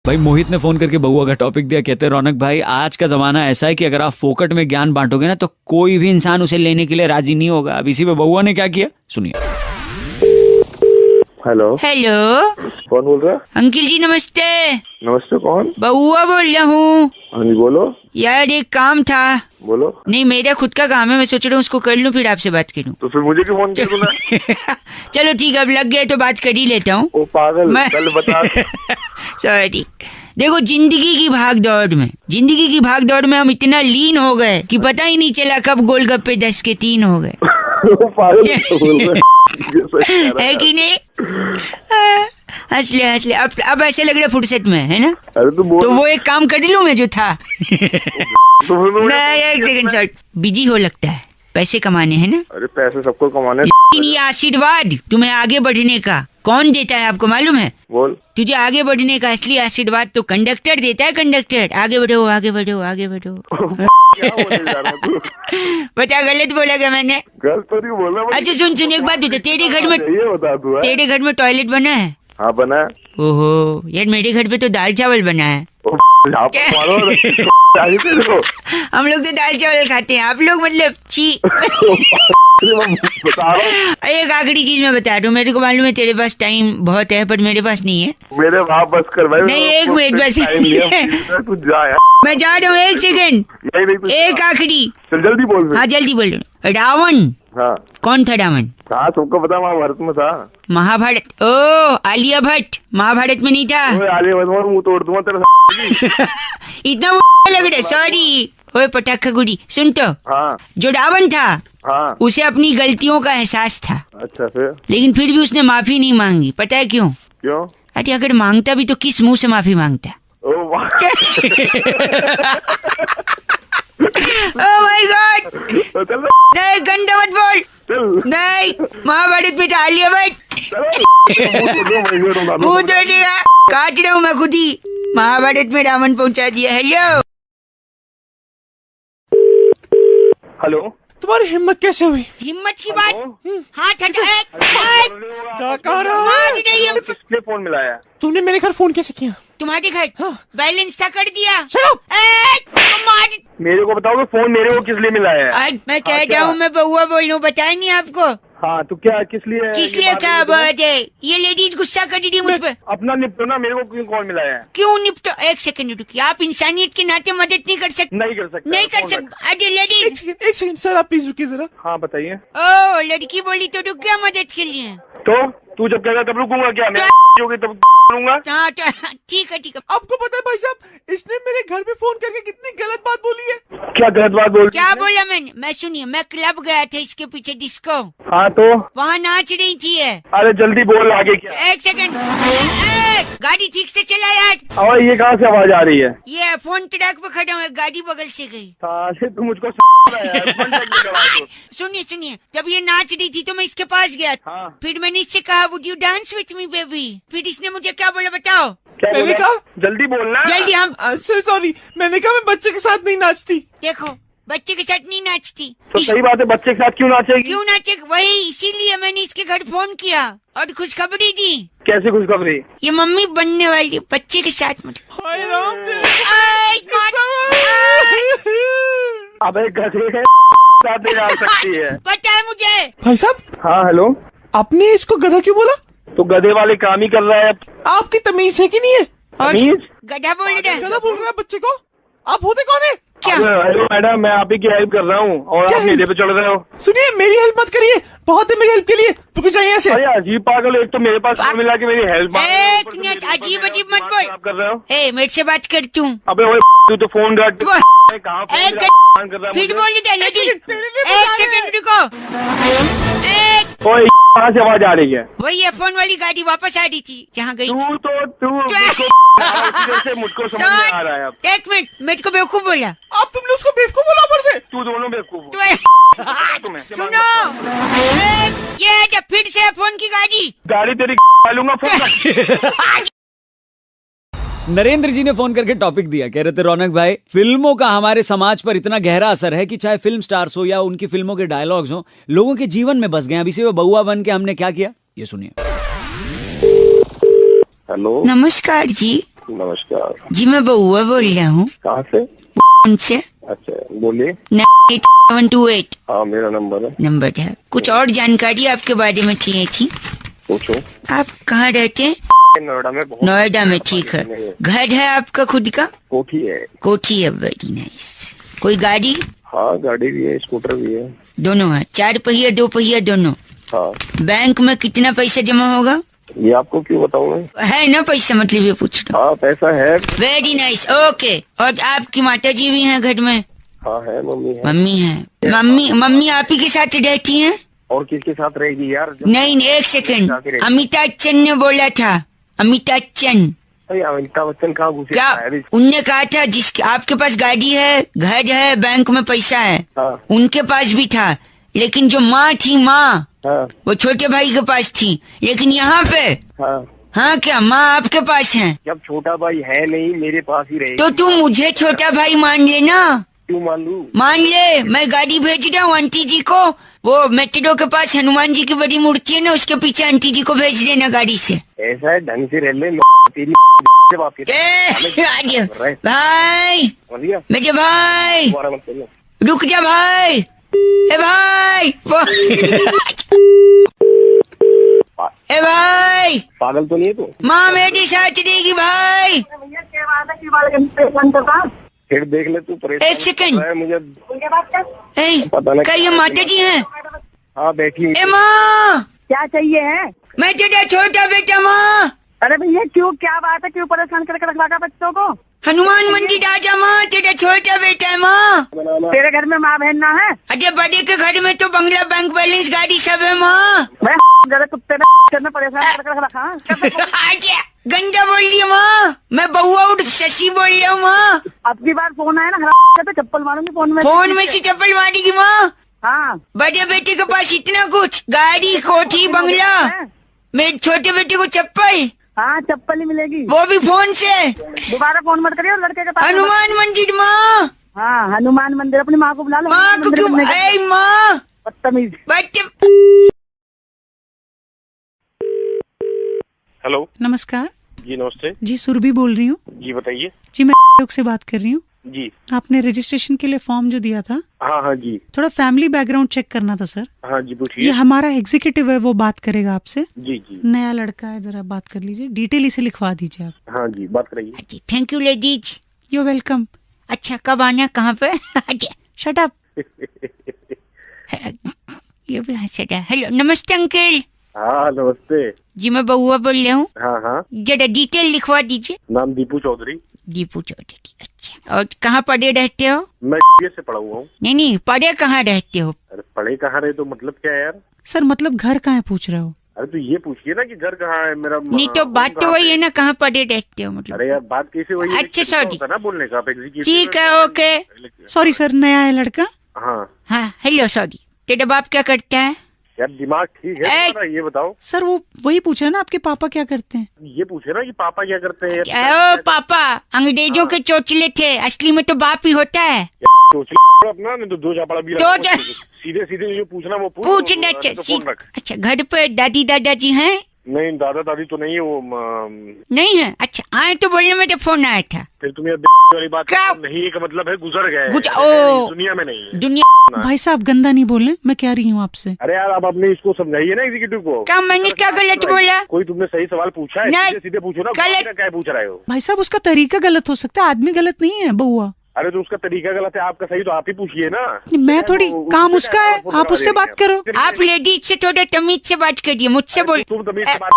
भाई मोहित ने फोन करके बउआ का टॉपिक दिया। कहते हैं रौनक भाई, आज का जमाना ऐसा है कि अगर आप फोकट में ज्ञान बांटोगे ना तो कोई भी इंसान उसे लेने के लिए राजी नहीं होगा। अब इसी पे बउआ ने क्या किया, सुनिए। हेलो हेलो, कौन बोल रहा है? अंकिल जी नमस्ते। नमस्ते, कौन? बउआ बोल रहा हूँ। हाँ जी बोलो। यार एक काम था। बोलो। नहीं मेरा खुद का काम है, मैं सोच रहा हूँ उसको कर लूँ फिर आपसे बात करूँ। तो फिर मुझे क्यों फोन किया तूने? चलो ठीक है, अब लग गए तो बात कर ही लेता हूँ। ओ पागल, कल बता। सॉरी। देखो जिंदगी की भाग दौड़ में हम इतना लीन हो गए कि पता ही नहीं चला कब गोलगप्पे 10 के 3 हो गए। ओ पागल बोल रहा है। है कि नहीं? हंस ले। अब ऐसे लग रहा है फुर्सत में है ना। अरे तू बोल। तो वो एक काम कर लूं मैं जो था। नहीं एक सेकंड सर, बिजी हो लगता है, पैसे कमाने हैं ना। अरे पैसे सबको कमाने। ये आशीर्वाद तुम्हें आगे बढ़ने का कौन देता है आपको मालूम है? बोल। तुझे आगे बढ़ने का असली आशीर्वाद तो कंडक्टर देता है। कंडक्टर, आगे बढ़ो आगे बढ़ो आगे बढ़ो। क्या बोले जा रहा है तू? बता गलत बोला क्या मैंने? गलत तो नहीं बोला। अच्छा सुन एक बात बता, तेरे घर में ये बता तू। तेरे घर में टॉयलेट बना है? हाँ बना है। ओहो यार, मेरे घर पे तो दाल चावल बना है। हम लोग तो दाल चावल खाते हैं, आप लोग मतलब छी। एक आखिरी चीज मैं बता दूं, मेरे को मालूम है तेरे पास टाइम बहुत है पर मेरे पास नहीं है। मेरे वहाँ बस कर भाई। नहीं एक मिनट बस। तू जा यार। मैं जा रहा हूँ, एक सेकंड। एक आखिरी। चल जल्दी बोल। हाँ जल्दी बोल। रावण हाँ कौन था? रावण हाँ सबको पता, महाभारत में था। महाभारत? ओ आलिया भट्ट महाभारत में नहीं था। आलिया भट्ट मुंह तोड़ दूंगा तेरा। इतना लग रहा है, सॉरी। ओए पटाखा गुड़ी सुन तो। हाँ जो रावण था हाँ। उसे अपनी गलतियों का एहसास था। अच्छा फिर? लेकिन फिर भी उसने माफी नहीं मांगी, पता है क्यों? क्यों? अरे अगर मांगता भी तो किस मुंह से माफी मांगता? ओह वाह। Oh my God. नहीं गंदा मत बोल। नहीं महाभारत में था आलिया भट्ट। मुंह तोड़ेगा, काट रहा हूँ मैं खुद ही। महाभारत में रावण पहुंचा दिया। हेलो हेलो, तुम्हारी हिम्मत कैसे हुई? हिम्मत की बात। हाथ हटा। किसने फोन मिलाया? तुमने मेरे घर फोन कैसे किया? तुम्हारे घर? हाँ। बैलेंस था कर दिया। मेरे को बताओ कि फोन मेरे को किस लिए मिलाया है? मैं कह रहा हूँ, मैं बउआ बोल रहा हूँ, बताया नहीं आपको? हाँ तो क्या किस लिए? किस लिए क्या बात है? ये लेडीज गुस्सा कर रही है मुझ पर। अपना निपटो ना, मेरे को क्यों कॉल मिलाया है? क्यों निपटो? एक सेकंड रुकिए, आप इंसानियत के नाते मदद नहीं कर सकते? नहीं कर सकते। नहीं कर सकते। अरे लेडीज एक सेकंड सर, आप प्लीज रुकिए जरा। हाँ बताइए। ओ लड़की बोली तो रुक गया मदद के लिए। तो तू जब कहेगा तब रुकूंगा क्या? मैं होगी तब करूंगा। हाँ ठीक है। आपको पता है भाई साहब, इसने मेरे घर पे फोन करके कितनी गलत बात बोली है। क्या गलत बात बोल? क्या बोला मैंने? मैं सुनिए, मैं क्लब गया था इसके पीछे डिस्को। हाँ तो वहाँ नाच रही थी है। अरे जल्दी बोल आगे क्या? एक सेकंड। गाड़ी ठीक से चला यार। और ये कहाँ से आवाज आ रही है? ये फोन ट्रैक पे खड़ा हूँ, गाड़ी बगल से गई। साले तू मुझको सुनिए, जब ये नाच रही थी तो मैं इसके पास गया। हाँ। फिर मैंने इससे कहा would you dance with me baby? फिर इसने मुझे क्या बोला बताओ? क्या मैंने बोला? कहा जल्दी बोलना। जल्दी। हम सॉरी, मैंने कहा मैं बच्चे के साथ नहीं नाचती। देखो बच्चे के साथ नहीं नाचती। तो सही बात है, बच्चे के साथ क्यों नाचेगी? क्यों नाचे? वही इसीलिए मैंने इसके घर फोन किया और खुशखबरी दी। कैसी खुशखबरी? ये मम्मी बनने वाली बच्चे के साथ मतलब। हाय राम अबे गधे के साथ नहीं डाल सकती है। पता है मुझे। भाई साहब। हाँ हेलो। आपने इसको गधा क्यों बोला? तो गधे वाले काम ही कर रहा है। आपकी तमीज है कि नहीं है? तमीज? गधा बोल रहा है। गधा बोल रहा है बच्चे को। आप होते कौन है? क्या? हेलो मैडम, मैं आप ही की हेल्प कर रहा हूँ और क्या आप मेरे पे चढ़ रहे हो। सुनिए, मेरी हेल्प मत करिए, बहुत है मेरी हेल्प के लिए। रुक जाइए ऐसे। अरे अजीब पागल, एक तो मेरे पास फोन मिला के मेरी हेल्प एक मिनट, अजीब मत बोल। आप कर रहे हो। ए मेरे से बात कर तू। अबे ओए तू तो फोन रख। कहाँ फोन कर रहा है? फिर बोल दे। एक सेकंड रुको। ओए कहाँ से आवाज आ रही है? वही है, फोन वाली गाड़ी वापस आ रही थी जहाँ गई थी। तू मुझको समझ में आ रहा है अब। एक मिनट, मेरे को बेवकूफ बोला। आप तुमने उसको बेवकूफ बोला ऊपर से। तू दोनों बेवकूफ हो। तुम्हें सुनो, ये जब फिर से फोन की गाड़ी तेरी लूंगा फोन। नरेंद्र जी ने फोन करके टॉपिक दिया। कह रहे थे रौनक भाई, फिल्मों का हमारे समाज पर इतना गहरा असर है कि चाहे फिल्म स्टार्स हो या उनकी फिल्मों के डायलॉग्स हो, लोगों के जीवन में बस गए। अब इसी में बउआ बन के हमने क्या किया, ये सुनिए। हेलो नमस्कार जी। नमस्कार। जी मैं बउआ बोल रहा हूँ कहाँ से? उनसे। अच्छा बोलिए। 728 हाँ मेरा नंबर है। नंबर है। कुछ और जानकारी आपके बारे में चाहिए थी। पूछो। आप कहाँ रहते हैं? नोएडा में। नोएडा में। ठीक है। घर है आपका खुद का? कोठी है। कोठी है। Very nice. कोई गाड़ी? हाँ गाड़ी भी है, स्कूटर भी है। दोनों है? 4 पहिया 2 पहिया दोनों? हाँ। बैंक में कितना पैसा जमा होगा? ये आपको क्यों बताऊँ मैं? है ना पैसा, मतलब ये पूछ रहा हूँ। हाँ पैसा है। Very nice. ओके। और आपकी माता जी भी हैं घर में? हाँ है, मम्मी है। मम्मी है। मम्मी आप ही के साथ रहती हैं? और किसके साथ रहेगी यार? नहीं 1 सेकंड। अमिताभ बच्चन ने बोला था। अमिताभ बच्चन। अमिताभ बच्चन कहाँ घुसे? क्या उनने कहा था जिसके आपके पास गाड़ी है, घर है, बैंक में पैसा है, हाँ। उनके पास भी था, लेकिन जो माँ थी माँ, हाँ। वो छोटे भाई के पास थी, लेकिन यहाँ पे हाँ। हाँ क्या माँ आपके पास है? जब छोटा भाई है नहीं, मेरे पास ही रहेगी। तो तू मुझे छोटा भाई मान लेना। क्यों मान लूं? मान ले। मैं गाड़ी भेज रहा हूँ आंटी जी को। वो मेट्रो के पास हनुमान जी की बड़ी मूर्ति है ना, उसके पीछे आंटी जी को भेज देना गाड़ी से। ऐसा है, ढंग से रह ले। तेरी से बात कर। भाई समझिए? मेरे भाई दोबारा मत करना। रुक जा भाई। ए भाई ए भाई पागल तो नहीं है तू? माँ मेरे साथ रहेगी भाई। फिर देख ले तू। परेशान 1 सेकंड। कर रहा है मुझे। पता नहीं। क्या ये माता जी हैं? हाँ बैठी। ए माँ क्या चाहिए है? मैं तेरा छोटा बेटा माँ। अरे भैया क्यों, क्या बात है, क्यों परेशान करके रखवा का बच्चों को? हनुमान मंदिर आजा माँ, तेरा छोटा बेटा है माँ। तेरे घर में माँ बहन ना है? अरे बड़े के घर में तो बंगला, बैंक बैलेंस, गाड़ी सब है माँ। मैं जरा कुत्ते ने परेशान करके रखा। आजा गंदा बोल रही है माँ। मैं बउआ उठ शशि बोल रहा हूँ माँ। अब की बार फोन आया ना तो चप्पल मारूंगी फोन में। फोन में से चप्पल मारेगी माँ। हाँ बड़े बेटे के पास इतना कुछ, गाड़ी, कोठी, बंगला, मेरे छोटे बेटे को चप्पल। हाँ चप्पल ही मिलेगी, वो भी फोन से। दोबारा फोन मत करिए लड़के के पास। हनुमान मंदिर माँ। हाँ हनुमान मंदिर, अपनी माँ को बुला लो। माँ को क्यों? ऐ माँ बदतमीज। बच्चे। हेलो नमस्कार जी। नमस्ते जी, सुरभि बोल रही हूँ जी। बताइए जी। मैं से बात कर रही हूँ जी। आपने रजिस्ट्रेशन के लिए फॉर्म जो दिया था, हाँ हाँ जी। थोड़ा फैमिली बैकग्राउंड चेक करना था सर। हाँ जी ये पूछिए। हमारा एग्जीक्यूटिव है, वो बात करेगा आपसे। जी जी। नया लड़का है, जरा बात कर लीजिए, डिटेल इसे लिखवा दीजिए आप। हाँ जी बात कराइए। Thank you ladies. You welcome. अच्छा कब आना, कहाँ पे? Shut up. ये भी हंस रहा है। हेलो नमस्ते अंकल। हाँ नमस्ते जी मैं बउआ बोल रहा हूँ। हाँ हाँ। जरा डिटेल लिखवा दीजिए। नाम दीपू चौधरी। दीपू चौधरी। अच्छा, और कहाँ पढ़े रहते हो? मैं से पढ़ा हुआ हूँ। नहीं पढ़े कहाँ रहते हो? अरे पढ़े कहाँ रहे तो मतलब क्या है यार? सर मतलब घर कहाँ है पूछ रहे हो? अरे तो ये पूछिए ना कि घर कहाँ है मेरा। नहीं तो बात तो वही है ना, कहाँ पढ़े रहते हो मतलब। अरे यार बात कैसे वही? अच्छा सॉरी। ना बोलने का आप एग्जीक्यूटिव। ठीक है ओके। सॉरी सर, नया है लड़का। हाँ हाँ हेलो सॉरी। तेरा बाप क्या करता है? यार दिमाग ठीक है तुम्हारा? ये बताओ। सर वो वही पूछ रहे हैं ना, आपके पापा क्या करते हैं। ये पूछे ना कि पापा क्या करते हैं। ओ पापा अंग्रेजों के चोचले थे, असली में तो बाप ही होता है। सोच लो अपना, नहीं तो दो चापड़ा भी दो लगा। सीधे सीधे जो पूछना वो पूछना फोन रख। अच्छा घर पे दादी दादाजी हैं? नहीं दादा दादी तो नहीं है वो। नहीं है? अच्छा आए तो बोलने में तो फोन आया था। फिर तुम ये वाली बात क्या? नहीं का मतलब है गुजर गए। ओ दुनिया में नहीं है। दुनिया। भाई साहब गंदा नहीं बोलने, मैं कह रही हूँ आपसे। अरे यार आप अपने इसको समझाइए ना एग्जीक्यूटिव को। क्या मैंने क्या गलत बोला? कोई तुमने सही सवाल पूछा है? नहीं। सीधे सीधे पूछो ना। गलत। क्या पूछ रहे हो? भाई साहब उसका तरीका गलत हो सकता है, आदमी गलत नहीं है बउआ। अरे तो उसका तरीका गलत है, आपका सही, तो आप ही पूछिए ना। मैं थोड़ी, काम उसका है, आप उससे बात करो। आप लेडीज से थोड़ा तमीज से बात करिए, मुझसे बोल। तुम तमीज से बात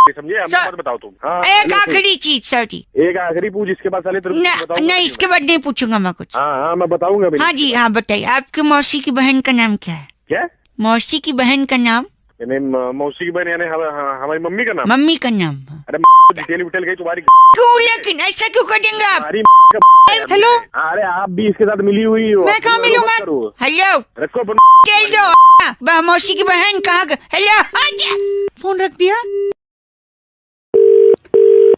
समझे? हमें सर- मत बताओ तुम। हाँ एक आखिरी चीज सॉरी। एक आखिरी पूछ, इसके बाद साले तेरे को बताऊंगा। नहीं इसके बाद नहीं पूछूंगा मैं कुछ। हाँ हाँ मैं बताऊंगा। हाँ जी हाँ बताइए। आपकी मौसी की बहन का नाम क्या है? क्या? मौसी की बहन का नाम? यानी मौसी की बहन यानी हमारी मम्मी का नाम? मम्मी का नाम। अरे डिटेल विटेल गई तुम्हारी। क्यों लेकिन ऐसा क्यों करेंगे आप? हमारी हेलो अरे आप भी इसके साथ मिली हुई हो। मैं कहाँ मिली हूँ? मैं हेलो रखो चल दो। मौसी की बहन कहाँ? हेलो फोन रख दिया।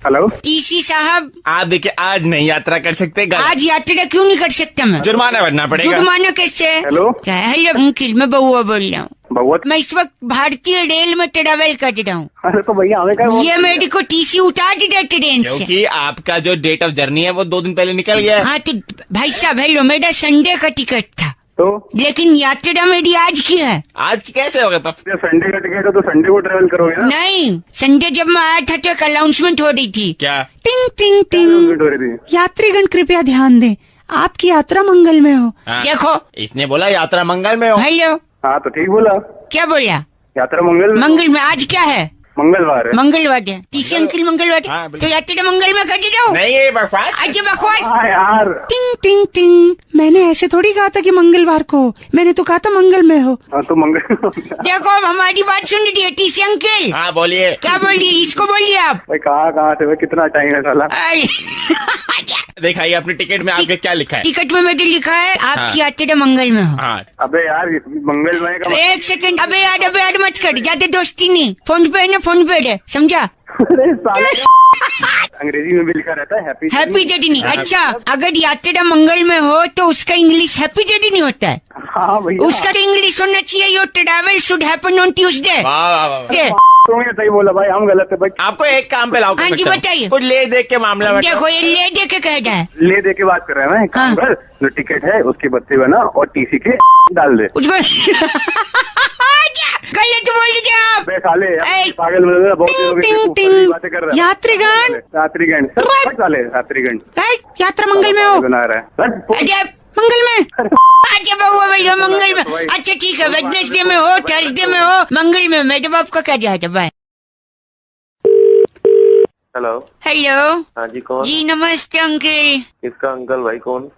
हेलो टीसी साहब। आप देखिए आज नहीं यात्रा कर सकते, आज यात्रा क्यों नहीं कर सकता मैं? जुर्माना भरना पड़ेगा। जुर्माना कैसे? हेलो क्या? हेलो अंकिल मैं बउआ बोल रहा हूँ। बउआ मैं इस वक्त भारतीय रेल में ट्रेवल कर रहा हूँ। अरे तो भैया हमें क्या ये मेरे को टीसी उतार दे ट्रेन से। क्योंकि आपका जो डेट ऑफ जर्नी है वो 2 दिन पहले निकल गया है। हाँ तो भाई साहब हेलो, मेरा संडे का टिकट था, तो लेकिन यात्रा मेरी आज की है। आज की कैसे हो गया? संडे का टिकट है तो संडे को ट्रेवल करोगे ना? नहीं, संडे जब मैं आया था तो एक अनाउंसमेंट हो रही थी। क्या? टिंग टिंग टिंग। Announcement हो रही थी। यात्रीगण कृपया ध्यान दें, आपकी यात्रा मंगल में हो। हाँ। देखो इसने बोला यात्रा मंगल में हो। हेलो, हाँ तो ठीक बोला, क्या बोला? यात्रा मंगल मंगल में। आज क्या है? मंगलवार है। मंगलवार है। टीसी अंकल मंगलवार हाँ, है, बिल्कुल। तो यात्रा मंगल में कर दे हूँ। नहीं ये बकवास। आज बकवास। हाँ यार। टिंग टिंग टिंग। मैंने ऐसे थोड़ी कहा था कि मंगलवार को हो, मैंने तो कहा था मंगल में हो। हाँ तो मंगल देखो अब हमारी बात सुन रही टीसी अंकल। हाँ बोलिए। क्या बोलिए, इसको बोलिए आप। भाई कहाँ से भाई, कितना टाइम है साला? अरे, दिखाइए अपने टिकट में आपके क्या लिखा है। टिकट में मेरे लिखा है आपकी यात्रा मंगल में हो। हाँ अबे यार मंगलमय का एक सेकंड, अबे यार मत कर, ज्यादा दोस्ती नहीं। फोन पे है ना, फोन पे है, समझा? अरे साला अंग्रेजी में भी लिखा रहता है हैप्पी जर्नी। अच्छा, अगर यात्रा मंगल में हो तो उसका इंग्लिश हैप्पी जर्नी होता है। हाँ भैया उसका तो इंग्लिश होना चाहिए your travel should happen on Tuesday. वाह वाह वाह। तुमने सही बोला भाई, हम गलत है भाई। आपको एक काम पे लाओ हाँ जी, बताइए। कुछ ले देख के मामला बताओ। देखो ये ले दे के कह रहा है। ले दे के बात कर रहे हैं ना, एक काम हाँ। कर, जो टिकट है उसके बत्ते बना और टीसी के डाल दे। गलत बोल दिया आप। बे साले ऐ, पागल मिल रहा है, बहुत देर हो गई टिंग, तू टिंग, फर्जी बातें कर रहा है। यात्रीगण। यात्रीगण सर, साले यात्रीगण यात्रा मंगल में हो। बना रहा है। अरे मंगल में। अच्छा बहुआ भैया मंगल में। अच्छा ठीक है, वेडनेसडे में हो, थर्सडे में हो, मंगल में। मैडम आपका क्या जाता? बाय। हेलो। हेलो हाँ जी कौन? जी, नमस्ते अंकल। किसका अंकल भाई कौन?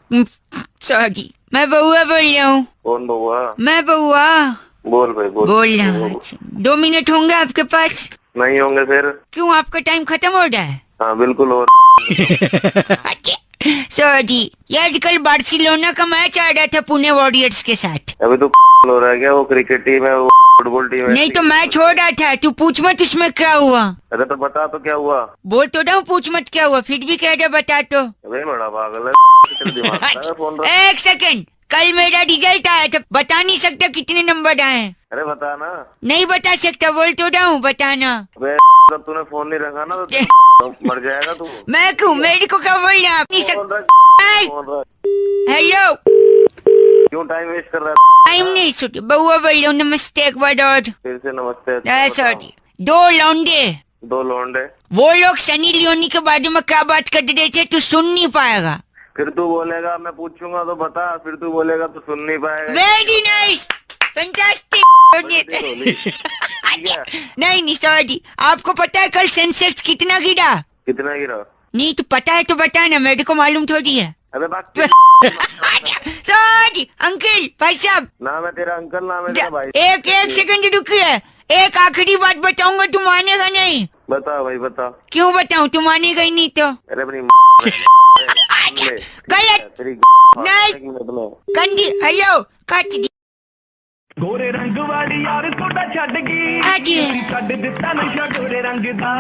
सॉरी, मैं बहुआ बोल रहा हूँ। कौन बउआ? मैं बहुआ बोल भाई बोल। बोल रहा हूँ। अच्छा, 2 मिनट होंगे आपके पास? नहीं होंगे फिर? क्यों, आपका टाइम खत्म हो रहा है? हाँ बिल्कुल और सॉरी यार, कल बार्सिलोना का मैच आ रहा था पुणे वॉरियर्स के साथ। अभी तो हो रहा है क्या? वो क्रिकेट टीम है, वो फुटबॉल टीम है। नहीं तो मैच हो रहा था, तू पूछ मत उसमें क्या हुआ। अरे तो बता तो क्या हुआ? बोल तो रहा हूँ पूछ मत क्या हुआ, फिर भी कह रहा बता तो। अबे बड़ा पागल है तेरे दिमाग खराब है, फोन रख। एक सेकंड, कल मेरा रिजल्ट आया था, बता नहीं सकता कितने नंबर आए हैं। अरे बता ना। नहीं बता सकता, बोल तो रहा हूँ बताना। अबे जब तूने फोन नहीं रखा ना तो मर जाएगा तू। मैं क्यों, मेरे को क्या बोल रहा नहीं फोन सकता। रख, फोन रख। हेलो, क्यों टाइम वेस्ट कर रहा है? टाइम नहीं सुट, बउआ बोल रहा हूँ। नमस्ते एक बार और। फिर से नमस्ते। सॉरी, 2 लौंडे, 2 लौंडे। वो लोग सनी लियोनी के बारे में क्या बात कर रहे थे, तू सुन नहीं पाएगा। फिर तू बोलेगा मैं पूछूंगा तो बता, फिर तू बोलेगा तो सुन नहीं पाएगा। Very nice, fantastic. नहीं सॉरी, आपको पता है कल सेंसेक्स कितना गिरा? कितना गिरा? नहीं तो पता है तो बता ना, मेरे को मालूम थोड़ी है। अबे बात सॉरी अंकल, भाई साहब। नाम है तेरा अंकल, नाम है तेरा भाई। एक सेकंड रुकिए, एक आखिरी बात बताऊंगा, तू मानेगा नहीं। बता भाई बता। क्यों बताऊं, तू मानेगा ही नहीं तो। अरे अपनी गलत तेरी नहीं। एक मिनट में। कंडी, हेलो काट दी। गोरे रंग वाली यार थोड़ा छड़ गई, आज छड़ दिता नशा गोरे रंग दा।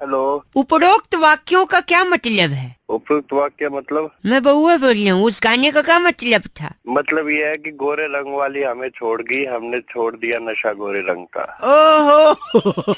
हेलो। उपरोक्त वाक्यों का क्या मतलब है? उपयुक्त वाक्य मतलब? मैं बउआ बोल रही हूँ, उस गाने का क्या मतलब था? मतलब ये है कि गोरे रंग वाली हमें छोड़ गई, हमने छोड़ दिया नशा गोरे रंग का। ओहो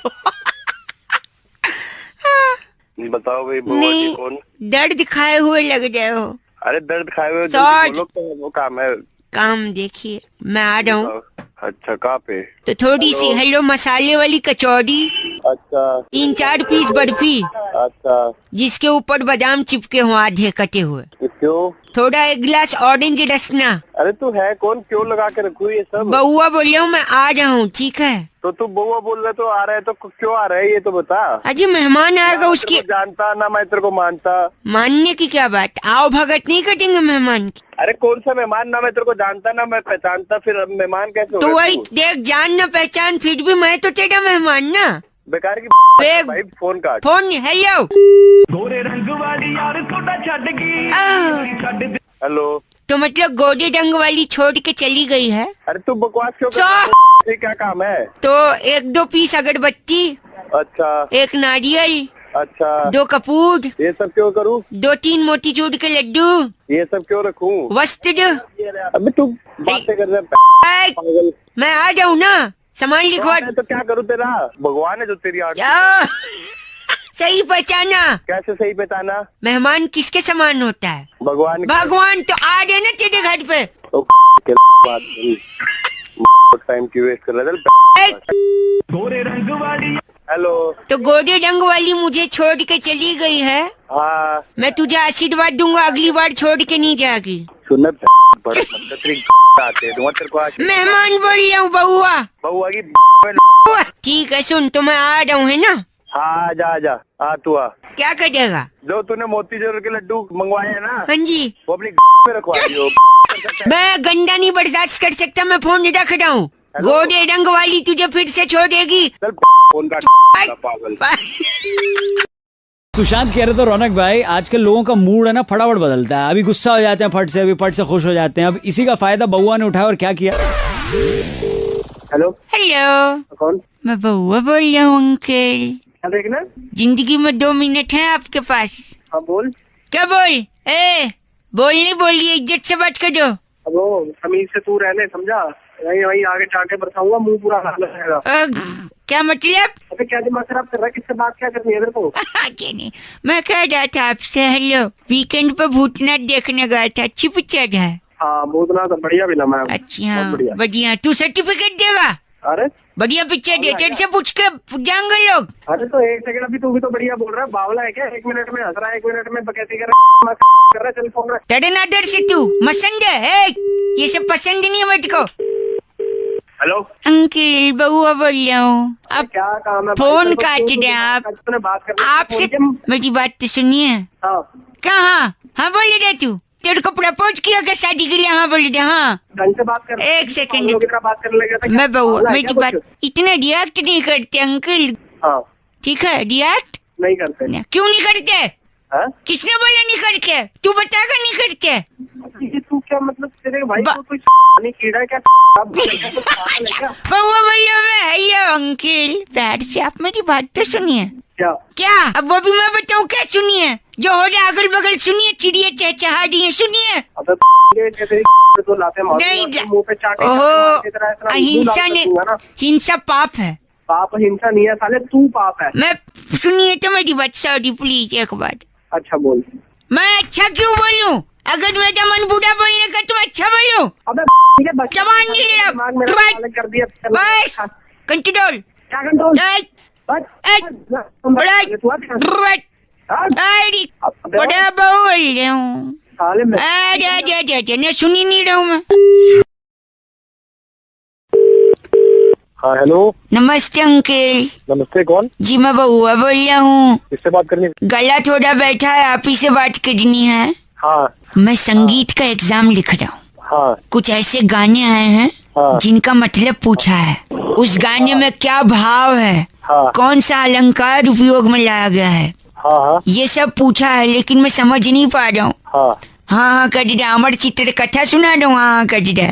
बताओ भाई बुआ जी नहीं, कौन? दर्द खाए हुए लग रहे हो। अरे दर्द खाए हुए सॉरी। बोलो क्या वो काम है। काम देखिए, मैं आ रहा हूँ। अच्छा कहाँ पे? तो थोड़ी सी हेलो मसाले वाली कचौड़ी, अच्छा 3-4 पीस बर्फी, अच्छा। जिसके ऊपर बादाम चिपके हों आधे कटे हुए, क्यों? थोड़ा 1 गिलास ऑरेंज रसना। अरे तू है कौन, क्यों लगा के रखू ये सब? बउआ बोल रहा हूँ, मैं आ रहा हूँ, ठीक है? तो तू बउआ बोल रहा तो आ रहा है तो क्यों आ रहा है ये तो बता। अजी मेहमान आएगा, उसकी तेरे को जानता ना मैं तेरे को मानता। मानने की क्या बात, आओ भगत नहीं कटेंगे मेहमान की। अरे कौन सा मेहमान, ना मैं तेरे को जानता ना मैं पहचानता, फिर अब मेहमान कैसे हो तो गया वही तू? देख, जान न पहचान, फिर भी मैं तो तेरा मेहमान ना। बेकार की बे- भाई फोन काट। Phone, hello. गोरे रंग वाली यार थोड़ा छड़ गई, आह, छड़ हेलो। तो मतलब गोरे रंग वाली छोड़ के चली गई है? अरे तू बकवास क्यों कर सो- रहा है? ये क्या काम है? तो 1-2 पीस अगरबत्ती, अच्छा 1 नारियल, अच्छा। 2 कपूर, ये सब क्यों करूँ? 2-3 मोतीचूर के लड्डू, ये सब क्यों रखूं? वस्त्र। अबे तू बातें कर रहा है ऐ, पागल। मैं आ जाऊँ ना? सामान लिखवा। तो क्या करूँ तेरा? भगवान है जो तेरी आंख। क्या? सही पहचाना। कैसे सही पहचाना? मेहमान किसके समान होता है? भगवान। भगवान तो आ गए ना तेरे घर पे। टाइम क्यों वेस्ट कर रहा है? हेलो। तो गोरे रंग वाली मुझे छोड़ के चली गई है। हाँ मैं तुझे आशीर्वाद दूंगा, अगली बार छोड़ के नहीं जाएगी। सुन आते हैं तेरे को मेहमान बोल रहा हूँ बउआ। बउआ की। ठीक है सुन, तो मैं आ रहा हूँ है ना। हाँ आजा आ तू आ। क्या करेगा? जो तूने मोतीचूर के लड्डू मंगवाए हैं ना, हाँ जी। वो अपनी में रखवा दियो। मैं गंदा नहीं बर्दाश्त कर सकता, मैं फोन रख रहा हूँ। गोरे रंग वाली तुझे फिर से छोड़ेगी। चल फोन काट पागल। सुशांत कह रहे थे रौनक भाई, आजकल लोगों का मूड है ना फटाफट बदलता है। अभी गुस्सा हो जाते हैं फट से, अभी फट से खुश हो जाते हैं। अब इसी का फायदा बउआ ने उठाया और क्या किया। हेलो। हेलो, कौन? मैं बउआ बोल रहा हूँ अंकल। क्या देखना? जिंदगी में 2 मिनट है आपके पास। हाँ बोल। क्या बोल? बोलनी बोलिए, इज्जत से बात करो। अब वो तमीज से तू रहने, समझा? वही वही आगे चाटे बरसाऊंगा, मुंह पूरा लाल रहेगा। क्या मतलब? अबे क्या दिमाग खराब कर रहा है? किससे बात क्या करनी है तेरे को? नहीं, मैं कह रहा था आपसे, हेलो, वीकेंड पे भूतनाथ देखने गया था, अच्छी पिक्चर है। हाँ भूतनाथ तो बढ़िया भी लगा है। अच्छा बढ़िया। तू सर्टिफिकेट देगा? अरे बढ़िया पिक्चर दे, तेरे से पूछ के जाएंगे लोग। अरे तो एक सेकंड, अभी तू भी तो बढ़िया बोल रहा है। बावला है क्या? 1 मिनट में हंस रहा है, 1 मिनट में बकैती कर रहा है, चल फोन रख। तेरे नादर से तू मसंद है, ये सब पसंद नहीं है मुझको। हेलो अंकल, बउआ बोल रहा हूँ। आप क्या काम है? फोन काट दे। आप बात कर आपसे मेरी बात तो सुनिए। हाँ कहाँ? हाँ बोल रहे तू, तेरे को प्रपोज किया क्या शादी के लिए? हाँ बोल रहे। हाँ ढंग से बात कर। एक सेकंड, बात करने लगे थे। मैं बउआ, मेरी बात इतना रिएक्ट नहीं करते अंकल। हाँ ठीक है, रिएक्ट नहीं करते। क्यों नहीं करते? हाँ? किसने बोला नहीं करते? तू बताएगा नहीं करते? ये तू क्या मतलब? तेरे भाई को कोई नहीं कीड़ा क्या? बउआ बोलिए मैं। हेलो अंकल, बैठ से आप मेरी बात तो सुनिए। क्या? अब वो भी मैं बताऊँ क्या? सुनिए, जो हो रहा अगल बगल सुनिए, चिड़िया चहचहा रही है, सुनिए। तो लाते नहीं, मुंह पे चाटे। ओहो, अहिंसा ने, हिंसा पाप है। पाप हिंसा नहीं है साले, तू पाप है। मैं सुनिए तो मेरी बात, सॉरी प्लीज एक बार। अच्छा बोल। मैं अच्छा क्यों बोलूं? अगर मेरा मन बुरा बोलने का तो अच्छा बोलूं। अबे जवान नहीं ले दिमाग मेरा पागल कर दिया। बस कंट्रोल। क्या कंट्रोल? बड़ा बोल रहा हूँ। अरे सुन ही नहीं रहा हूँ मैं। हाँ हेलो। नमस्ते अंकल। नमस्ते, कौन? जी मैं बउआ बोल रहा हूँ। किससे बात करनी? गला थोड़ा बैठा है, आप ही से बात करनी है। हाँ मैं संगीत का एग्जाम लिख रहा हूँ। हाँ कुछ ऐसे गाने आए हैं हाँ। जिनका मतलब पूछा है। उस गाने में क्या भाव है, हाँ। कौन सा अलंकार उपयोग में लाया गया है, हाँ हाँ ये सब पूछा है, लेकिन मैं समझ नहीं पा रहा हूँ। हाँ हाँ कर रहा, अमर चित्र कथा सुना रहा हूँ। हाँ कर रहा।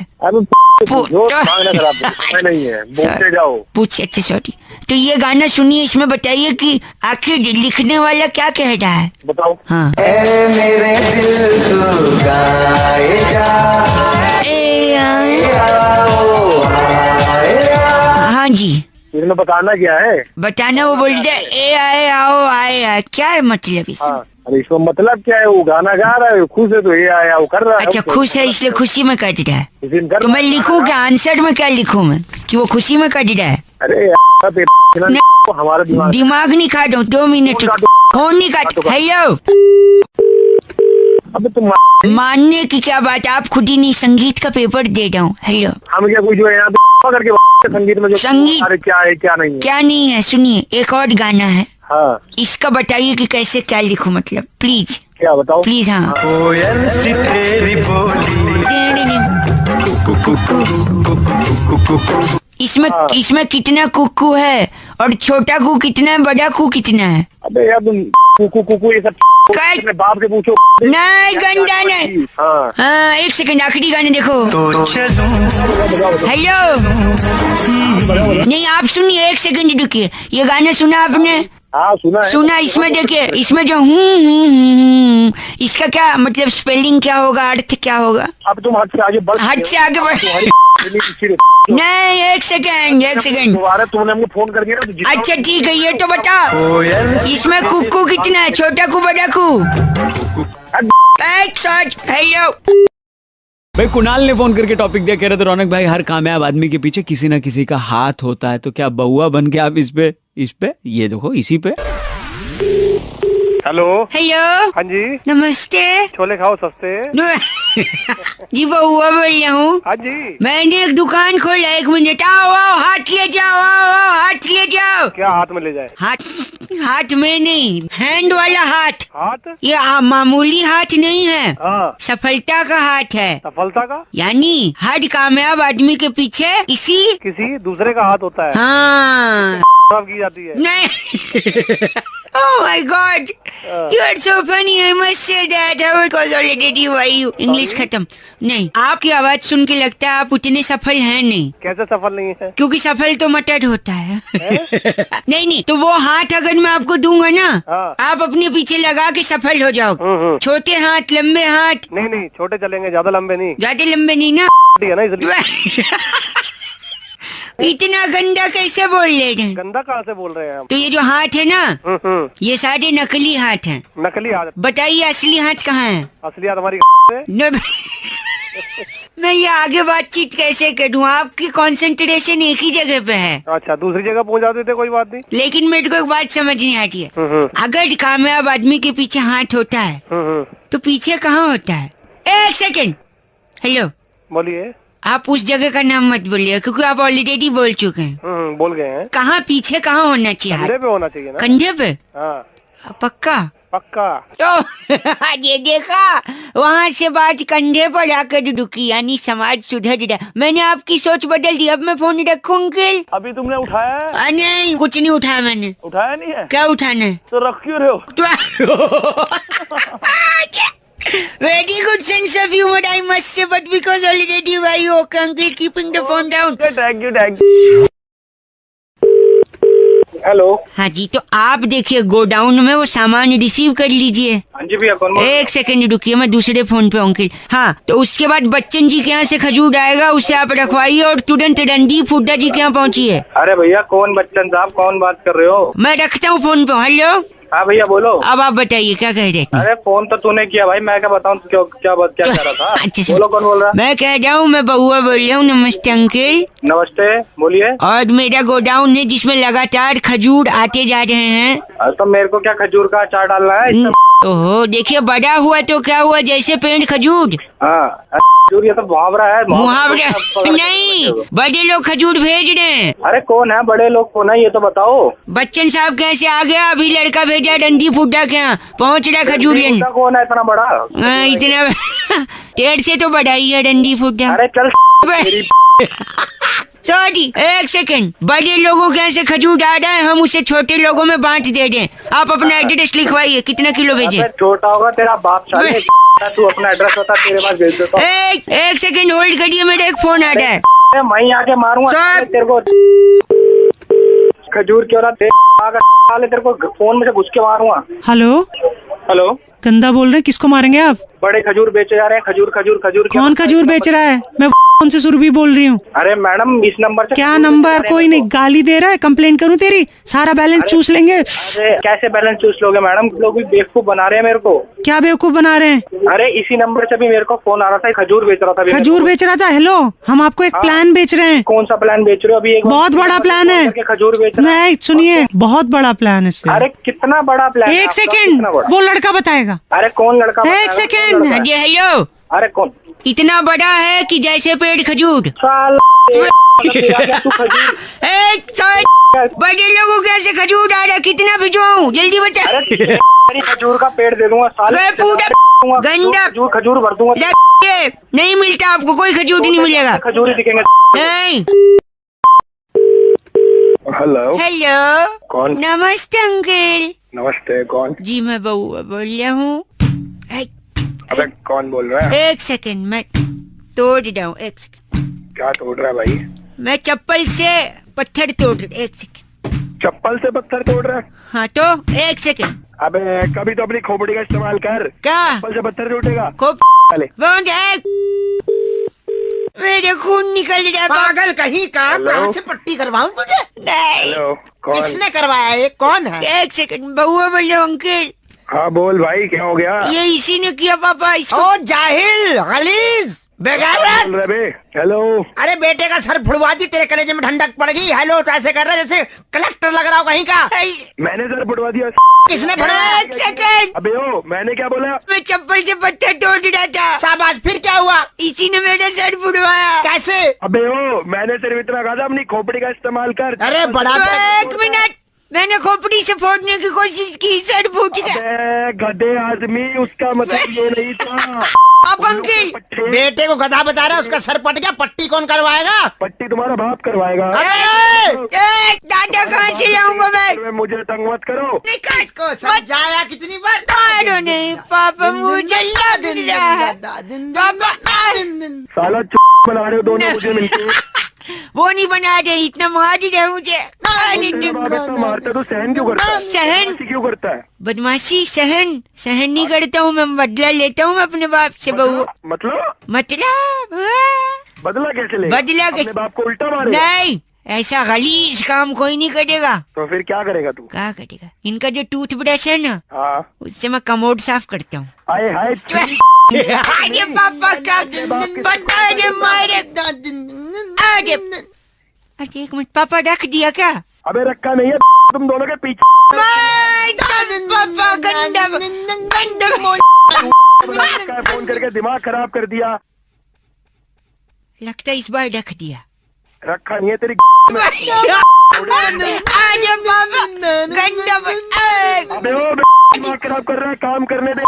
नहीं है, बोलते जाओ। पूछ, अच्छा सॉरी। तो ये गाना सुनिए, इसमें बताइए कि आखिर लिखने वाला क्या कह रहा है। बताओ। हाँ। मेरे दिल को गाए जा, हाँ जी इसमें बताना क्या है? बताना, वो बोल रहे ए आए आओ आए आए, क्या है मतलब इसमें? हाँ। अरे इसमें मतलब क्या है? वो गाना गा रहा है, खुश है तो ये आया वो कर रहा है। अच्छा खुश है इसलिए खुशी में कट रहा है। इसी में कर तो मैं लिखूं क्या? आंसर में क्या लिखूं मैं कि वो खुशी में कट रहा है? अरे हमारा दिमाग नहीं काट दो, 2 मिनट फोन नहीं काट। हेलो, अब तुम मानने की क्या बात, आप खुद ही नहीं, संगीत का पेपर दे रहा हूँ। हेलो, हम क्या कुछ जो है यहाँ पे करके संगीत में जो संगीत अरे क्या है क्या नहीं है? क्या नहीं है? सुनिए, एक और गाना है। हाँ इसका बताइए कि कैसे क्या लिखूं, मतलब प्लीज। क्या बताओ? प्लीज। हाँ कोयल सी तेरी इसमें कितना कुकू है और छोटा कू कितना है, बड़ा कू कितना है? अबे यार तुम कुकू कुकू ये सब अपने बाप से पूछो। नहीं गंदा नहीं। हाँ हाँ एक सेकंड, आखिरी गाने देखो। तो हेलो, नहीं आप सुनिए, एक सेकंड रुकिए। ये गाना सुना आपने? हाँ सुना है। सुना, इसमें देखिए, इसमें जो इसका क्या मतलब, स्पेलिंग क्या होगा, अर्थ क्या होगा? अब तुम हद से आगे बढ़, हद से आगे बढ़ नहीं, एक सेकंड। दोबारा तुमने हमको फोन कर दिया ना, तो जितना- अच्छा ठीक है, ये तो बता, इसमें कुक्कू कितना है, छोटा कू बड़ा कू? एक शॉट। हेलो भाई कुणाल ने फोन करके टॉपिक दिया, कह रहे थे रौनक भाई हर कामयाब आदमी के पीछे किसी ना किसी का हाथ होता है, तो क्या बहुआ बन के आप इस पे ये देखो इसी पे। हेलो। हेलो हाँ जी, नमस्ते। छोले खाओ सस्ते। जी बहुआ बोल रहा हूँ। हाँ जी, मैंने एक दुकान खोला, 1 मिनट। आओ हाथ ले जाओ, आओ हाथ ले जाओ। क्या हाथ में ले जाए? हाथ में नहीं, हैंड वाला हाथ। हाथ? ये मामूली हाथ नहीं है, हाँ। सफलता का हाथ है। सफलता का? यानी हर कामयाब आदमी के पीछे किसी दूसरे का हाथ होता है। हाँ की जाती है। नहीं। Oh my God, you are so funny. I must say that. How it was already why you English खत्म। नहीं, आपकी आवाज सुन के लगता है आप उतने सफल हैं नहीं। कैसे सफल नहीं है? क्योंकि सफल तो मटट होता है। नहीं, तो वो हाथ अगर मैं आपको दूंगा ना, हाँ। आप अपने पीछे लगा के सफल हो जाओगे। छोटे हाथ, लंबे हाथ? नहीं, छोटे चलेंगे, ज्यादा लंबे नहीं। ज्यादा लंबे नहीं ना, है ना, इसलिए। इतना गंदा कैसे बोल ले रहे हैं? गंदा कहाँ से बोल रहे हैं हम? तो ये जो हाथ है ना, ये सारे नकली हाथ हैं। नकली हाथ? बताइए असली हाथ कहाँ है? असली हाथ हमारी मैं ये आगे बातचीत कैसे करूँ, आपकी कंसंट्रेशन एक ही जगह पे है। अच्छा, दूसरी जगह पहुँच जाते थे, कोई बात नहीं। लेकिन मेरे को एक बात समझ नहीं आती है, अगर कामयाब आदमी के पीछे हाथ होता है तो पीछे कहाँ होता है? 1 सेकंड। हेलो, बोलिए। आप उस जगह का नाम मत बोलिए, क्योंकि आप ऑलरेडी बोल चुके हैं। बोल गए हैं। कहाँ पीछे कहाँ होना चाहिए? कंधे पे होना चाहिए ना। कंधे पे? हाँ। पक्का? पक्का। ये देखा, वहाँ से बात कंधे पर आकर रुकी, यानी समाज सुधर रहा। मैंने आपकी सोच बदल दी, अब मैं फोन रखूंगी। अभी तुमने उठाया है? नहीं, कुछ नहीं उठाया मैंने। उठाया नहीं है? क्या उठाना है? तो रख क्यों रहे हो? Very good sense of humor, I must say, but because already why you okay, uncle, keeping the phone down. Thank you. Hello. हाँ जी, तो आप देखिए गोडाउन में वो सामान रिसीव कर लीजिए। हाँ जी भैया, कौन? 1 सेकंड रुकिए, मैं दूसरे फोन पे अंकल। हाँ, तो उसके बाद बच्चन जी के यहाँ से खजूर आएगा, उसे आप रखवाइए और तुरंत रणदीप हुड्डा जी के यहाँ पहुँचिए। अरे भैया, कौन बच्चन साहब, कौन बात कर रहे हो? मैं रखता हूँ फोन पे। हेलो। हाँ भैया, बोलो। अब आप बताइए क्या कह रहे थे? अरे फोन तो तूने किया भाई, मैं क्या बताऊँ क्या कह रहा था? अच्छा, बोलो, कौन बोल रहा? मैं कह रहा हूँ, मैं बहुआ बोल रहा हूँ। नमस्ते अंकल। नमस्ते, बोलिए। और मेरा गोडाउन है जिसमें लगातार खजूर आते जा रहे हैं। तो मेरे को क्या खजूर का अचार डालना है? ओहो, देखिए बड़ा हुआ तो क्या हुआ, जैसे पेड़ खजूर। हाँ, ये तो मुहावरा है। मुहावरा नहीं, बड़े लोग खजूर भेज रहे हैं। अरे कौन है बड़े लोग, कौन है ये तो बताओ। बच्चन साहब कैसे आ गया, अभी लड़का भेजा रणदीप हुड्डा के यहाँ, पहुँच रहा खजूर लेने। कौन है इतना बड़ा? इतना तेड़ से तो बड़ा ही है रणदीप हुड्डा। अरे चल। Sorry, 1 second. बड़े लोगों के यहाँ से खजूर आ रहा है, हम उसे छोटे लोगों में बांट दे दें। आप अपना एड्रेस लिखवाइए, कितना किलो भेजे? छोटा होगा तेरा बाप, साले। तू अपना एड्रेस बता, तेरे पास भेज देता हूं। 1 सेकंड होल्ड करिए, मेरा एक फोन आ रहा है। मैं आके मारूंगा तेरे को। खजूर क्यों रहा तेरे को फोन में से घुस के मारूंगा। हेलो, गंदा बोल रहे हैं, किसको मारेंगे आप? बड़े खजूर बेचे जा रहे हैं। खजूर कौन खजूर बेच रहा है? मैं कौन से सुरभि बोल रही हूँ। अरे मैडम, इस नंबर से क्या नंबर? कोई नहीं, गाली दे रहा है, कंप्लेंट करूँ तेरी? सारा बैलेंस चूस लेंगे। अरे कैसे बैलेंस चूस लोगे मैडम? लोग भी बेवकूफ बना रहे हैं मेरे को। क्या बेवकूफ बना रहे हैं? अरे इसी नंबर से भी मेरे को फोन आ रहा था, खजूर बेच रहा था। खजूर बेच रहा था? हेलो, हम आपको एक प्लान बेच रहे हैं। कौन सा प्लान बेच रहे हो? अभी एक बहुत बड़ा प्लान है। खजूर बेच रहा है। नहीं सुनिए, बहुत बड़ा प्लान है। अरे कितना बड़ा प्लान? 1 सेकंड, वो लड़का बताएगा। अरे कौन लड़का? 1 सेकंड। हेलो। अरे कौन? इतना बड़ा है कि जैसे पेड़ खजूर। तू खजूर। बड़े लोगों के ऐसे खजूर आ रहा, कितना भिजवाऊं, जल्दी बता। खजूर का पेड़ दे दूंगा पूरा गंदा खजूर भर दूंगा। नहीं मिलता आपको, कोई खजूर नहीं मिलेगा। खजूर ही दिखेंगे। नहीं। हेलो। कौन? नमस्ते अंकल। नमस्ते, कौन? जी मैं बहुआ बोल रहा हूँ। अबे कौन बोल रहा है? 1 सेकंड, मैं तोड़ रहा हूँ। 1 सेकंड। क्या तोड़ रहा है भाई? मैं चप्पल से पत्थर तोड़ रहा। 1 सेकंड। चप्पल से पत्थर तोड़ रहा है? हाँ तो 1 सेकंड। अबे कभी तो अपनी खोपड़ी का इस्तेमाल कर। क्या? चप्पल से पत्थर टूटेगा? खूब मेरे खून निकल रहा है पागल कहीं का, कहाँ से पट्टी करवाऊं तुझे? नहीं, हेलो, कौन? किसने करवाया? ये कौन है? एक सेकंड, बउआ बोलो अंकल। हाँ बोल भाई, क्या हो गया? ये इसी ने किया पापा इसको। ओ जाहिल, गलीज, बेगारत। बोल रहे बे? हेलो, अरे बेटे का सर फुड़वा दी, तेरे कलेजे में ठंडक पड़ गई। हेलो तो ऐसे कर रहा है जैसे कलेक्टर लग रहा हो कहीं का। मैंने सर फुटवा दिया। किसने फुड़वाया? एक सेकंड, अबे ओ, मैंने क्या बोला? मैं चप्पल से पत्थर तोड़ रहा था, शाबाश, फिर क्या हुआ? इसी ने मेरा सर फुड़वाया। कैसे? अबे ओ, मैंने सिर्फ इतना कहा था अपनी खोपड़ी का इस्तेमाल कर। अरे बड़ा तो एक मिनट, मैंने खोपड़ी से फोड़ने की कोशिश की, सर फूट गया। अबे गधे आदमी, उसका मतलब ये नहीं था। अब अंकल, बेटे को गधा बता रहा है, उसका सर पट गया, पट्टी कौन करवाएगा? पट्टी तुम्हारा बाप करवाएगा। दादा कहाँ से लाऊंगा मैं? अरे मुझे तंग मत करो। इसको समझाया कितनी बार? मारो नहीं पापा, मुझे लग रहा है। पापा साला बना रहे हो दोनों मुझे मिलके। वो नहीं बना रहे, इतना मार रहे मुझे। तेरा बाप इतना मारता है तो सहन क्यों करता है? सहन? क्यों करता है? बदमाशी सहन नहीं करता हूँ मैं, बदला लेता हूँ मैं अपने बाप से बहू। मतलब हाँ। बदला कैसे ले? बदला अपने कैसे? बाप को उल्टा मारेगा? नहीं, ऐसा गलीज काम कोई नहीं करेगा। तो फिर क्या करेगा तू? क्या करेगा? इनका जो टूथ ब्रश है ना, हाँ, उससे मैं कमोड साफ करता हूँ। आए हाय अरे पापा का बता दे मारे। अरे एक मिनट, पापा रख दिया क्या? अबे रखा नहीं है, तुम दोनों के पीछे। पापा गंदा फोन करके दिमाग खराब कर दिया। लगता है इस बार रख दिया। रखा नहीं है तेरी। अरे पापा गंदा अबे ओ, दिमाग खराब कर रहा है, काम करने दे।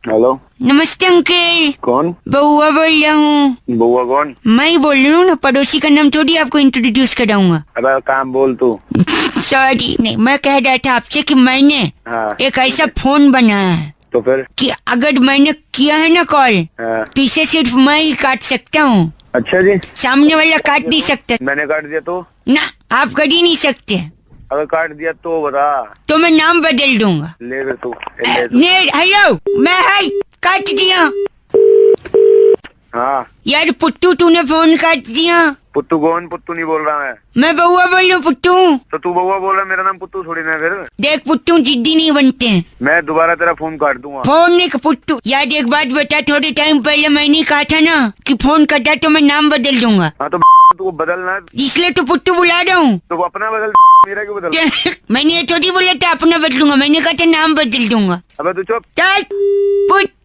हेलो, नमस्ते अंकल। कौन? बउआ बोल रहा हूँ। बुआ कौन? मैं ही बोल रही हूँ ना, पड़ोसी का नाम थोड़ी आपको इंट्रोड्यूस कराऊंगा। अबे काम बोल तू। सॉरी, नहीं, मैं कह रहा था आपसे कि मैंने हाँ, एक ऐसा फोन बनाया है तो फिर? कि अगर मैंने किया है ना कॉल, हाँ। तो इसे सिर्फ मैं ही काट सकता हूँ, अच्छा जी, सामने वाला काट नहीं सकता। मैंने काट दिया तो? ना, आप कर ही नहीं सकते। अगर काट दिया तो बता। तो मैं नाम बदल दूंगा। ले बे तू, ले तू। हेलो, मैं है, काट दिया। हाँ, यार पुट्टू, तूने फोन काट दिया। पुत्तू कौन? पुत्तू नहीं बोल रहा मैं बउआ बोल रही हूँ, पुट्टू। तो तू बउआ बोल रहा है, मेरा नाम पुत्तू थोड़ी ना है। फिर देख पुट्टू, जिद्दी नहीं बनते हैं। मैं दोबारा तेरा फोन काट दूंगा। फोन नहीं पुट्टू। यार एक बात बता, थोड़े टाइम पहले मैंने कहा था ना कि फोन कटा तो मैं नाम बदल दूंगा। हाँ तो तू बदलना, इसलिए तो पुट्टू बुला रहा हूँ। तो अपना बदल, मेरा क्यों बदल? मैंने ये थोड़ी बोला था अपना बदलूंगा, मैंने कहा था नाम बदल दूंगा। अबे तू चुप। चल पुट्टू।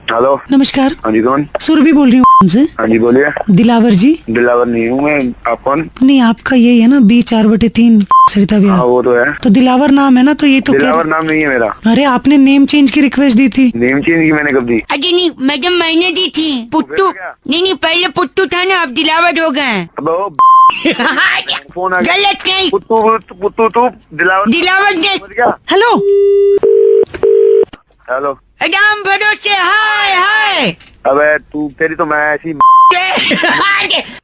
हेलो, नमस्कार, हाँ जी कौन? सुरभि बोल रही हूँ से। हाँ जी बोलिए। दिलावर जी? दिलावर नहीं हूँ मैं, आप कौन? नहीं, आपका यही है ना, B4/3 सरिता हाँ विहार। वो तो है। तो दिलावर नाम है ना, तो ये तो दिलावर नाम नहीं है मेरा। अरे आपने नेम चेंज की रिक्वेस्ट दी थी। नेम चेंज की मैंने कब दी? अरे नहीं मैडम, मैंने दी थी। पुट्टू नहीं, पहले पुट्टू था ना, अब दिलावर हो गए। अब वो फोन आ गया। गलत नहीं, पुत्तू पुत्तू तू दिलावर दिलावर समझ गया? हेलो, हेलो, राम भरोसे। हाय हाय। अबे तू, तेरी तो मैं ऐसी।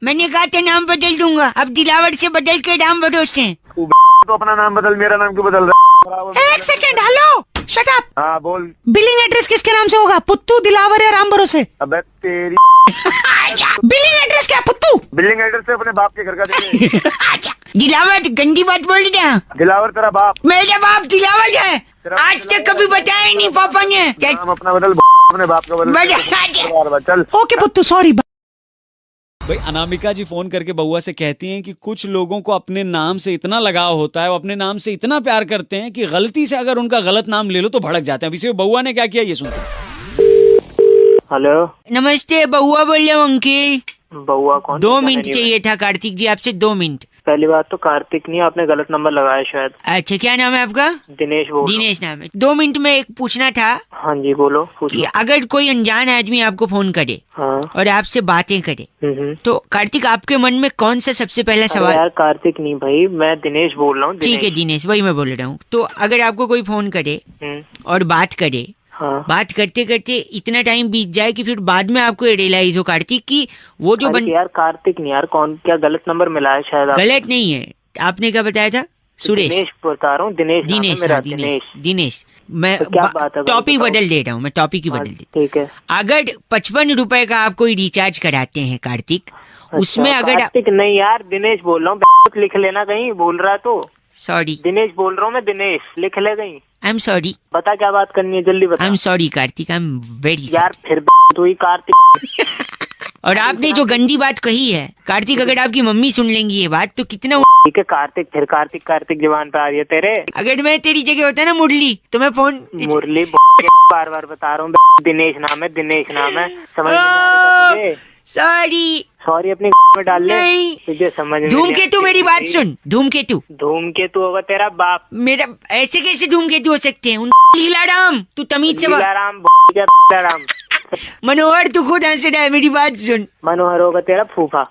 मैंने कहा था नाम बदल दूंगा, अब दिलावर से बदल के राम भरोसे। तू तो अपना नाम बदल, मेरा नाम क्यों बदल रहा है? एक सेकेंड, हेलो, शट अप। हाँ बोल। बिलिंग एड्रेस किसके नाम से होगा, पुत्तू, दिलावर या राम भरोसे? अबे तेरी बिलिंग एड्रेस क्या, पुत्तू? बिलिंग एड्रेस से अपने बाप के घर का दे। दिलावर गंदी बात बोल रहा। दिलावर तेरा बाप। मेरा बाप दिलावर है, आज तक कभी बताया ही नहीं पापा ने। नाम अपना बदल, अपने बाप का बदल। चल ओके पुत्तू, सॉरी। भाई अनामिका जी फोन करके बउआ से कहती हैं कि कुछ लोगों को अपने नाम से इतना लगाव होता है, वो अपने नाम से इतना प्यार करते हैं कि गलती से अगर उनका गलत नाम ले लो तो भड़क जाते हैं। अब इसे बउआ ने क्या किया, ये सुनते हैं। हेलो, नमस्ते, बउआ बोल रहा हूँ अंकिल। बउआ कौन? 2 मिनट चाहिए था कार्तिक जी आपसे, 2 मिनट। पहली बात तो कार्तिक नहीं, आपने गलत नंबर लगाया शायद। अच्छा, क्या नाम है आपका? दिनेश बोल। दिनेश नाम है। 2 मिनट में एक पूछना था हाँ जी बोलो, कि पूछो। अगर कोई अनजान आदमी आपको फोन करे हाँ। और आपसे बातें करे, हम्म। तो कार्तिक आपके मन में कौन सा सबसे पहला अरे सवाल? यार कार्तिक नहीं भाई, मैं दिनेश बोल रहा हूँ। ठीक है दिनेश, वही मैं बोल रहा हूँ। तो अगर आपको कोई फोन करे और बात करे, हाँ। बात करते करते इतना टाइम बीत जाए कि फिर बाद में आपको रियलाइज हो कार्तिक कि वो जो यार कार्तिक नहीं यार, कौन, क्या गलत नंबर मिला है शायद? गलत नहीं है। आपने क्या बताया था? सुरेश दिनेश बता रहा हूँ, दिनेश नाम है दिनेश मेरा, हाँ, दिनेश दिनेश मैं तो क्या बात है भाई, टॉपिक बताओ। बदल दे रहा हूँ, मैं टॉपिक ही हाँ, बदल दे। ठीक है। अगर 55 रुपए का आप कोई रिचार्ज कराते हैं कार्तिक, उसमें अच्छा, अगर कार्तिक नहीं यार, दिनेश बोल रहा हूँ, लिख लेना कहीं, बोल रहा तो सॉरी दिनेश बोल रहा हूँ मैं, दिनेश लिख ले कहीं। आई एम सॉरी बता क्या बात करनी है, जल्दी बता। I am sorry Kartik, I am very यार फिर तू ही कार्तिक। और आपने जो गंदी बात कही है कार्तिक, अगर आपकी मम्मी सुन लेंगी ये बात तो कितना ठीक है कार्तिक, फिर कार्तिक कार्तिक जबान पे आ रही है तेरे। अगर मैं तेरी जगह होता ना मुरली तो मैं फोन मुरली बार बार बता रहा हूँ, दिनेश नाम है, दिनेश नाम है, समझ में नहीं आ रही तुझे? सॉरी सॉरी अपने में डाल ले, नहीं। तुझे समझ में नहीं धूमकेतु आती। मेरी बात सुन, धूमकेतु धूमकेतु होगा तेरा बाप। मेरा ऐसे कैसे धूमकेतु हो सकते हैं? लीलाराम तू तमीज से बात। लीलाराम मनोहर तू खुद हंस रहा है, मेरी बात सुन। मनोहर होगा तेरा फूफा।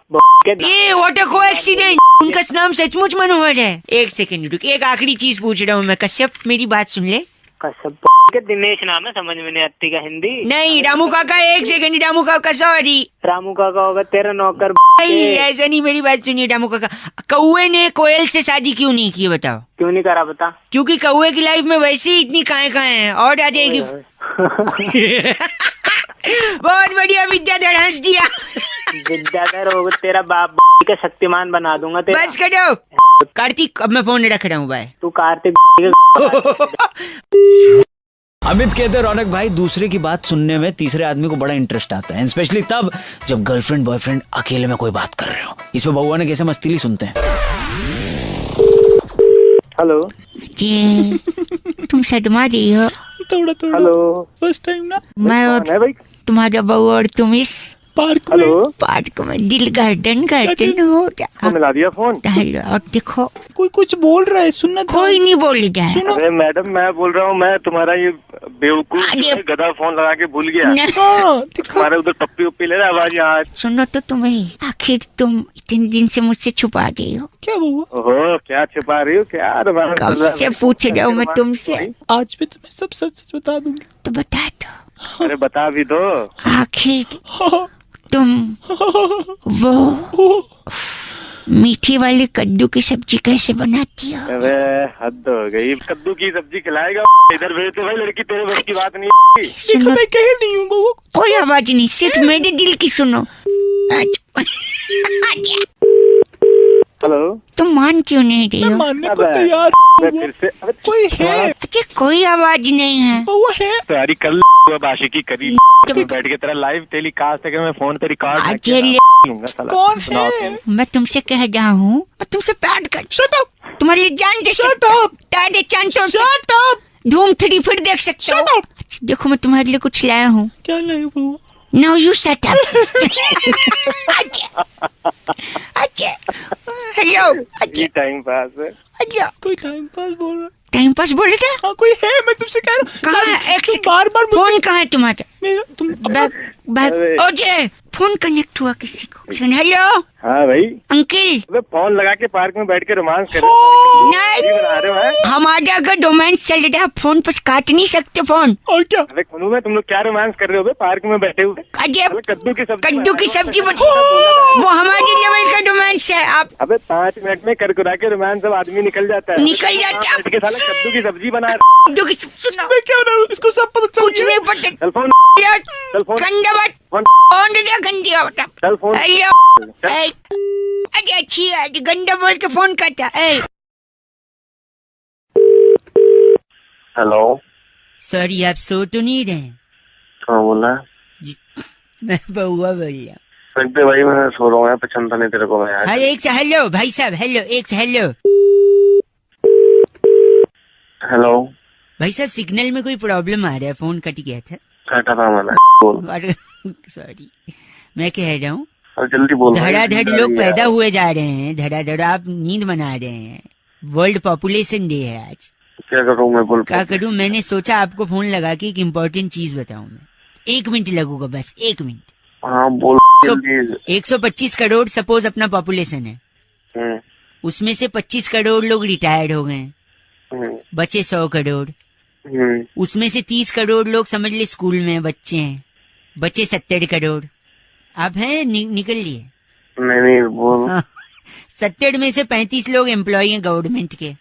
ये व्हाट अ कोएक्सीडेंट, उनका नाम सचमुच मनोहर है। एक सेकंड रुक, एक आखिरी चीज पूछ रहा हूँ मैं, कश्यप मेरी बात सुन ले। कसम के दिनेश नाम है, समझ में नहीं आती का हिंदी। नहीं रामू काका, एक सेकंड रामू काका, सॉरी रामू काका होगा तेरा नौकर। नहीं ऐसा नहीं, मेरी बात सुनिए रामू काका। कौए ने कोयल से शादी क्यों नहीं की बताओ? क्यों नहीं करा बता? क्योंकि कौए की लाइफ में वैसे ही इतनी काए हैं, और आ जाएगी। बहुत बढ़िया विद्याधर, हंस दिया। विद्याधर होगा तेरा बाप का, शक्तिमान बना दूंगा तेरा। बस करो कार्तिक, अब मैं फोन रख रहा हूँ, बाय। तू कार्तिक। अमित कहते हैं रौनक भाई, दूसरे की बात सुनने में तीसरे आदमी को बड़ा इंटरेस्ट आता है, स्पेशली तब जब गर्लफ्रेंड बॉयफ्रेंड अकेले में कोई बात कर रहे हो। इसमें बउआ ने कैसे मस्तीली सुनते हैं। हेलो जी तुम शर्मा रही हो? थोड़ा थोड़ा हेलो, फर्स्ट टाइम ना मैं और है भाई? तुम्हारा बहू और तुम इस पार्क में। हेलो, पार्क में दिल गार्डन हो तो मिला दिया फोन। हेलो, और देखो कोई कुछ बोल रहा है, सुनना था। कोई नहीं बोल रहा है। अरे मैडम मैं बोल रहा हूँ, मैं तुम्हारा ये बेवकूफ अरे। जो है, गधा फोन लगा के भूल गया। नहीं, हाँ दिखा। तुम्हारे उधर पप्पी उप्पी ले रहा है आवाज यहाँ। सुनो तो तुम्हें, आखिर तुम इतने दिन से मुझसे छुपा रही हो। क्या हुआ? ओहो, क्या छिपा रही हो, क्या रोमांस कब चल रहा है? से पूछ रहा हूँ मैं तुमसे, आज भी तुम्हें सब सच सच बता दूंगी। तो बता दो अरे बता भी दो। आखिर तुम वो मीठी वाली कद्दू की सब्जी कैसे बनाती हो? अरे हद हो गई, कद्दू की सब्जी खिलाएगा इधर भेज दे भाई, लड़की तेरे बस की बात नहीं है। देखो मैं कह रही हूँ बहू। कोई आवाज नहीं, सिर्फ मेरे दिल की सुनो। हेलो, तुम मान क्यों नहीं रही मैं हो? मानने को अबे, तैयार मैं हूँ। फिर से अबे, कोई है? अच्छा कोई आवाज नहीं है। बहू है? तैयारी कर आशिकी करी बैठ के तेरा लाइव टेलीकास्ट है, मैं फोन पे रिकॉर्ड अजय लूंगा साला। कौन सुनाओ है? तुम। मैं तुमसे कह रहा हूँ, मैं तुमसे प्यार कर, शट अप, तुम्हारे लिए जान दे शट सकता हूँ। अप, तारे चांद तोड़ सकता शट अप। हूँ। धूम 3 फिर देख सकता हूँ। Shut up. अच्छा, देखो मैं तुम्हारे लिए कुछ लाया हूँ। क्या लाए बहू? Now you shut up. अच्छा हेलो, ये टाइम पास है। अच्छा कोई टाइम पास बोल रहा है। टाइम पास बोल रहा था? हाँ कोई है, मैं तुमसे कह रहा हूँ। कहाँ है? एक तुम सेकंड, बार बार फोन कहाँ है तुम्हारा? मेरा तुम बैग बैग अरे। ओजे, फोन कनेक्ट हुआ किसी को। सुन, हेलो हाँ भाई, अंकल, अबे फोन लगा के पार्क में बैठ के रोमांस कर रहे हो, नहीं बना रहे हो हैं? हमारा अगर रोमांस चल रहा है, फोन पर काट नहीं सकते फोन। और क्या? अबे कुनू में तुम लोग क्या रोमांस कर रहे हो बे, पार्क में बैठे हुए? अजय अबे कद्दू की सब्जी बन, वो हमारे लेवल का रोमांस है। आप अबे 5 मिनट में करकुरा के रोमांस सब आदमी निकल जाता है। निकल जाता है। बैठ के साला कद्दू की सब्जी बना जो कि सुनो, मैं क्या रहा हूँ, इसको सब पता चल कुछ गया। नहीं पता। चल फोन, चल फोन, गंदा बात, फोन, कौन दिया गंदी बता? चल फोन। हेलो, ए, अरे अच्छी है, गंदा बोल के फोन करता है। हेलो, सॉरी, आप सो तो नहीं रहे? हाँ बोला। मैं बउआ बोल रहा हूँ। सकते भाई, मैं सो रहा हूँ यार, पसंद नहीं तेरे को मैं यार। हाँ एक से हेलो भाई साहब, हेलो एक से हेलो हेलो, भाई साहब, सिग्नल में कोई प्रॉब्लम आ रहा है, फोन कट गया था। काटा था मैंने, बोल। सॉरी, मैं कह रहा हूँ और जल्दी बोल। धड़ाधड़ लोग पैदा हुए जा रहे हैं, धड़ाधड़ आप नींद बना रहे हैं। वर्ल्ड पॉपुलेशन डे है आज। क्या करूँ मैं, बोल। क्या करूँ, मैंने सोचा आपको फोन लगा के एक इम्पोर्टेंट चीज बताऊं मैं। 1 मिनट लगूगा, बस 1 मिनट। हाँ बोल जल्दी। 125 करोड़ सपोज अपना पॉपुलेशन है, हम्म, उसमें से 25 करोड़ लोग रिटायर्ड हो गए, हम्म, बचे 100 करोड़। हम्म, उसमें से 30 करोड़ लोग समझ ले स्कूल में बच्चे हैं, बचे 70 करोड़। आप हैं निकल लिए। नहीं बोल। हाँ, 70 में से 35 लोग एम्प्लॉय हैं गवर्नमेंट के,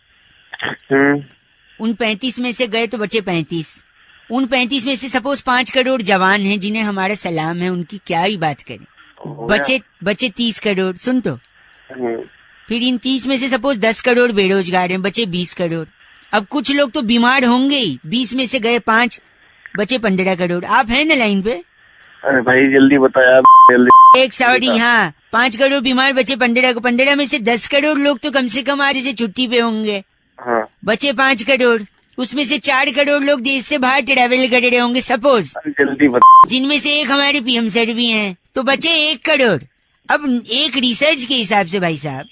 उन 35 में से गए तो बचे 35। उन 35 में से सपोज 5 करोड़ जवान हैं जिन्हें हमारा सलाम है, उनकी क्या ही बात करें। बचे 30 करोड़। सुन तो, फिर इन 30 में से सपोज 10 करोड़ बेरोजगार हैं, बचे 20 करोड़। अब कुछ लोग तो बीमार होंगे ही, 20 में से गए 5, बचे 15 करोड़। आप हैं ना लाइन पे? अरे भाई जल्दी बताया, जल्दी। एक सॉरी, हाँ 5 करोड़ बीमार, बचे 15 को। 15 में से 10 करोड़ लोग तो कम से कम आज से छुट्टी पे होंगे, हाँ। बचे 5 करोड़। उसमें से 4 करोड़ लोग देश से बाहर ट्रैवल कर रहे होंगे सपोज, जल्दी बता। जिनमें से एक हमारे पीएम सर भी हैं, तो बचे 1 करोड़। अब एक रिसर्च के हिसाब से भाई साहब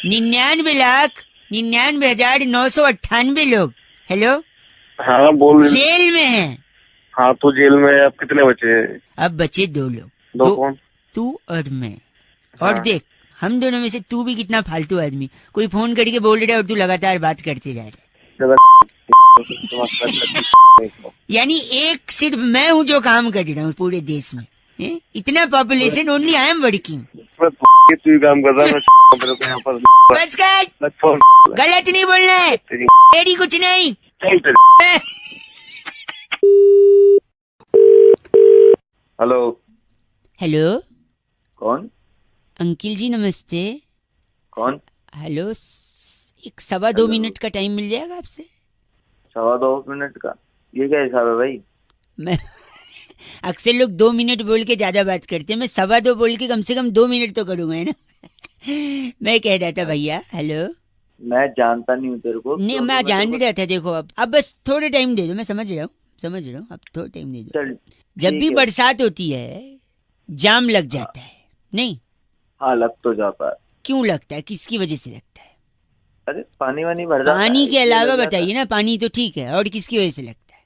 99,99,998 लोग, हेलो, हाँ बोल। जेल में हैं। हाँ तो जेल में अब कितने बचे? अब बचे 2 लोग। दो कौन? तू और मैं। और देख, हम दोनों में से तू भी कितना फालतू आदमी, कोई फोन करके बोल रहा है और तू लगातार बात करते जा रहा है। यानी एक सिर्फ मैं हूँ जो काम कर रहा हूँ पूरे देश में। इतना population, only I am working. तू काम कर रहा है, यहाँ पर बस कर, गलत नहीं बोलना है, तेरी कुछ नहीं। हेलो। हेलो, कौन? अंकिल जी नमस्ते। कौन? हेलो, एक 2.25 मिनट का टाइम मिल जाएगा आपसे? 2.25 मिनट का? ये क्या हिसाब है भाई? मैं अक्सर लोग 2 मिनट बोल के ज्यादा बात करते हैं, मैं 2.25 बोल के कम से कम 2 मिनट तो करूंगा, है ना। मैं कह रहा था भैया, हेलो। मैं जानता नहीं हूँ तेरे को। नहीं, मैं जान रहा था। देखो अब बस थोड़ा टाइम दे दो, मैं समझ रहा हूँ, अब थोड़ा टाइम दे दो। जब भी बरसात होती है जाम लग जाता है, नहीं? हाँ लग तो जाता है। क्यों लगता है, किसकी वजह से लगता है? अरे पानी वानी भर जाता है। पानी के अलावा बताइए ना, पानी तो ठीक है, और किसकी वजह से लगता है?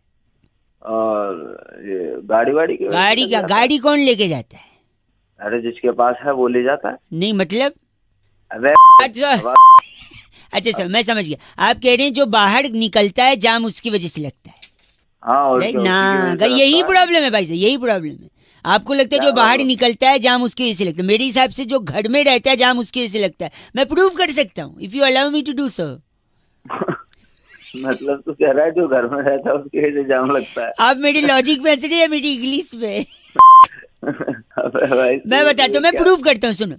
और ये गाड़ी वाड़ी की वजह से गाड़ी कौन लेके जाता है? अरे जिसके पास है वो ले जाता है। नहीं मतलब? अबे अच्छा सर, मैं समझ गया। आप कह रहे हैं जो बाहर निकलता है जाम उसकी वजह से लगता है। हाँ और ना, यही प्रॉब्लम है भाई साहब, यही प्रॉब्लम है। आपको लगता है जो बाहर निकलता है जाम उसकी वजह से लगता है, मेरे हिसाब से जो घर में रहता है जाम उसकी वजह से लगता है। मैं प्रूव कर सकता हूँ, if you allow me to do so. मतलब तू कह रहा है जो घर में रहता है उसकी वजह से जाम लगता है? आप मेरी लॉजिक पे हंस रहे हैं, मेरी इंग्लिश पे। मैं बताता हूँ, मैं प्रूव करता हूँ, सुनो।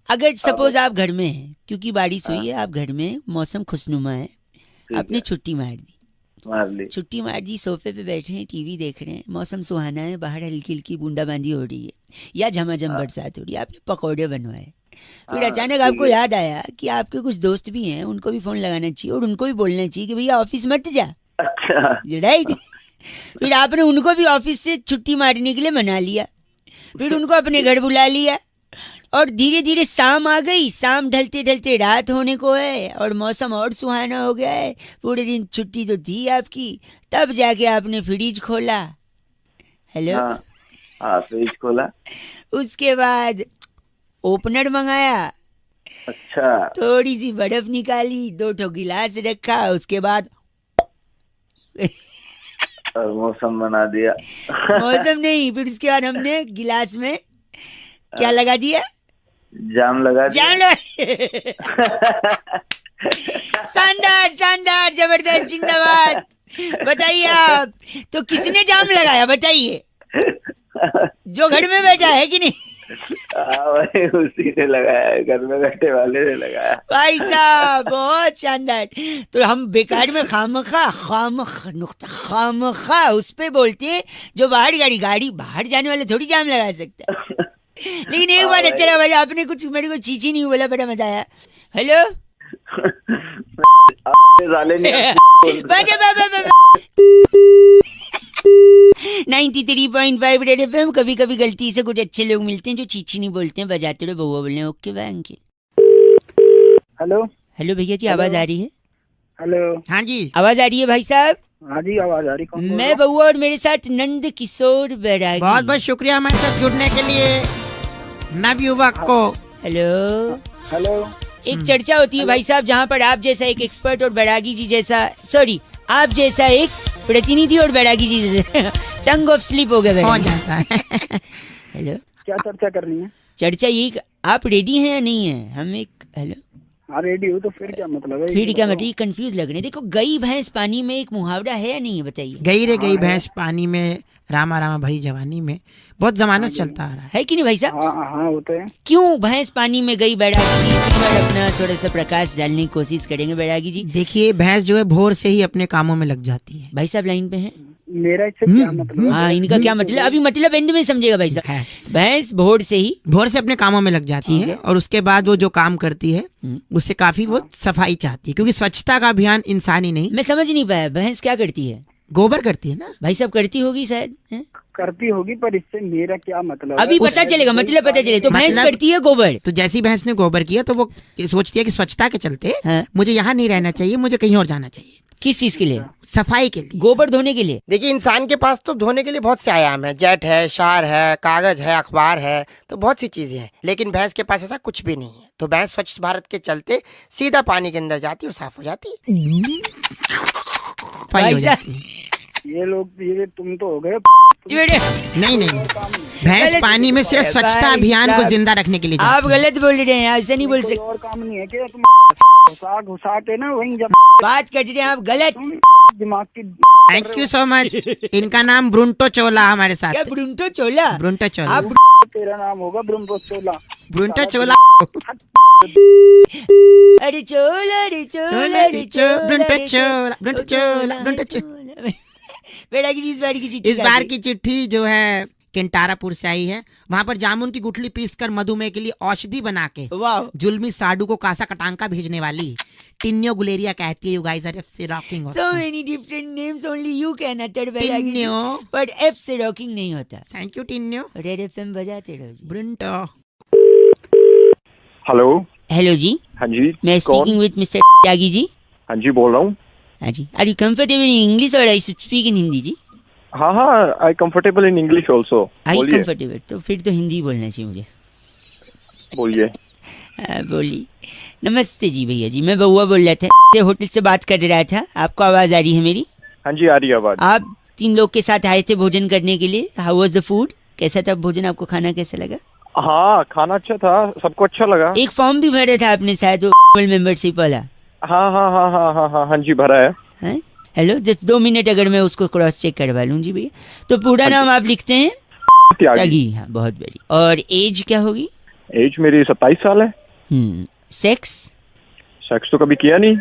अगर सपोज आप घर में हैं, क्योंकि बारिश हुई है, आप घर में, मौसम खुशनुमा है, आपने छुट्टी मार दी, छुट्टी मार दी, सोफे पे बैठे हैं, टीवी देख रहे हैं, मौसम सुहाना है, बाहर हल्की हल्की बूंदाबांदी हो रही है या झमाझम बरसात हो रही है, आपने पकौड़े बनवाए। फिर अचानक आपको याद आया कि आपके कुछ दोस्त भी हैं, उनको भी फोन लगाना चाहिए और उनको भी बोलना चाहिए कि भैया ऑफिस मत जा। राइट। फिर आपने उनको भी ऑफिस से छुट्टी मारने के लिए मना लिया, फिर उनको अपने घर बुला लिया, और धीरे धीरे शाम आ गई, शाम ढलते ढलते रात होने को है और मौसम और सुहाना हो गया है, पूरे दिन छुट्टी तो थी आपकी, तब जाके आपने फ्रिज खोला। हेलो। हाँ फ्रिज खोला। उसके बाद ओपनर मंगाया। अच्छा। थोड़ी सी बर्फ निकाली, 2 गिलास रखा, उसके बाद और मौसम बना दिया। मौसम नहीं, फिर उसके बाद हमने गिलास में क्या लगा दिया? जाम लगा दिया। शानदार शानदार, जबरदस्त, जिंदाबाद। बताइए आप, तो किसने जाम लगाया बताइए? जो घर में बैठा है कि नहीं? भाई उसी ने लगाया, घर में बैठे वाले ने लगाया। भाई साहब बहुत शानदार। तो हम बेकार में खामखा उस पे बोलते हैं जो बाहर गाड़ी बाहर जाने वाले थोड़ी जाम लगा सकता है। लेकिन एक बात अच्छा रहा भाई, आपने कुछ मेरे को चीची नहीं बोला, बड़ा मजा आया। हेलो। 93.5 red FM. कभी कभी गलती से कुछ अच्छे लोग मिलते हैं जो चीची नहीं बोलते हैं, बजाते रहो, बउआ बोलने। Okay bye uncle. Hello. Hello भैया जी, आवाज आ रही है? हेलो। हाँ जी आवाज आ रही है भाई साहब? हाँ जी आवाज आ रही। कौन? मैं बउआ और मेरे साथ नंद किशोर बैरागी। बहुत बहुत शुक्रिया हमारे साथ जुड़ने के लिए नवयुवक को। हेलो। हेलो। एक चर्चा होती है भाई साहब, जहाँ पर आप जैसा एक एक्सपर्ट और बैरागी जी जैसा, सॉरी आप जैसा एक प्रतिनिधि और बैरागी जी जैसे टंग ऑफ स्लिप हो गया हो जाता है। हेलो। क्या चर्चा करनी है? चर्चा यही, आप रेडी हैं या नहीं है? हम एक, हेलो, हाँ रेडी हूँ, तो फिर क्या मतलब है? फिर क्या मतलब, कंफ्यूज लग रहे हैं। देखो गई भैंस पानी में एक मुहावरा है या नहीं है, बताइए। गई रे गई भैंस पानी में, रामा रामा भरी जवानी में, बहुत जमानों से चलता आ रहा है। है कि नहीं भाई साहब? हाँ हाँ वो तो है। क्यों भैंस पानी में गई बैरागी जी? इस पर अपना थोड़ा सा प्रकाश डालने की कोशिश करेंगे बैरागी जी। देखिए भैंस जो है भोर से ही अपने कामों में लग जाती है। भाई साहब लाइन पे हैं? मेरा इससे क्या मतलब है? हाँ, इनका क्या मतलब, अभी मतलब एंड में समझेगा भाई साहब। है। भैंस भोर से ही भोर से अपने कामों में लग जाती है और उसके बाद वो जो काम करती है उससे काफी वो सफाई चाहती है, क्योंकि स्वच्छता का अभियान इंसानी नहीं, मैं समझ नहीं पाया, भैंस क्या करती है? गोबर करती है ना। भाई साहब करती होगी शायद, हैं? करती होगी, पर इससे मेरा क्या मतलब अभी है? पता चलेगा, मतलब पता चले। तो भैंस मतलब- करती है गोबर। तो जैसी भैंस ने गोबर किया तो वो सोचती है कि स्वच्छता के चलते हाँ। मुझे यहाँ नहीं रहना चाहिए, मुझे कहीं और जाना चाहिए, किस चीज के लिए? सफाई के लिए। गोबर धोने के लिए। देखिए इंसान के पास तो धोने के लिए बहुत से आयाम है, जेट है, शार है, कागज है, अखबार है, तो बहुत सी चीजें हैं, लेकिन भैंस के पास ऐसा कुछ भी नहीं है। तो भैंस स्वच्छ भारत के चलते सीधा पानी के अंदर जाती है और साफ हो जाती है, सफाई हो जाती है। ये लोग ये तुम तो हो गए। नहीं नहीं, भैंस गलत- पानी में सिर्फ स्वच्छता भाई अभियान को साहब, जिंदा रखने के लिए आप जाती है। गलत बोल रहे हैं, ऐसे नहीं बोल कोई सकते। और काम नहीं है क्या? तुम घुसा के ना वहीं जब बात कर रहे हैं आप गलत। तुम दिमाग की थैंक यू सो मच। इनका नाम ब्रुंटो चोला हमारे साथ क्या है। ब्रुंटो चोला? ब्रुंटो चोला। आप तेरा नाम होगा ब्रह्मो चोला। ब्रुंटो चोला। अरे चोला, अरे चोला, अरे चोला, ब्रुंटो अरे चोला, ब्रुंटो चोला, ब्रुंटो चोला। चोला। बेटा की इस बार की चिट्ठी इस बार की चिट्ठी जो है केंटारापुर से आई है। वहाँ पर जामुन की गुठली पीसकर मधुमेह के लिए औषधि बना के वाह, जुल्मी साडू को कासा कटांका भेजने वाली टिन्यो गुलेरिया कहती है, यू गाइस आर एफ से rocking. so many different names only you can utter बेटा की। टिन्यो। but F से रॉकिंग नहीं होता। थैंक यू टिन्यो। रेड एफएम बजाते रहो जी। ब्रुंटो। हेलो। हेलो जी, हाँ जी। मैं कौन? Speaking with mister Tyagi ji. हाँ जी बोल रहा हूँ। हाँ जी, are you comfortable in English और I should speak in Hindi जी? हाँ हाँ, I comfortable in English also. I बोलिए कंफर्टेबल, तो फिर तो हिंदी बोलना चाहिए मुझे। बोलिए। बोलिए। नमस्ते जी भैया जी, मैं बउआ बोल रहा था, होटल से बात कर रहा था। आपको आवाज आ रही है मेरी? हाँ जी आ रही है आवाज। आप 3 लोग के साथ आए थे भोजन करने के लिए। How was the food? कैसा था भोजन? आपको खाना कैसा लगा? हाँ खाना अच्छा था, सबको अच्छा लगा। एक फॉर्म भी भरा था आपने शायद, वो मेंबरशिप वाला। हाँ हाँ हाँ हाँ हाँ हाँ हाँ जी भरा है। हैं? हेलो, जस्ट 2 मिनट अगर मैं उसको क्रॉस चेक करवा लूँ जी भैया। तो पूरा नाम आप लिखते हैं? त्यागी। त्यागी, हाँ बहुत बड़ी। और एज क्या होगी? एज मेरी 27 साल है। सेक्स? सेक्स तो कभी किया नहीं।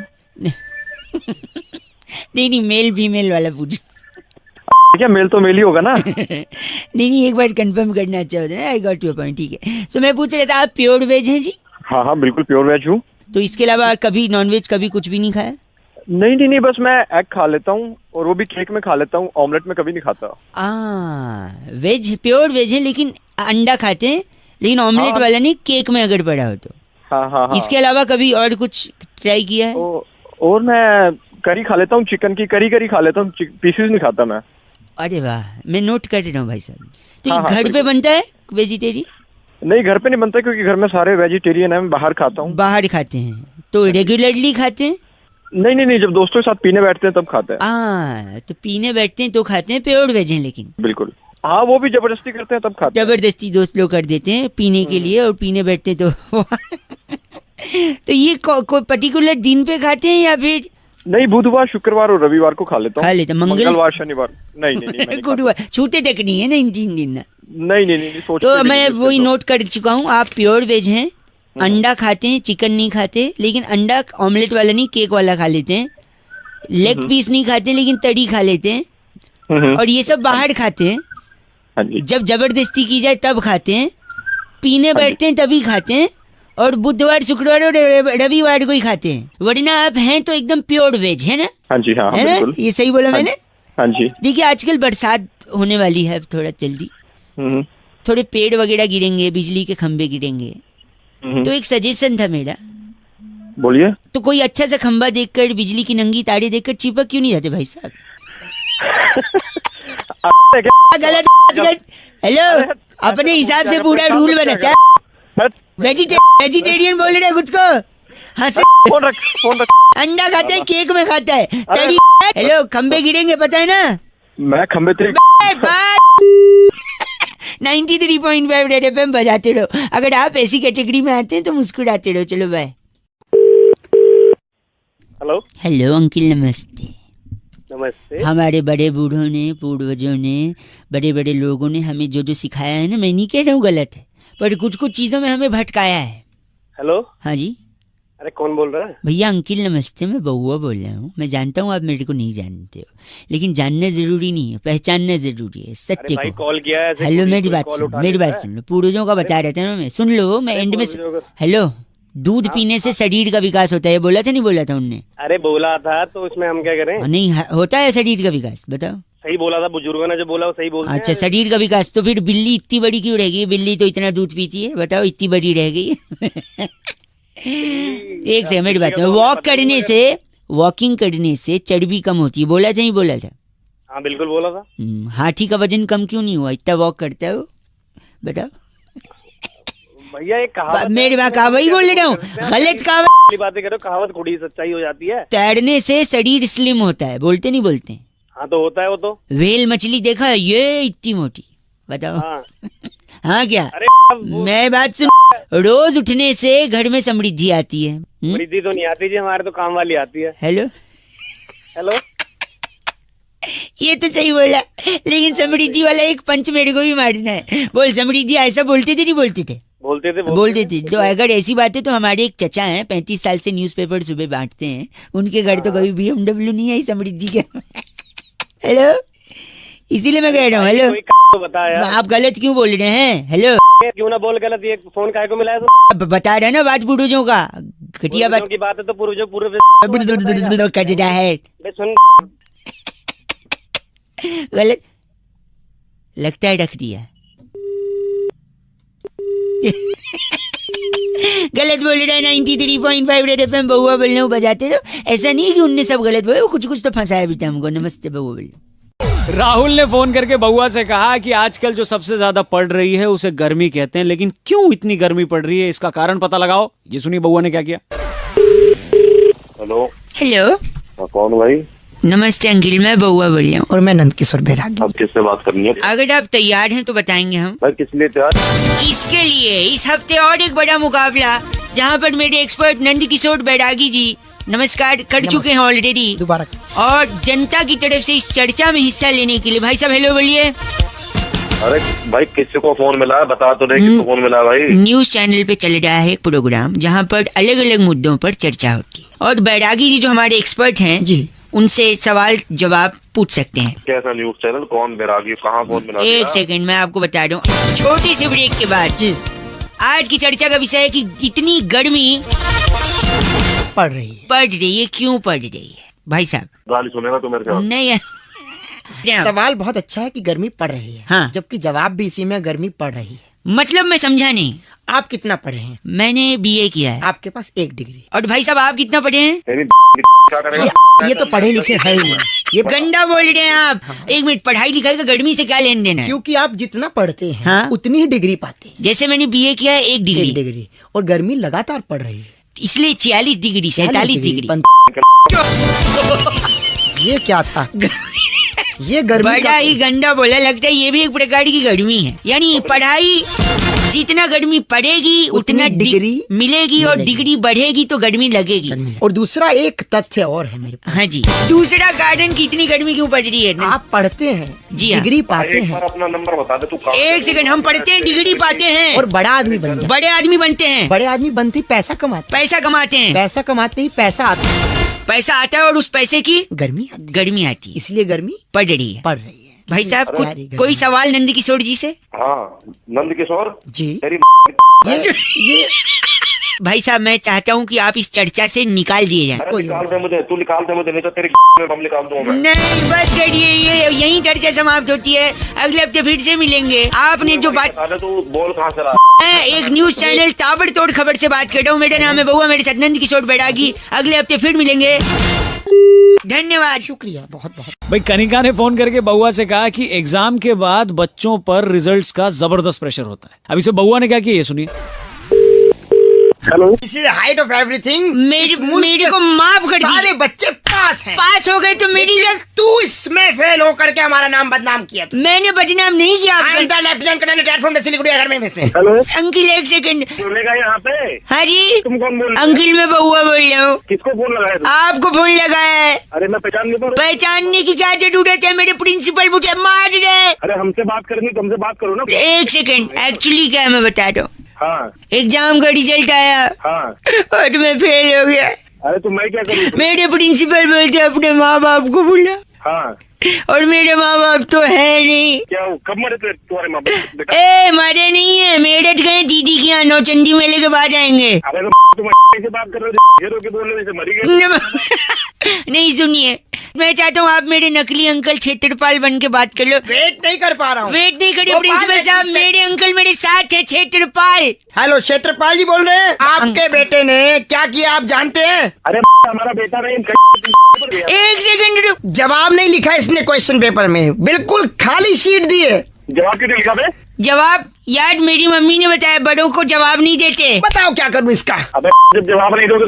नहीं, मेल फीमेल वाला पूछ। क्या मेल तो मेल ही होगा ना। नहीं, एक बार कंफर्म करना अच्छा होता है ना। आई गॉट योर पॉइंट, ठीक है। सो मैं पूछ रहा था, आप प्योर वेज हैं जी? हाँ हाँ बिल्कुल प्योर वेज हूँ। तो इसके अलावा कभी नॉन वेज कभी कुछ भी नहीं खाया? नहीं नहीं नहीं, बस मैं एग खा लेता हूँ और वो भी केक में खा लेता हूँ, ऑमलेट में कभी नहीं खाता। वेज, प्योर वेज है लेकिन अंडा खाते हैं, लेकिन ऑमलेट हाँ। वाला नहीं, केक में अगर पड़ा हो तो। हाँ हाँ हाँ। इसके अलावा कभी और कुछ ट्राई किया है? और मैं करी खा लेता हूँ, चिकन की करी खा लेता हूँ, पीसेस नहीं खाता मैं। अरे वाह, मैं नोट कर रहा हूँ भाई साहब। तो हाँ, ये हाँ, घर पे बिल्कुल। बनता है वेजिटेरियन? नहीं घर पे नहीं बनता, क्योंकि घर में सारे वेजिटेरियन है, मैं बाहर खाता हूँ। बाहर खाते हैं तो रेगुलरली खाते हैं? नहीं नहीं नहीं, जब दोस्तों के साथ पीने बैठते हैं तब खाते हैं। तो पीने बैठते हैं तो खाते हैं, प्योर वेज हैं लेकिन। बिल्कुल हाँ, वो भी जबरदस्ती करते हैं तब खाते हैं। जबरदस्ती दोस्त लोग कर देते हैं पीने के लिए, और पीने बैठते हैं तो तो ये कोई पर्टिकुलर दिन पे खाते हैं या फिर? नहीं, बुधवार शुक्रवार और रविवार को खा लेता हूँ। खा लेते हैं, मंगलवार शनिवार नहीं नहीं नहीं, मैं नहीं गुरुवार छूटे तक नहीं है ना इन 3 दिन ना। खाता। नहीं नहीं नहीं, सोचते तो भी मैं नहीं वही इसके नोट कर चुका हूँ, आप प्योर वेज हैं, अंडा खाते हैं, चिकन नहीं खाते, लेकिन अंडा ऑमलेट वाला नहीं, केक वाला खा लेते हैं, लेग पीस नहीं खाते लेकिन तड़ी खा लेते हैं, तो। और ये सब बाहर खाते हैं। हाँ जी। जब जबरदस्ती की जाए तब खाते हैं, पीने बैठते हैं तभी खाते हैं, और बुधवार शुक्रवार और रविवार को ही खाते हैं। वरना आप हैं तो एकदम प्योर वेज है ना? हाँ जी हाँ है ना? बिल्कुल। ये सही बोला हाँ मैंने? हाँ जी। देखिए आजकल बरसात होने वाली है, थोड़ा जल्दी थोड़े पेड़ वगैरह गिरेंगे, बिजली के खंभे गिरेंगे, तो एक सजेशन था मेरा। बोलिए। तो कोई अच्छा सा खंभा देखकर, बिजली की नंगी तारे देखकर चिपक क्यों नहीं जाते भाई साहब? गलत। हेलो, अपने हिसाब से पूरा रूल बना। वेजिटेरियन बोल रहे खुद को? हंस। फोन रख। अंडा खाते हैं, केक में खाता है, तड़ी। हेलो, खंबे गिरेंगे पता है ना? मैं खंबे तेरे 93.5 रेड एफएम बजाते रहो। अगर आप ऐसी कैटेगरी में आते हैं तो मुस्कुराते रहो। चलो बाय। हेलो हेलो अंकल, नमस्ते। नमस्ते। हमारे बड़े बूढ़ों ने, पूर्वजों ने, बड़े बड़े लोगों ने हमें जो जो सिखाया है ना, मैं नहीं कह रहा हूँ गलत है, पर कुछ कुछ चीजों में हमें भटकाया है। हेलो। हाँ जी अरे कौन बोल रहा है? भैया, अंकिल नमस्ते, मैं बउआ बोल रहा हूँ। मैं जानता हूँ आप मेरे को नहीं जानते हो, लेकिन जानना जरूरी नहीं है, पहचानना जरूरी है सत्य भाई को। कॉल किया है ऐसे हेलो, कोई मेरी कॉल बात सुन, उठा मेरी लेता बात है? सुन लो। पूर्वजों का बता रहे थे ना, मैं सुन लो, मैं एंड में हेलो, दूध पीने से शरीर का विकास होता है, बोला था नहीं बोला था उनने? अरे बोला था तो उसमें हम क्या करें? नहीं होता है शरीर का विकास, बताओ। सही बोला था, बुजुर्गों ने जो बोला वो सही बोलते हैं। अच्छा, शरीर का विकास। तो फिर बिल्ली इतनी बड़ी क्यों रह गई? बिल्ली तो इतना दूध पीती है, बताओ, इतनी बड़ी रह गई। एक से मेरी बात, वॉकिंग करने से चर्बी कम होती है, बोला था नहीं बोला था? हाँ बिल्कुल बोला था। हाथी का वजन कम क्यों नहीं हुआ? इतना वॉक करता है वो, बताओ। भैया एक कहावत मेरी बात कहा, वही बोल रहा हूँ, गलत कहावत। बातें करो, कहावत थोड़ी सच्चाई हो जाती है। तैरने से शरीर स्लिम होता है, बोलते नहीं बोलते? हाँ तो होता है वो तो। व्हेल मछली देखा है, ये इतनी मोटी, बताओ। हाँ क्या? अरे मैं बात सुन, रोज उठने से घर में समृद्धि आती है। समृद्धि तो नहीं आती जी, हमारे तो काम वाली आती है। Hello hello. ये तो सही बोला, लेकिन समृद्धि वाला एक पंच मेरे को भी मारना है। बोल समृद्धि, ऐसा बोलते थे नहीं बोलते थे? बोलते थे। तो अगर ऐसी बात है तो हमारे एक चचा हैं, 35 साल से न्यूज़पेपर सुबह बांटते हैं, उनके घर तो कभी BMW नहीं आई समृद्धि के। हेलो, इसीलिए मैं कह रहा हूँ। हेलो, तो बता यार, आप गलत क्यों बोल रहे हैं? हेलो, क्यों ना बोल गलत, ये फोन काहे को मिला है? अब बता रहे ना बात पूर्वजों का, घटिया बात की बात है तो पूर्वजों पूर्व कर रहा है। सुन, गलत लगता है, रख दिया। गलत बोल रहा है। 93.5 रेड FM बहुआ बोल रहा हूँ, बजाते रहो। ऐसा नहीं है कि उनने सब गलत बोले, वो कुछ कुछ तो फंसाया भी था हमको। नमस्ते बहुआ बोल। राहुल ने फोन करके बउआ से कहा कि आजकल जो सबसे ज्यादा पड़ रही है उसे गर्मी कहते हैं, लेकिन क्यों इतनी गर्मी पड़ रही है, इसका कारण पता लगाओ। ये सुनिए बउआ ने क्या किया। हेलो। हेलो, कौन भाई? नमस्ते अंकिल, मैं बउआ बोल रहा हूँ और मैं नंदकिशोर बैरागी। अब किससे बात करनी है? अगर आप तैयार हैं तो बताएंगे हम। भाई किस लिए तैयार? इसके लिए इस हफ्ते और एक बड़ा मुकाबला, जहाँ पर मेरे एक्सपर्ट नंदकिशोर बैरागी जी नमस्कार कर चुके हैं ऑलरेडी दोबारा, और जनता की तरफ से इस चर्चा में हिस्सा लेने के लिए भाई साहब हेलो बोलिए। अरे भाई किसी को फोन मिला है, बता तो नहीं किसको फोन मिला है भाई? न्यूज चैनल पे चल रहा है एक प्रोग्राम जहाँ पर अलग अलग मुद्दों पर चर्चा होती है, और बैरागी जी जो हमारे एक्सपर्ट हैं जी, उनसे सवाल जवाब पूछ सकते हैं। कैसा न्यूज चैनल, कौन बैरागी, कहाँ फोन मिला? एक सेकंड, मैं आपको बता दूं, छोटे से ब्रेक के बाद जी आज की चर्चा का विषय है कि इतनी गर्मी पड़ रही है, क्यों पड़ रही है भाई साहब? गाली सुनेगा तो मेरे से? नहीं सवाल बहुत अच्छा है कि गर्मी पड़ रही है, हाँ, जबकि जवाब भी इसी में, गर्मी पड़ रही है। मतलब मैं समझा नहीं। आप कितना पढ़े हैं? मैंने BA किया है। आपके पास 1 डिग्री। और भाई साहब आप कितना पढ़े हैं? क्या करेगा? ये तो पढ़े लिखे है ही नहीं, ये गंदा बोल रहे हैं आप। एक मिनट, पढ़ाई लिखाई का गर्मी से क्या लेन देन है? क्योंकि आप जितना पढ़ते हैं हाँ? उतनी ही डिग्री पाते हैं। जैसे मैंने BA किया है 1 डिग्री, 1 डिग्री, और गर्मी लगातार पड़ रही है, इसलिए 46 डिग्री 47 डिग्री। ये क्या था? ये गर्मी बड़ा ही गंदा बोला, लगता है ये भी एक प्रकार की गर्मी है। यानी पढ़ाई जितना गर्मी पड़ेगी उतना डिग्री मिलेगी, और डिग्री बढ़ेगी तो गर्मी लगेगी। और दूसरा एक तथ्य और है मेरे पास। हाँ जी, दूसरा कारण कि इतनी गर्मी क्यों पड़ रही है? आप पढ़ते हैं जी, डिग्री पाते हैं। अपना नंबर बता दे तू। एक सेकंड, हम पढ़ते हैं, डिग्री पाते हैं और बड़ा आदमी बनते हैं। बड़े आदमी बनते हैं। बड़े आदमी बनते ही पैसा कमाते हैं। पैसा कमाते ही पैसा आता है, और उस पैसे की गर्मी आती है, इसलिए गर्मी पड़ रही है। भाई साहब कोई सवाल नंदकिशोर जी से? हाँ नंदकिशोर जी। ये भाई साहब मैं चाहता हूँ कि आप इस चर्चा से निकाल दिए जाएं। निकाल दे मुझे, तू निकाल दे मुझे, नहीं तो तेरे में निकाल दूंगा। नहीं बस करिए, ये यही चर्चा समाप्त होती है। अगले हफ्ते फिर से मिलेंगे। आपने जो बात, तू बोल कहाँ से रहा? मैं एक न्यूज चैनल ताबड़तोड़ खबर से बात कर रहा हूँ। मेरा नाम है बउआ, मेरे साथ नंदकिशोर बैरागी। अगले हफ्ते फिर मिलेंगे, धन्यवाद, शुक्रिया बहुत बहुत। भाई कनिका ने फोन करके बउआ से कहा कि एग्जाम के बाद बच्चों पर रिजल्ट्स का जबरदस्त प्रेशर होता है। अब इसे बउआ ने क्या किया ये सुनिए। Hello, this is height of everything. मेरे को माफ कर सारे बच्चे पास हैं। पास हो गए तो मेरी तू इसमें फेल होकर के हमारा नाम बदनाम किया तू। मैंने बदनाम नहीं किया I am आपका। the Lieutenant Colonel retired from the Siliguri Academy में। हेलो, अंकिल एक सेकंड। बोलेगा यहाँ पे? हाँ जी तुम कौन बोल रहे हो? अंकिल मैं बउआ बोल रहा हूँ। किसको फोन लगाया तुम? आपको फोन लगाया है। अरे मैं पहचान नहीं पा रहा। पहचानने की क्या जरूरत है, मेरे प्रिंसिपल मुझे मार रहे। अरे हमसे बात करनी, तुमसे बात करो ना। एक सेकंड, एक्चुअली क्या है मैं बता रहा हूँ। हाँ एग्जाम का रिजल्ट आया हाँ। और मैं फेल हो गया। अरे तो मैं क्या करूँ? मेरे प्रिंसिपल बोलते अपने माँ बाप को बुला, हाँ और मेरे माँ बाप तो है नहीं। क्या हो, कब मरे थे तुम्हारे माँ बाप बेटा? ए मरे नहीं है, मेरठ गए दीदी के यहाँ नौचंदी मेले के बाद आएंगे। अरे तो तुम कैसे बात कर रहे हो? हीरो के बोलने में से मरी गए। नहीं सुनिए, मैं चाहता हूँ आप मेरे नकली अंकल क्षेत्रपाल बन के बात कर लो। वेट नहीं कर पा रहा हूँ। वेट नहीं करिए वो प्रिंसिपल बात साहब, है, मेरे अंकल मेरे साथ है क्षेत्रपाल। हेलो क्षेत्रपाल जी बोल रहे हैं। आपके बेटे ने क्या किया आप जानते हैं? अरे हमारा बेटा नहीं, एक सेकंड रुक। जवाब नहीं लिखा इसने क्वेश्चन पेपर में, बिल्कुल खाली शीट दी है। जवाब क्यों नहीं लिखा बे? जवाब यार मेरी मम्मी ने बताया बड़ों को जवाब नहीं देते। बताओ क्या करूँ इसका? अबे जब जवाब नहीं दोगे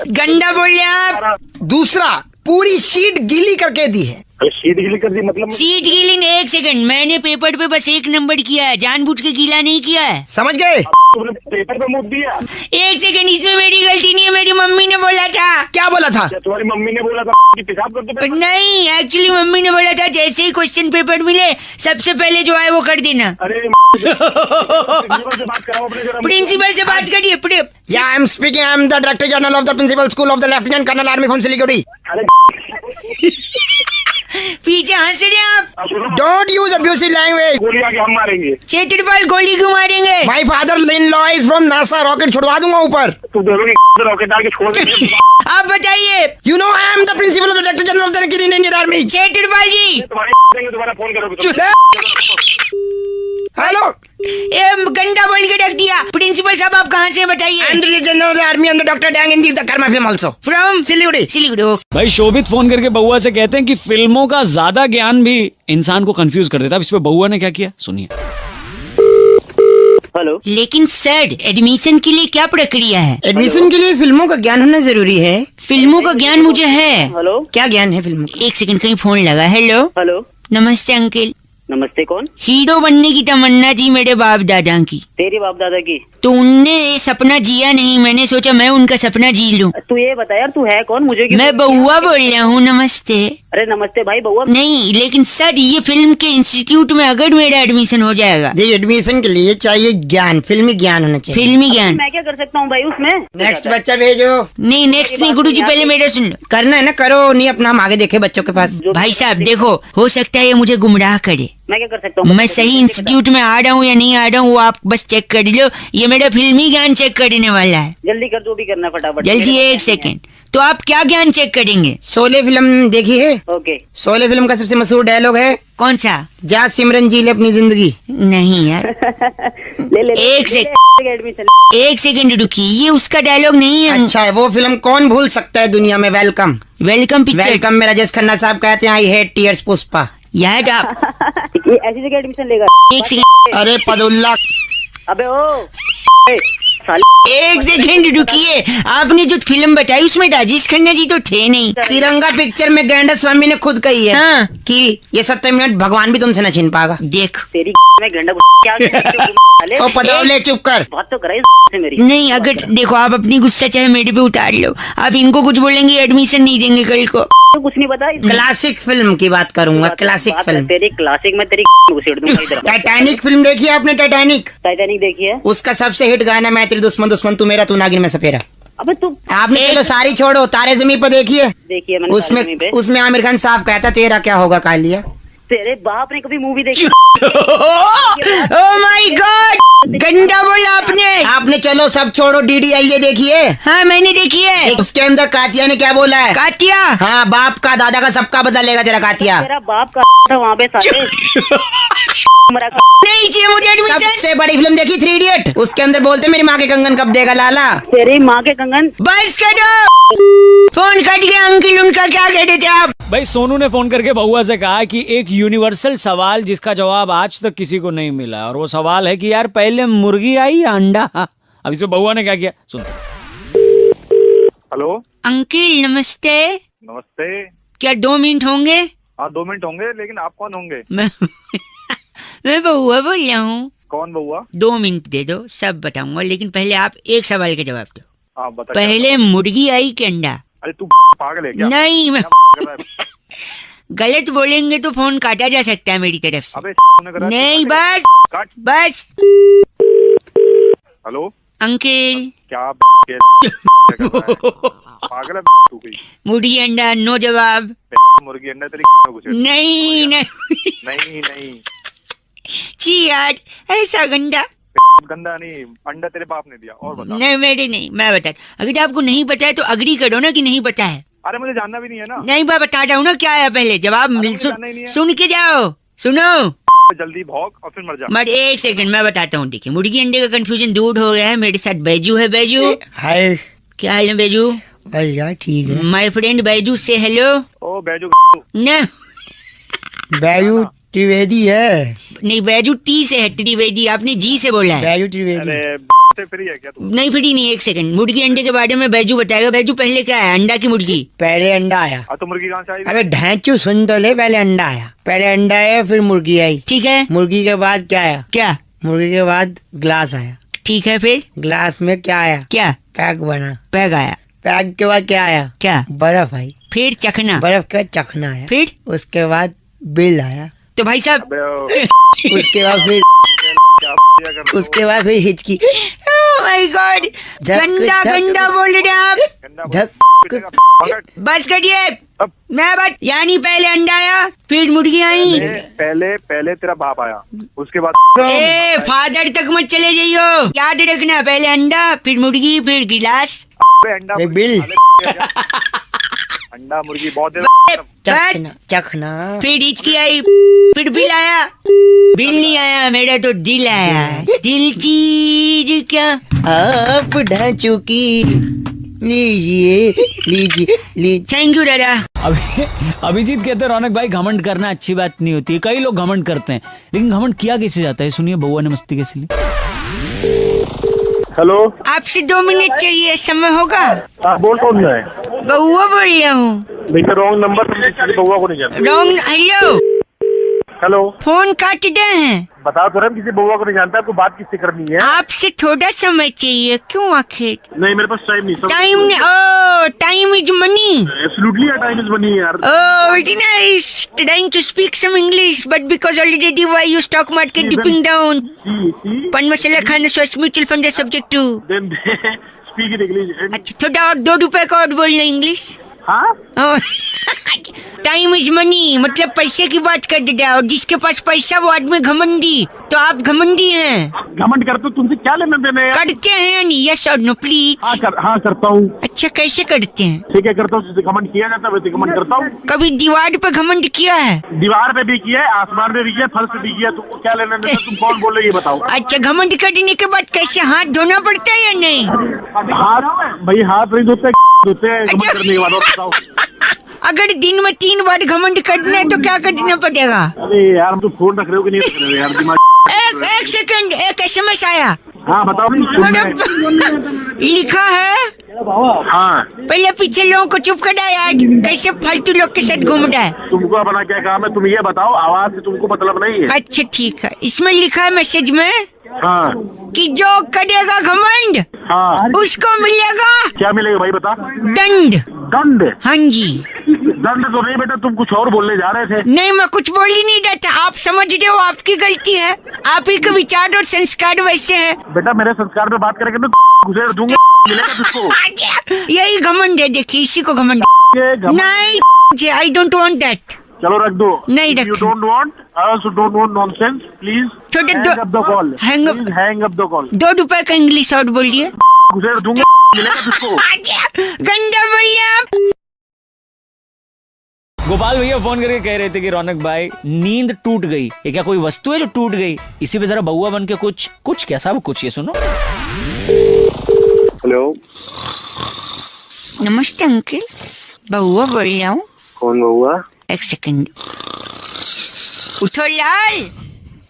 गंदा बोल रहे हैं आप। दूसरा, पूरी शीट गीली करके दी है। अरे शीट गीली कर दी मतलब? सीट गीली ने, एक सेकंड, मैंने पेपर पे बस एक नंबर किया है, जानबूझ के गीला नहीं किया है। समझ गए? तुमने पेपर पे मुँह दिया? एक सेकंड, इसमें मेरी गलती नहीं है, मेरी मम्मी ने बोला था। क्या बोला था? क्या तुम्हारी मम्मी ने बोला था कि पेशाब करते पेपर? नहीं, एक्चुअली मम्मी ने बोला था जैसे ही क्वेश्चन पेपर मिले सबसे पहले जो है वो कर देना। अरे प्रिंसिपल से बात कराओ अपने जरा। प्रिंसिपल से बात करिए। Yeah, I am speaking. I am the Director General of the Principal School of the Lieutenant Colonel Army from Siliguri. अरे पीछे हंस रहे हैं आप। सुनो, Don't use abusive language. गोली आके हम मारेंगे। क्षेत्रपाल गोली क्यों मारेंगे? My father-in-law is from NASA. Rocket छुड़वा दूंगा ऊपर। तुम दोनों की रॉकेट डाल के छोड़ देंगे। आप बताइए। You know I am the Principal of the Director General of the Indian Army. क्षेत्रपाल जी। तुम्हारे दोबारा फोन करोगे? हेलो, ये गंदा बोल के रख दिया। प्रिंसिपल साहब आप कहाँ से हैं बताइए? I am the General of the Army and the Dr. Dang in the Karma film also. From Siliguri. Siliguri. भाई शोभित फोन करके बउआ से कहते हैं कि फिल्मों का ज्यादा ज्ञान भी इंसान को कंफ्यूज कर देता है। अब इस पे बउआ ने क्या किया सुनिए। हेलो, लेकिन सर एडमिशन के लिए क्या प्रक्रिया है? एडमिशन के लिए फिल्मों का ज्ञान होना जरूरी है। फिल्मों का ज्ञान मुझे है। हेलो, क्या ज्ञान है फिल्मों का? एक सेकंड, कहीं फोन लगा। हेलो, हेलो, नमस्ते अंकल। नमस्ते, कौन? हीरो बनने की तमन्ना थी मेरे बाप दादा की, तेरी बाप दादा की? तो उनने ये सपना जिया नहीं, मैंने सोचा मैं उनका सपना जी लूं। तू ये बता यार, तू है कौन? मुझे क्यों? मैं बउआ बोल रहा हूँ। नमस्ते। अरे नमस्ते भाई, बउआ नहीं, लेकिन सर ये फिल्म के इंस्टीट्यूट में अगर मेरा एडमिशन हो जाएगा। देखिए एडमिशन के लिए चाहिए ज्ञान, फिल्मी ज्ञान होना चाहिए। फिल्मी ज्ञान। मैं क्या कर सकता हूँ भाई उसमें? नेक्स्ट बच्चा भेजो। नहीं नेक्स्ट नहीं गुरुजी, पहले मेरा सुन लो। करना है ना, करो, नहीं अपना हम आगे देखे बच्चों के पास। भाई साहब देखो, हो सकता है ये मुझे गुमराह करे। मैं क्या कर सकता हूँ? मैं सही इंस्टीट्यूट में आ रहा हूँ या नहीं आ रहा हूँ वो आप बस चेक कर लो। ये मेरा फिल्मी ज्ञान चेक करने वाला है। जल्दी कर, जो भी करना है फटाफट। जल्दी, एक सेकंड। तो आप क्या ज्ञान चेक करेंगे? शोले फिल्म देखी है? ओके। शोले फिल्म का सबसे मशहूर डायलॉग है, कौन सा? जा सिमरन जी ले अपनी जिंदगी। नहीं यार, ले एक सेकंड रुकिए, ये उसका डायलॉग नहीं है। अच्छा है, वो फिल्म कौन भूल सकता है दुनिया में। Welcome welcome picture. वेलकम में राजेश खन्ना साहब कहते हैं आई हेट टीयर्स पुष्पा। यार आप ये ऐसी जगह एडमिशन लेगा? एक सेकंड, अरे पदुल्ला, अबे ओ एक सेकंड रुकिए। आपने जो फिल्म बताई उसमें राजेश खन्ना जी तो थे नहीं। तिरंगा पिक्चर में गैंडा स्वामी ने खुद कही है हाँ। कि ये 70 मिनट भगवान भी तुमसे न छीन पाएगा। देख तेरी में गंडा क्या ओ पदौले चुप कर। बात तो कराई से मेरी। नहीं, अगर देखो आप अपनी गुस्सा चाहे मेरे पे उतार लो, आप इनको कुछ बोलेंगे एडमिशन नहीं देंगे कल को। तो कुछ नहीं पता। क्लासिक फिल्म की बात करूंगा, क्लासिक फिल्म। तेरी क्लासिक में तेरी घुसेड़ दूंगा इधर। टाइटैनिक फिल्म देखी है आपने? टाइटैनिक टाइटैनिक देखी है? उसका सबसे हिट गाना मैं तेरी दुश्मन दुश्मन तू मेरा तू नागिन में सपेरा। अबे तू आपने चलो सारी छोड़ो, तारे जमीन पर देखी है? देखी है मैंने। उसमें उसमें आमिर खान साहब कहता तेरा क्या होगा कालिया। तेरे बाप ने कभी मूवी देखी? ओह माय गॉड, गंदा बोला आपने। आपने चलो सब छोड़ो, DDLJ देखिए? हाँ मैंने देखी है। उसके अंदर कातिया ने क्या बोला है? कातिया? हाँ, बाप का दादा का सबका बदला लेगा तेरा कातिया। तेरा बाप का था वहाँ पे साले। नहीं चाहिए मुझे एडमिशन। सबसे बड़ी फिल्म देखी 3 इडियट? उसके अंदर बोलते मेरी माँ के कंगन कब देगा लाला। तेरी माँ के कंगन। बस करो, फोन कट गया। अंकल उनका क्या कहते थे आप? भाई सोनू ने फोन करके बउआ से कहा कि एक यूनिवर्सल सवाल जिसका जवाब आज तक किसी को नहीं मिला, और वो सवाल है कि यार पहले मुर्गी आई या अंडा? अब इसमें बउआ ने क्या किया सुन। हेलो अंकिल नमस्ते, नमस्ते। क्या 2 मिनट होंगे? हाँ 2 मिनट होंगे, लेकिन आप कौन होंगे? मैं बउआ बोल रहा हूँ। कौन बउआ? 2 मिनट दे दो, सब बताऊंगा, लेकिन पहले आप एक सवाल का जवाब दो। हाँ बता। पहले मुर्गी आई कि अंडा? अरे तू पागल है क्या? नहीं, मैं कर रहा है? गलत बोलेंगे तो फोन काटा जा सकता है मेरी तरफ से। अबे कर रहा है? नहीं, बस काट। बस। हेलो अंकिल क्या पागल है तू कोई? मुर्गी अंडा, नो जवाब। मुर्गी अंडा तेरी घुसे। नहीं नहीं नहीं नहीं छी यार, ऐसा गंदा। गंदा नहीं, अंडा तेरे बाप ने दिया। और बता। नहीं मेरे नहीं, मैं बता। अगर आपको नहीं पता है तो अग्री करो ना कि नहीं पता है। अरे मुझे जानना भी नहीं है ना। नहीं, मैं बता रहा हूँ ना क्या है, पहले जवाब मुझे जानना ही नहीं है। सुन के जाओ, सुनो। जल्दी भौंक और फिर मर जा। मर 1 सेकंड मैं बताता हूँ। देखिए, मुर्गी अंडे का कंफ्यूजन दूर हो गया है। मेरे साथ बैजू है। बैजू, हाय क्या हाल है बैजू? भैया ठीक है। माय फ्रेंड बैजू से हेलो। ओ बैजू न बैजू त्रिवेदी है। नहीं, बैजू टी से है, त्रिवेदी आपने जी से बोला है। बैजू त्रिवेदी। अरे से फ्री है क्या तू? नहीं फ्री नहीं, 1 सेकंड। मुर्गी अंडे के बारे में बैजू बताएगा। बैजू पहले क्या है, अंडा की मुर्गी? पहले अंडा आया। तो मुर्गी कहाँ से आई? अबे ढैंचू सुन तो ले, पहले अंडा आया। पहले अंडा आया, फिर मुर्गी आई। ठीक है। मुर्गी के बाद क्या आया? क्या? मुर्गी के बाद ग्लास आया। ठीक है, फिर ग्लास में क्या आया? क्या? पैक बना। पैग आया। पैक के बाद क्या आया? क्या? बर्फ आई। फिर चखना। बर्फ का चखना आया। फिर उसके बाद बिल आया। तो भाई साहब उसके बाद फिर उसके बाद फिर हिचकी। माय गॉड, गंदा गंदा बोल रहे हैं आप। धक। बस करिए, मैं बात। यानी पहले अंडा आया, फिर मुर्गी आई। पहले तेरा बाप आया, उसके बाद ए फादर तक मत चले जाइयो, याद रखना। पहले अंडा, फिर मुर्गी, फिर गिलास। अंडा बिल। अंडा मुर्गी बहुत देर। चखना चखना। फिर हिचकी आई, फिर बिल आया। बिल नहीं आया, मेरा तो दिल आया। दिल चीज क्या आप ढांचू की लीजिए लीजिए। थैंक यू दादा। अभिजीत कहते हैं रौनक भाई घमंड करना अच्छी बात नहीं होती है। कई लोग घमंड करते हैं, लेकिन घमंड किया कैसे जाता है, सुनिए बउआ ने मस्ती कैसे ली। हेलो, आपसे 2 मिनट चाहिए, समय होगा? बोल कौन है? बउआ बोल रहा हूँ। देखिए रॉन्ग नंबर, बउआ को नहीं जानता। रॉन्ग। हेलो, हेलो, फोन काट दे हैं। बता तो रहा, किसी बउआ को नहीं जानता। आपको बात किससे करनी है? आपसे थोड़ा समय चाहिए। क्यों आखिर? नहीं मेरे पास टाइम नहीं। टाइम नहीं। Oh, time is money. Absolutely time is money यार। Oh, very nice. Trying to speak some English, but because already why you stock market dipping down. Pan masala खाना स्वास्थ्य म्यूचुअल फंड है subject to. Then speak in English. अच्छा, थोड़ा और 2 रुपए का और बोलना इंग्लिश। हाँ? टाइम इज मनी, मतलब पैसे की बात कर दे। और जिसके पास पैसा वो आदमी घमंडी। तो आप घमंडी हैं। घमंड करते हो, तुमसे क्या लेना देना है? करते हैं या नहीं? यस और नो प्लीज। हाँ करता हूँ। अच्छा, कैसे करते हैं? ठीक है करता हूँ, जिसे घमंड किया जाता है वैसे घमंड करता हूँ। कभी दीवार पे घमंड किया है? दीवार पे भी किया है, आसमान पे भी किया, फल पे भी किया। तुमको क्या लेना देना? तुम कौन बोल रहे ये बताओ। अच्छा, घमंड करने के बाद कैसे हाथ धोना पड़ता है या नहीं? हाथ भाई हाथ नहीं धोते, धोते हैं घमंड करने के बाद। और बताओ, अगर दिन में 3 बार घमंड करना है तो क्या करना पड़ेगा? अरे यार तुम फोन रख रहे हो कि नहीं रख रहे हो यार? दिमाग एक सेकंड, एक SMS आया। हाँ बताओ। लिखा है। हाँ पहले पीछे लोगों को चुप कर यार, कैसे फालतू लोग के साथ घूम रहा है। तुमको अपना क्या काम है? तुम ये बताओ, आवाज से तुमको मतलब नहीं है? अच्छा ठीक है, इसमें लिखा है मैसेज में हाँ कि जो करेगा घमंड हाँ उसको मिलेगा क्या मिलेगा भाई बता? दंड। दंड? हाँ जी। दंड तो नहीं बेटा, तुम कुछ और बोलने जा रहे थे। नहीं, मैं कुछ बोल ही नहीं रहा था। आप समझ रहे हो, आपकी गलती है। आप ही के विचार और संस्कार वैसे है। बेटा मेरे संस्कार पे बात करेंगे तो गुजर दूंगा, मिलेगा तुझको। यही घमंड है, देखिए इसी को घमंड। नहीं, आई डोंट वांट दैट। चलो रख दो। नहीं रख। You don't want, I also don't want nonsense. Please hang up the call. Hang up the call. 2 रुपए का इंग्लिश और बोलिए। गुजर दूंगा, मिलेगा तुझको। गंदा बोलिए आप। गोपाल भैया फोन करके कह रहे थे कि रौनक भाई नींद टूट गई। ये क्या कोई वस्तु है जो टूट गई? इसी पे जरा बउआ बन के कुछ कैसा कुछ ये सुनो। हेलो, नमस्ते अंकल, बउआ बोल रहा हूँ। कौन बउआ? 1 सेकंड। उठो लाल,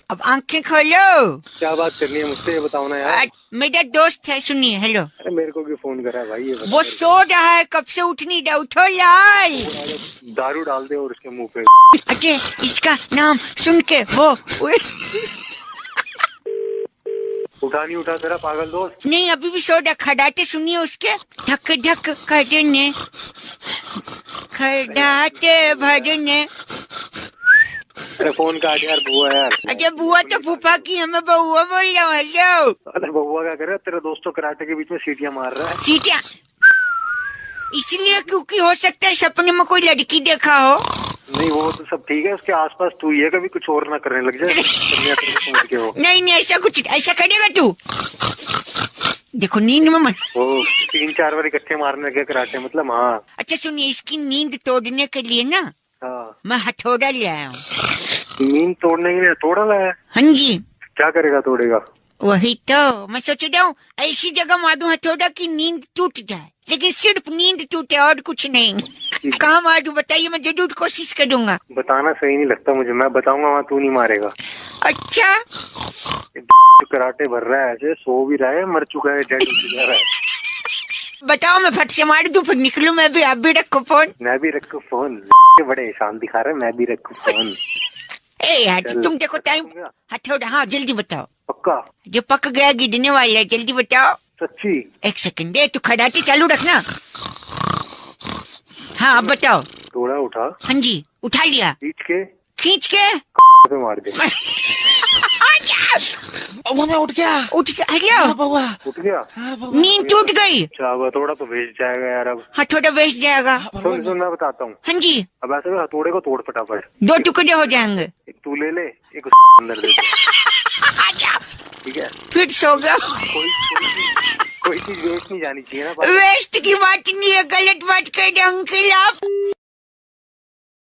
अब आंखें खोलो। क्या बात करनी है मुझसे, ये बताओ ना यार। मेरा दोस्त है, सुनिए। हेलो। अरे मेरे को क्यों फोन करा भाई, ये बता वो मेरे सो रहा है, कब से उठ नहीं रहा। उठो यार। को। दारू डाल दे और उसके मुंह पे। अजय, इसका नाम सुन के वो उठा नहीं उठा तेरा पागल दोस्त। नहीं, अभी भी सो रहा। खड़ाटे सुनिए उसके। धक धक करने, खड़ाटे भरने। अरे फोन काट यार, बुआ यार। अजय, बुआ तो फूफा की है, मैं बउआ बोल रहा हूँ। हेलो। अरे बउआ क्या करे, तेरा दोस्त तो कराटे के बीच में सीटियां मार रहा है। सीटियाँ इसलिए क्योंकि हो सकता है सपने में कोई लड़की देखा हो। नहीं वो तो सब ठीक है, उसके आसपास तू ही है, कभी कुछ और ना करने लग जाए। समझ के हो। नहीं, ऐसा कुछ, ऐसा करेगा तू। देखो नींद में मन। वो 3-4 बार इकट्ठे मारने लगे कराटे, मतलब। हाँ अच्छा सुनिए, इसकी नींद तोड़ने के लिए ना हाँ। मैं हथौड़ा ले आया हूँ। नींद तोड़ने के लिए तोड़ा लाया? हाँ जी। क्या करेगा तोड़ेगा? वही तो मैं सोच रहा हूँ, ऐसी जगह मारूं हथौड़ा की नींद टूट जाए, लेकिन सिर्फ नींद टूटे और कुछ नहीं। कहाँ मारूं बताइए, मैं जरूर कोशिश करूंगा। बताना सही नहीं लगता मुझे, मैं बताऊंगा वहाँ तू नहीं मारेगा। अच्छा। कराटे भर रहा है ऐसे, सो भी रहा है, मर चुका है, डेड हो जा रहा है। बताओ, मैं फट से मार दूं, फिर निकलूं मैं भी। आप भी रखो फोन। मैं भी रखू फोन। बड़े एहसान दिखा रहे, मैं भी रखू फोन। ए यार, तुम देखो टाइम। हथौड़ा, हाँ जल्दी बताओ। पक्का? जो पक गया गिरने वाला है, जल्दी बताओ। सच्ची? 1 सेकंड दे, तू खड़ाटे चालू रखना। हाँ अब बताओ। थोड़ा उठा। हाँ जी, उठा लिया। खींच के पे मार दे। मैं उठ गया। उठ गया। उठ गया। नींद टूट गई। हथौड़ा तो भेज जाएगा यार अब। हथौड़ा वेस्ट जाएगा। सुन मैं बताता हूँ। हाँ जी। अब ऐसे हथौड़े को तोड़ फटाफट। 2 टुकड़े हो जाएंगे। एक तू ले ले, एक अंदर दे दे। ठीक है, फिर सो गया। कोई चीज वेस्ट नहीं जानी चाहिए ना। वेस्ट की बात नहीं है, गलत बात कर रहे अंकल आप।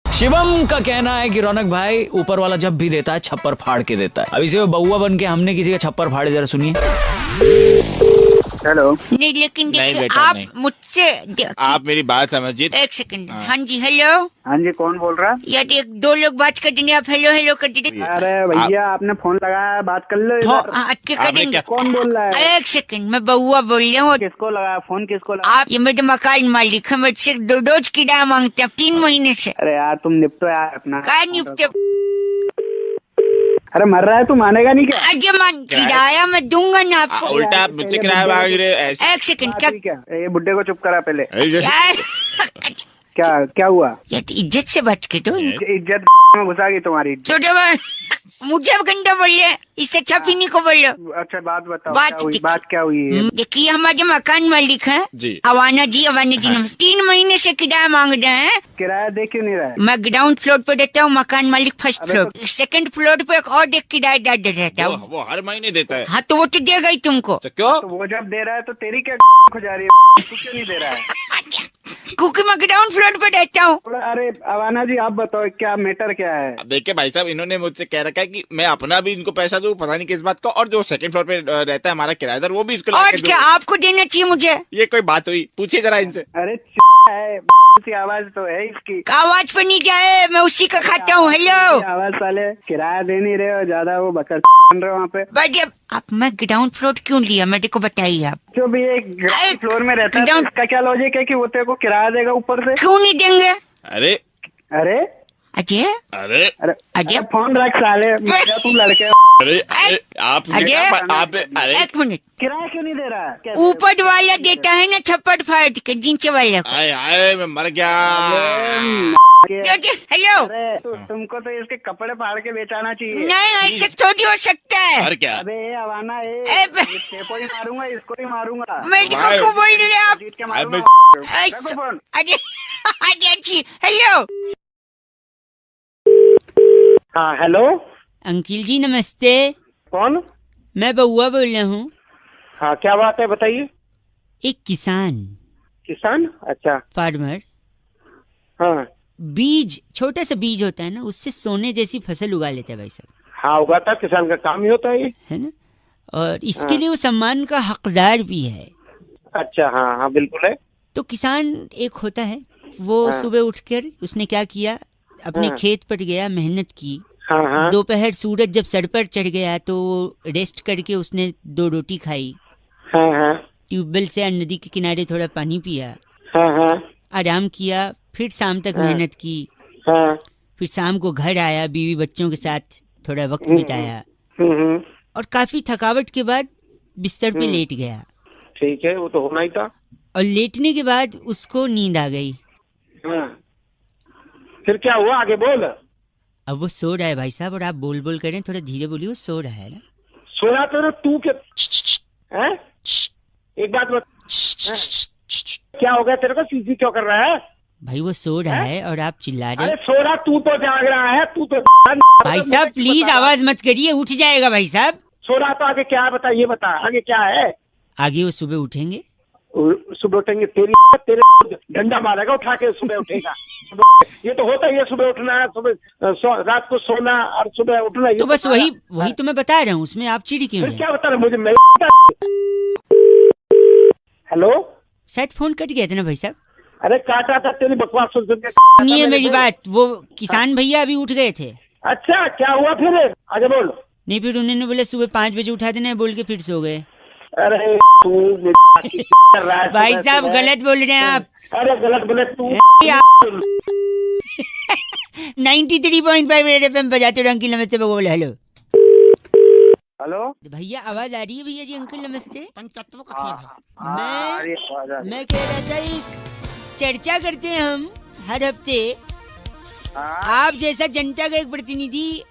शिवम का कहना है कि रौनक भाई ऊपर वाला जब भी देता है छप्पर फाड़ के देता है। अभी से वो बउआ बन के हमने किसी का छप्पर फाड़े, जरा सुनिए। हेलो। नहीं लेकिन देखिए, आप मुझसे आप मेरी बात समझिए। 1 सेकंड। हाँ जी। हेलो। हाँ जी, कौन बोल रहा है? यार 1-2 लोग बात कर देंगे, आप हेलो हेलो कर दीजिए। अरे भैया आपने फोन लगाया, बात कर लो। करेंगे। कौन बोल रहा है? 1 सेकंड, मैं बउआ बोल रहा हूँ। किसको लगाया फोन, किसको लगाया? आप ये मेरे मकान मालिक है, मुझसे रोज किराया मांगते हैं 3 महीने से। अरे यार तुम निपटो यार अपना। क्या निपटे? अरे मर रहा है, तू मानेगा नहीं क्या? अजय मान, किराया मैं दूंगा ना आपको। उल्टा आप मुझसे किराया मांग रहे ऐसे। 1 सेकंड। क्या ये बुड्ढे को चुप करा पहले। क्या क्या हुआ? यार इज्जत से बात कर दो। इज्जत में घुसा गई तुम्हारी। छोटे भाई मुझे अब गंदा बोलिए, इससे अच्छा पीने को बोलो। अच्छा बात बताओ, बात क्या हुई है? देखिए, हमारे मकान मालिक है जी। अवाना जी नमस्ते। 3 महीने से किराया मांग रहे हैं। किराया दे क्यों नहीं रहा है? मैं ग्राउंड फ्लोर पे देता हूँ, मकान मालिक फर्स्ट फ्लोर। 2nd फ्लोर पे एक और एक किराएदार दे देता हूँ। वो हर महीने देता है। हाँ तो वो तो देगा ही तुमको। तो क्यों? तो वो जब दे रहा है तो तेरी क्या हो जा रही है? तू क्यों नहीं दे रहा है? क्योंकि मैं ग्राउंड फ्लोर पे रहता हूँ। अरे अवाना जी आप बताओ क्या मैटर क्या है? अब देखिए भाई साहब, इन्होंने मुझसे कह रखा है कि मैं अपना भी इनको पैसा दूं, पता नहीं किस बात का, और जो 2nd फ्लोर पे रहता है हमारा किराएदार, वो भी इसको और क्या आपको देना चाहिए मुझे? ये कोई बात हुई? पूछिए जरा इनसे। अरे है सी आवाज तो है इसकी। आवाज पर नहीं जाए, मैं उसी का खाता हूँ। हेलो। आवाज साले किराया दे नहीं रहे हो, ज्यादा वो बकर बन रहे हो वहाँ पे। भाई आप, मैं ग्राउंड फ्लोर क्यों लिया मेरे को बताइए आप। जो भी एक ग्राउंड फ्लोर में रहता है, इसका क्या लॉजिक है कि वो तेरे को किराया देगा ऊपर से? क्यों नहीं देंगे? अरे अरे अजय, अरे अजय फोन रख साले, तुम लड़के। अरे आप अरे 1 मिनट, किराया क्यों नहीं दे रहा है? ऊपर वाला देता है ना छप्पर फाड़ के, नीचे वाला को। आए मैं मर गया। हेलो। तुमको तो इसके कपड़े फाड़ के बेचाना चाहिए। नहीं ऐसे थोड़ी हो सकता है। और क्या? अबे अवाना इसको ही मारूंगा, इसको ही मारूंगा। मैं को बोल रहे आप। जीत के मारूंगा। अजय हेलो। हाँ हेलो। अंकिल जी नमस्ते। कौन? मैं बउआ बोल रहा हूँ। हाँ क्या बात है बताइए। एक किसान। किसान? अच्छा। फार्मर। हाँ। बीज, छोटा सा बीज होता है ना, उससे सोने जैसी फसल उगा लेता है भाई साहब। हाँ उगाता, किसान का काम ही होता है ये, है ना। और इसके लिए वो सम्मान का हकदार भी है। अच्छा हाँ हाँ बिल्कुल है। तो किसान एक होता है, वो सुबह उठकर उसने क्या किया, अपने खेत पर गया, मेहनत की, हाँ हाँ दोपहर सूरज जब सर पर चढ़ गया तो रेस्ट करके उसने 2 रोटी खाई, हाँ हाँ ट्यूबवेल से नदी के किनारे थोड़ा पानी पिया, हाँ हाँ आराम किया, फिर शाम तक मेहनत की, हाँ फिर शाम को घर आया, बीवी बच्चों के साथ थोड़ा वक्त बिताया और काफी थकावट के बाद बिस्तर पे लेट गया। ठीक है, वो तो होना ही था। और लेटने के बाद उसको नींद आ गई। हाँ। फिर क्या हुआ, आगे बोल। अब वो सो रहा है भाई साहब, और आप बोल बोल करें, थोड़ा धीरे बोलिए, वो सो रहा है ना। सोया तो तू के हैं? एक बात बता, क्या हो गया तेरे को, सीधी क्यों कर रहा है? भाई वो सो रहा है और आप चिल्ला रहे अरे हो। सो रहा, तू तो जाग रहा है, तू तो भाई साहब प्लीज आवाज मत करिए, उठ जाएगा भाई साहब। सो रहा तो आगे क्या है बता, ये बता आगे क्या है। आगे वो सुबह उठेंगे, सुबह उठेंगे, तेरे डंडा मारेगा उठा के, सुबह उठेगा। ये तो होता ही है, सुबह उठना, सुबह रात को सोना और सुबह उठना। तो बस वही तो मैं बता रहा हूँ, उसमें आप चिढ़ क्यों फिर रहे? क्या बता रहे मुझे? हेलो, शायद फोन कट गया था ना भाई साहब। अरे काटा था, तेरी बकवास सुन के। सुनिए मेरी बात, वो किसान भैया अभी उठ गए थे। अच्छा, क्या हुआ फिर, आगे बोल। नहीं, फिर उन्होंने बोले सुबह 5 बजे उठा देना है, बोल के फिर सो गए। अरे तू भाई साहब गलत बोल रहे हैं आप। अरे गलत बोले तू। 93.5 रेड एफएम बजाते रहो। अंकिल नमस्ते, बोले हेलो। हेलो भैया आवाज आ रही है भैया जी? अंकल नमस्ते। पंचतत्वों का खेल है। मैं कह रहा था, एक चर्चा करते हैं हम हर हफ्ते। आप जैसा जनता का एक प्रतिनिधि,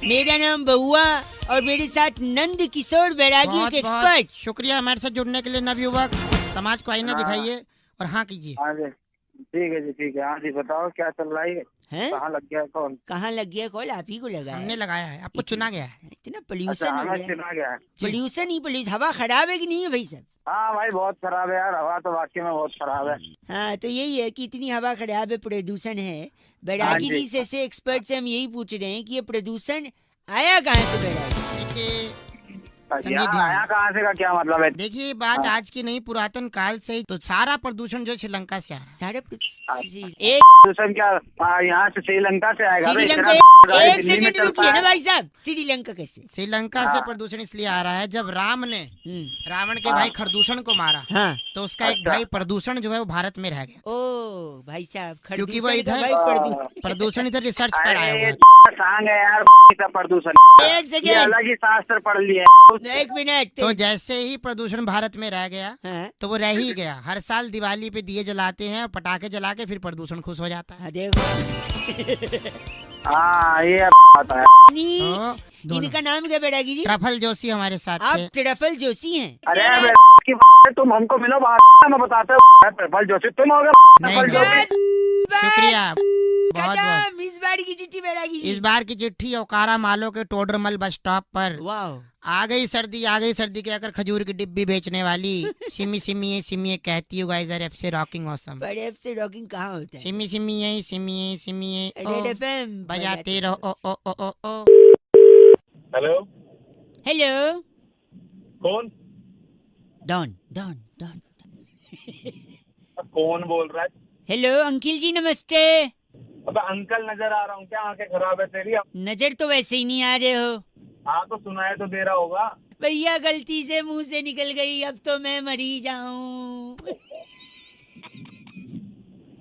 मेरा नाम बहुआ और मेरे साथ नंद किशोर बैरागी, एक एक्सपर्ट। शुक्रिया हमारे साथ जुड़ने के लिए नवयुवक। समाज को आईना दिखाइए और हाँ कीजिए। हाँ जी, ठीक है जी, ठीक है। हाँ जी, बताओ क्या चल रहा है? कहाँ लग गया कौन? कहाँ लग गया कॉल? आप ही को लगा हमने लगाया है, आपको चुना गया है। इतना पोल्यूशन हो गया। चुना गया? पोल्यूशन ही पोल्यूशन। हवा खराब है कि नहीं है भाई साहब? हाँ भाई, बहुत खराब है यार, हवा तो वाकई में बहुत खराब है। हाँ, तो यही है कि इतनी हवा खराब है, प्रदूषण है। बैरागी जी से ऐसे एक्सपर्ट से हम यही पूछ रहे हैं कि ये प्रदूषण आया कहाँ से बैरागी? आया कहाँ से का क्या मतलब है? देखिए बात आज की नहीं, पुरातन काल से ही तो सारा प्रदूषण जो श्रीलंका से आ रहा है। सारे एक प्रदूषण क्या यहाँ से श्रीलंका से आएगा? श्रीलंका, एक सेकंड रुकिए ना भाई साहब। श्रीलंका कैसे? श्रीलंका से प्रदूषण इसलिए आ रहा है, जब राम ने रावण के भाई खरदूषण को मारा, हाँ, तो उसका एक भाई प्रदूषण जो है वो भारत में रह गया। ओ भाई साहब, क्योंकि वो इधर प्रदूषण इधर रिसर्च पर आया हुआ है। सांग है यार प्रदूषण। एक सेकंड, अलग ही शास्त्र पढ़ लिया। एक मिनट। तो जैसे ही प्रदूषण भारत में रह गया, हाँ? तो वो रह ही गया। हर साल दिवाली पे दिए जलाते हैं और पटाखे जला के फिर प्रदूषण खुश हो जाता है। देखो हाँ, ये बात है। तो इनका नाम क्या बैरागी जी? ट्रफल जोशी हमारे साथ आप थे। ट्रफल जोशी हैं? अरे तुम हमको मिलो बाहर, मैं बताते हो ट्रफल जोशी तुम हो गए। नहीं, शुक्रिया बहुत बहुत। इस बार की चिट्ठी बैरागी जी। इस बार की चिट्ठी ओकारा मालो के टोडरमल बस स्टॉप पर। वाह, आ गई सर्दी कहकर खजूर की डिब्बी बेचने वाली सिमी सिमी कहती हूँ गाइस आर एफसी रॉकिंग ऑसम। बड़े एफ से रॉकिंग कहाँ होता है? सिमी रेड एफएम बजाते रहो ओ ओ ओ ओ। हेलो हेलो, कौन? Don Don Don. कौन बोल रहा है? हेलो अंकिल जी नमस्ते। अबे अंकल नजर आ रहा हूँ क्या? आंखें खराब है तेरी? नजर तो वैसे ही नहीं आ रहे हो। हाँ तो सुनाए तो दे रहा होगा। भैया गलती से मुंह से निकल गई, अब तो मैं मरी जाऊं।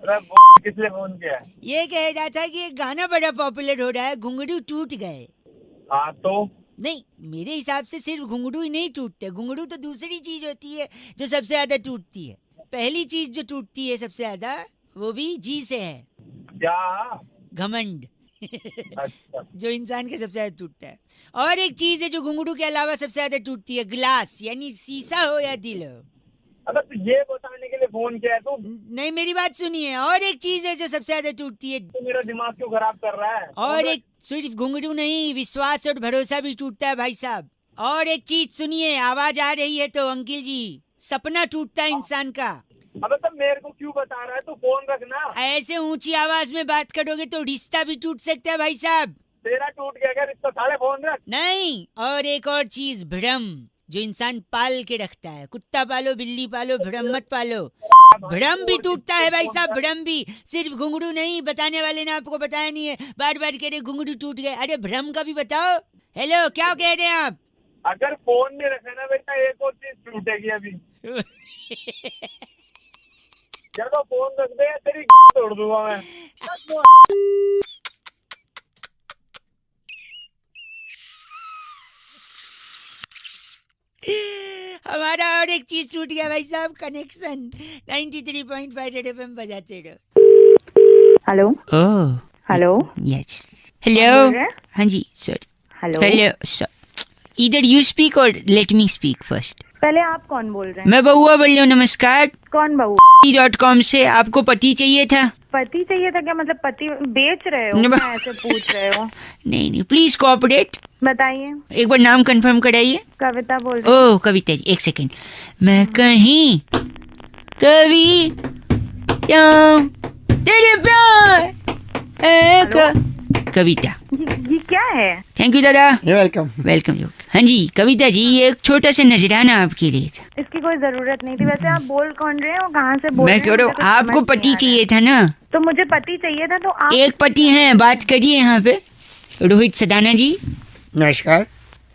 अरे किस लिए फोन किया है? ये कह रहा था कि एक गाना बड़ा पॉपुलर हो रहा है, घुंघरू टूट गए। हाँ तो नहीं, मेरे हिसाब से सिर्फ घुंघरू ही नहीं टूटते। घुंघरू तो दूसरी चीज होती है जो सबसे ज्यादा टूटती है। पहली चीज जो टूटती है सबसे ज्यादा, वो भी जी से है। क्या? घमंड। अच्छा। जो इंसान के सबसे ज्यादा टूटता है। और एक चीज है जो घुंघरू के अलावा सबसे ज्यादा टूटती है, ग्लास, यानी शीशा हो या दिल हो। अबे तो ये बताने के लिए फोन किया है तू? नहीं, मेरी बात सुनिए। और एक चीज है जो सबसे ज्यादा टूटती है। तो मेरा दिमाग क्यों खराब कर रहा है? और एक सिर्फ घुंघरू नहीं, विश्वास और भरोसा भी टूटता है भाई साहब। और एक चीज सुनिए, आवाज आ रही है तो अंकिल जी, सपना टूटता है इंसान का। अबे तो मेरे को क्यों बता रहा है? तू फोन रखना। ऐसे ऊंची आवाज में बात करोगे तो रिश्ता भी टूट सकता है भाई साहब। तेरा टूट गया क्या रिश्ता? साले फोन रख। नहीं, और एक और चीज, भ्रम। जो इंसान पाल के रखता है। कुत्ता पालो, बिल्ली पालो, भ्रम मत पालो। भ्रम भी टूटता है भाई साहब, भ्रम भी। सिर्फ घुंघरू नहीं, बताने वाले ने आपको बताया नहीं है, बार बार कह रहे घुंघरू टूट गए। अरे भ्रम का भी बताओ। हेलो, क्या कह रहे हैं आप? अगर फोन नहीं रखे ना बेटा, एक और चीज टूटेगी अभी। जब तो फोन रख दे, तेरी तोड़ दूंगा मैं। हमारा और एक चीज टूट गया भाई साहब, कनेक्शन। 93.5 रेड एफएम बजाते रहो। Hello oh hello yes. बोल हेलो। रहे हैं? हाँ जी सॉरी। हेलो हेलो सर, इधर यू स्पीक और लेट मी स्पीक फर्स्ट। पहले आप कौन बोल रहे हैं? मैं बउआ बोल रही हूँ, नमस्कार। कौन बहू? .com से आपको पति चाहिए था? पति चाहिए था क्या? मतलब पति बेच रहे हो? न- क्या ऐसे पूछ रहे हो? नहीं प्लीज कोऑपरेट। बताइए। एक बार नाम कंफर्म कराइए। कविता बोल रही हूँ। ओह कविता जी, एक सेकेंड। मैं कहीं कभी क्यों तेरे प्यार कविता। ये क्या है? थैंक यू दादा। You welcome. वेलकम। हाँ जी कविता जी, ये एक छोटा सा नजराना आपके लिए था। इसकी कोई जरूरत नहीं थी। वैसे आप बोल कौन रहे हो? कहाँ से बोल मैं रहे कह हैं? रहा मुझे हूँ कुछ आपको समझ नहीं पति आ रहा है। चाहिए था ना? तो मुझे पति चाहिए था, तो आप एक पति हैं, बात करिए यहाँ पे। रोहित सदाना जी, नमस्कार।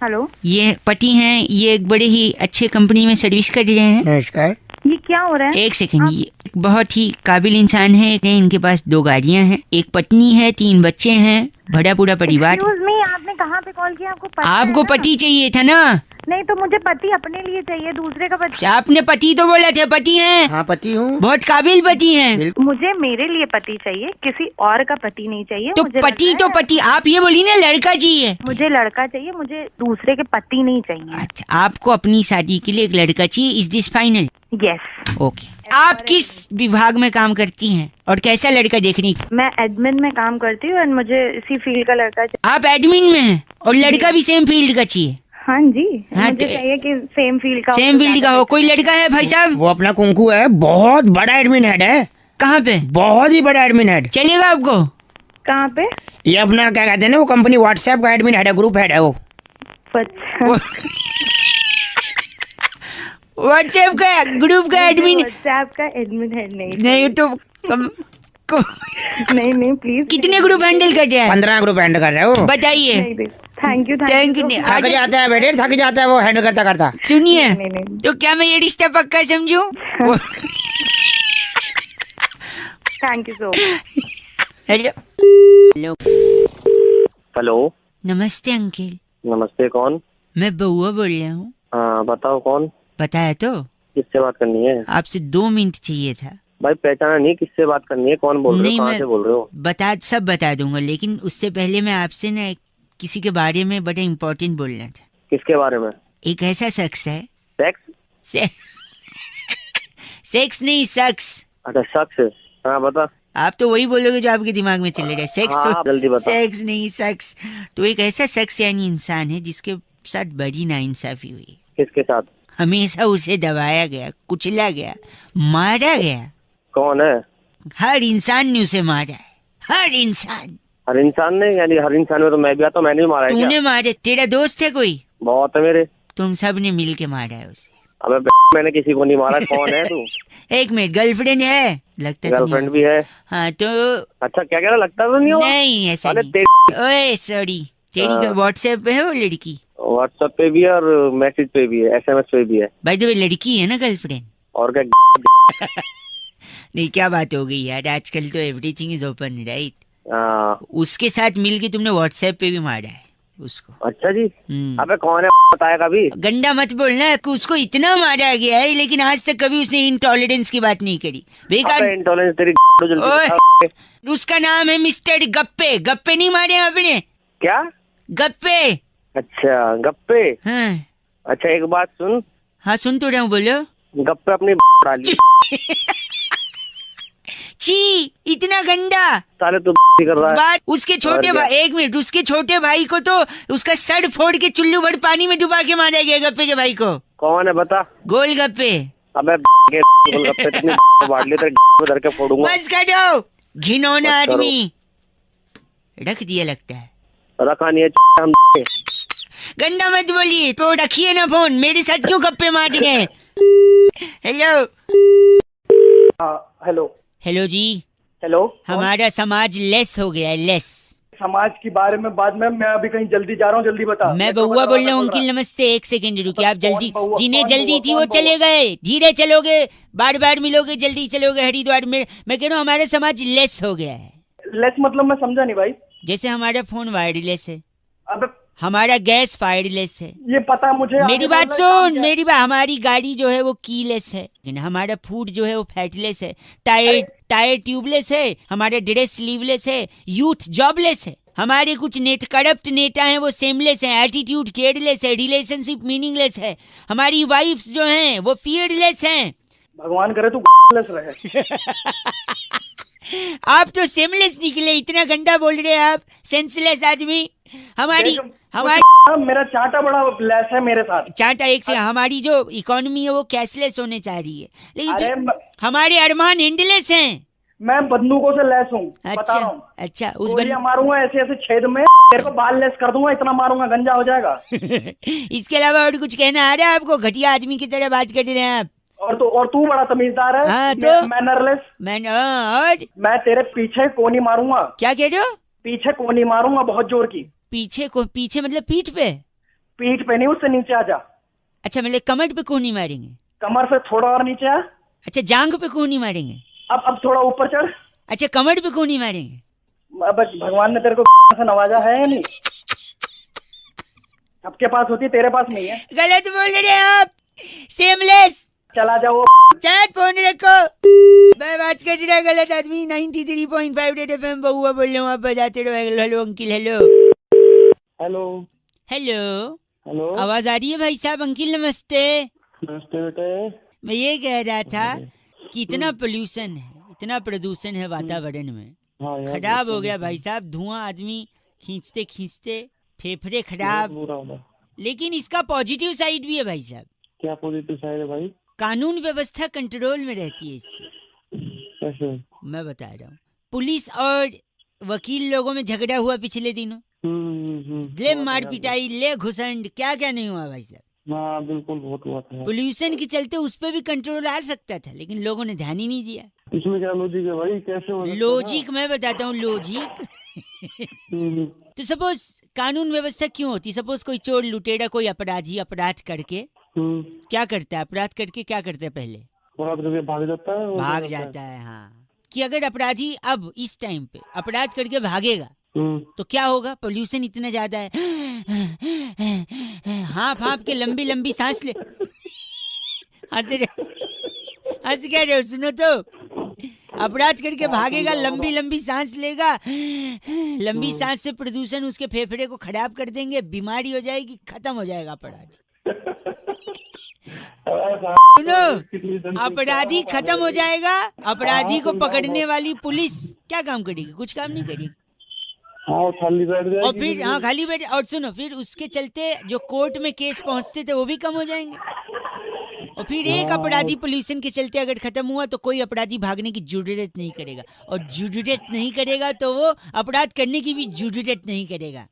हेलो, ये पति हैं, ये एक बड़े ही अच्छे कंपनी में सर्विस कर रहे हैं। नमस्कार। ये क्या हो रहा है? एक सेकंड, ये एक बहुत ही काबिल इंसान है। इनके पास 2 गाड़ियां हैं, एक पत्नी है, 3 बच्चे हैं, बड़ा पूरा परिवार। Excuse me, आपने कहाँ पे कॉल किया? आपको पता आपको है ना? पति चाहिए था ना? नहीं, तो मुझे पति अपने लिए चाहिए, दूसरे का पति। आपने पति तो बोला था, पति हैं, हाँ पति हूँ। बहुत काबिल पति हैं। मुझे मेरे लिए पति चाहिए, किसी और का पति नहीं चाहिए। तो मुझे पति लग तो रहा है- पति, आप ये बोली ना लड़का चाहिए। मुझे लड़का चाहिए, मुझे दूसरे के पति नहीं चाहिए। अच्छा, आपको अपनी शादी के लिए एक लड़का चाहिए। Is this final? Yes. Okay. आप किस विभाग में काम करती हैं और कैसा लड़का देखने की? मैं एडमिन में काम करती हूँ और मुझे इसी फील्ड का लड़का चाहिए। आप एडमिन में हैं और लड़का भी सेम फील्ड का चाहिए? हाँ जी, हाँ, मुझे तो- चाहिए कि सेम फील्ड का हो, सेम तो फील्ड का ज्यादा हो। कोई लड़का है भाई साहब? वो अपना कुंकू है, बहुत बड़ा एडमिन हेड है, कहाँ पे? बहुत ही बड़ा एडमिन हेड। चलेगा आपको? कहाँ पे? ये अपना क्या कहते हैं ना, वो कंपनी व्हाट्सएप का एडमिन हेड है, ग्रुप हेड है वो। अच्छा, व्हाट्सएप का ग्रुप का एडमिन? व्हाट्सएप का एडमिन हेड नहीं नहीं तो को, नहीं प्लीज। कितने ग्रुप हैंडल कर रहे हैं? 15 ग्रुप हैंडल कर रहे हो। बताइए। Thank you thank you. थक जाता है बेटे, थक जाता है वो हैंडल करता करता। सुनिए, नहीं। तो क्या मैं ये रिश्ता पक्का समझूं? Thank you so much. Hello. Hello, नमस्ते अंकिल, नमस्ते। कौन? मैं बउआ बोल रहा हूँ। हाँ बताओ कौन? पता है तो? किससे बात करनी है? आपसे 2 मिनट चाहिए था। भाई पहचाना नहीं, किससे बात करनी है? कौन बोल रहे नहीं, हो? कहाँ मैं- से बोल रहे हो? सब बता दूंगा, लेकिन उससे पहले मैं आपसे ना किसी के बारे में बड़ा इम्पोर्टेंट बोलना था। किसके बारे में? एक ऐसा शख्स है। सेक्स? सेक्स नहीं, शख्स। अच्छा शख्स। हाँ बता। आप तो वही बोलोगे जो आपके दिमाग में चले रहे। सेक्स हाँ, तो जल्दी बता। सेक्स नहीं, शख्स। तो एक ऐसा शख्स यानी इंसान है जिसके साथ बड़ी नाइंसाफी हुई है। किसके साथ? हमेशा उसे दबाया गया, कुचला गया, मारा गया। कौन है? हर इंसान ने उसे मारा है, हर इंसान। हर इंसान ने? यानी हर इंसान में तो मैं भी आता हूँ, मैंने भी मारा है तूने क्या? मारे? तेरा दोस्त है कोई? बहुत है मेरे। तुम सब ने मिल के मारा है उसे। अबे मैंने किसी को नहीं मारा। कौन है तू? एक मिनट, गर्लफ्रेंड है लगता है? तो गर्लफ्रेंड नहीं भी है? हाँ तो अच्छा क्या कह रहा? लगता तो नहीं हुआ? नहीं, ऐसा अरे नहीं। ओए सॉरी, तेरी हाँ। व्हाट्सएप पे है वो लड़की? व्हाट्सएप पे भी है और मैसेज पे भी है, SMS पे भी है। भाई तो लड़की है ना गर्लफ्रेंड? और क्या? नहीं, क्या बात हो गई यार, आजकल तो एवरीथिंग इज ओपन राइट। हाँ। उसके साथ मिलके तुमने व्हाट्सएप पे भी मारा है उसको? अच्छा जी। हम्म। अबे कौन है बताया कभी? गंदा मत बोलना। उसको इतना मारा गया है लेकिन आज तक कभी उसने इंटॉलरेंस की बात नहीं करी। बेकार। अबे इंटॉलरेंस तेरी जल्दी ओए। बता। उसका नाम है मिस्टर गप्पे। गप्पे नहीं मारे आपने? क्या? गप्पे। अच्छा गप्पे। हाँ अच्छा एक बात सुन, हाँ, सुन तो रहा हूँ, बोलो। गप्पे अपनी डाली। छी, इतना गंदा साले तू कर रहा है। बात। उसके छोटे और क्या? भाई, एक मिनट, उसके छोटे भाई को तो उसका सर फोड़ के चुल्लू भर पानी में डुबा के मारा गया गप्पे के भाई को। कौन है बता? गोलगप्पे। अबे के गप्पे तेरी बांट ली, तेरे में धर के फोड़ूंगा। बस कर दो, घिनौना बस करो। आदमी। रख दिया लगता है। रखा नहीं है हम। गंदा मत बोलिए, तो रखिए ना फोन, मेरे साथ क्यों गप्पे मार रहे हैं? हेलो हेलो हेलो जी, हेलो। हमारा समाज लेस हो गया है, लेस। समाज के बारे में बाद में, मैं अभी कहीं जल्दी जा रहा हूँ, जल्दी बता। मैं बउआ बोल रहा हूँ अंकिल, नमस्ते। एक सेकंड रुकिए, आप जल्दी, जिन्हें जल्दी थी वो चले गए, धीरे चलोगे बार बार मिलोगे, जल्दी चलोगे हरिद्वार में। मैं कह रहा हूँ हमारा समाज लेस हो गया है। लेस मतलब मैं समझा नहीं भाई। जैसे हमारा फोन वायरलेस है, अबे हमारा गैस फायरलेस है। ये पता है मुझे। मेरी बात सुन, मेरी बात, हमारी गाड़ी जो है वो कीलेस है, लेकिन हमारा फूड जो है वो फैटलेस है, टायर ट्यूबलेस है, हमारा ड्रेस स्लीवलेस है, यूथ जॉबलेस है, हमारे कुछ करप्ट नेता हैं वो सेमलेस हैं, एटीट्यूड केयरलेस है, रिलेशनशिप मीनिंगलेस है, हमारी वाइफ्स जो हैं वो फियरलेस हैं। भगवान करे तू लेस रहे। आप तो सेमलेस निकले, इतना गंदा बोल रहे हैं आप, सेंसलेस आदमी। हमारी मेरा चाटा बड़ा लेस है मेरे साथ। चाटा एक से, हमारी जो इकोनॉमी है वो कैशलेस होने चाह रही है, लेकिन हमारे अरमान एंडलेस हैं। मैं बंदूकों से लेस हूँ। अच्छा उस गोलियां मारूंगा ऐसे ऐसे छेद में, तेरे को बाल लेस कर दूंगा, इतना मारूंगा गंजा हो जाएगा। इसके अलावा और कुछ कहना आ रहा है आपको? घटिया आदमी की तरह बात कर रहे हैं आप। और तू बड़ा तमीजदार है। हाँ, तो मैनरलेस। और मैं तेरे पीछे कोनी मारूंगा। क्या कह रहे हो? पीछे कोनी मारूंगा बहुत जोर की। पीछे मतलब पीठ पे? पीठ पे नहीं, उससे नीचे आ जा। अच्छा मतलब कमर पे कोनी मारेंगे? कमर से थोड़ा और नीचे आ। अच्छा जांग पे कोनी मारेंगे? अब थोड़ा ऊपर चढ़। अच्छा कमर पे कोनी मारेंगे? अब भगवान ने तेरे को से नवाजा है या नहीं? सबके पास होती, तेरे पास नहीं है। गलत बोल रहे हैं आप, सेमलेस। चला जाओ, चैट फोन रखो, मैं बात कर रहा गलत आदमी। 93.5 रेड एफएम बउआ बोल रहा हूँ, आप बजाते रहो। Hello uncle. Hello hello hello hello, आवाज आ रही है भाई साहब? अंकिल नमस्ते। नमस्ते बेटे। मैं ये कह रहा था कि इतना पोल्यूशन है, इतना प्रदूषण है वातावरण में, खराब हो गया भाई साहब, धुआं आदमी खींचते खींचते फेफड़े खराब। लेकिन इसका पॉजिटिव साइड भी है भाई साहब। क्या पॉजिटिव साइड है भाई? कानून व्यवस्था कंट्रोल में रहती है इससे। कैसे? मैं बता रहा हूँ, पुलिस और वकील लोगों में झगड़ा हुआ पिछले दिनों, ले मार पिटाई, ले घुसंड, क्या क्या नहीं हुआ भाई साहब? हाँ बिल्कुल, बहुत हुआ था। पोल्यूशन के चलते उस पे भी कंट्रोल आ सकता था, लेकिन लोगों ने ध्यान ही नहीं दिया। इसमें क्या लॉजिक है भाई? कैसे हो सकता है? लॉजिक मैं बताता हूँ, लॉजिक। तो सपोज कानून व्यवस्था क्यों होती? सपोज कोई चोर लुटेरा, कोई अपराधी अपराध करके क्या करता है? अपराध करके क्या करता है? पहले भाग जाता है। भाग जाता है। हाँ, कि अगर अपराधी अब इस टाइम पे अपराध करके भागेगा तो क्या होगा? पोल्यूशन इतना ज्यादा है, हाँफ हाँफ के लंबी लंबी सांस ले। हंस क्या रहे हो? सुनो तो, अपराध करके भागेगा, लंबी लंबी सांस लेगा, लंबी सांस से प्रदूषण उसके फेफड़े को खराब कर देंगे, बीमारी हो जाएगी, खत्म हो जाएगा अपराध। सुनो, अपराधी खत्म हो जाएगा, अपराधी को पकड़ने वाली पुलिस क्या काम करेगी? कुछ काम नहीं करेगी। खाली बैठ जाएगी। और फिर खाली बैठ, और सुनो, फिर उसके चलते जो कोर्ट में केस पहुंचते थे वो भी कम हो जाएंगे। और फिर एक अपराधी पोल्यूशन के चलते अगर खत्म हुआ तो कोई अपराधी भागने की जरूरत नहीं करेगा, और जरूरत नहीं करेगा तो वो अपराध करने की भी जरूरत नहीं करेगा।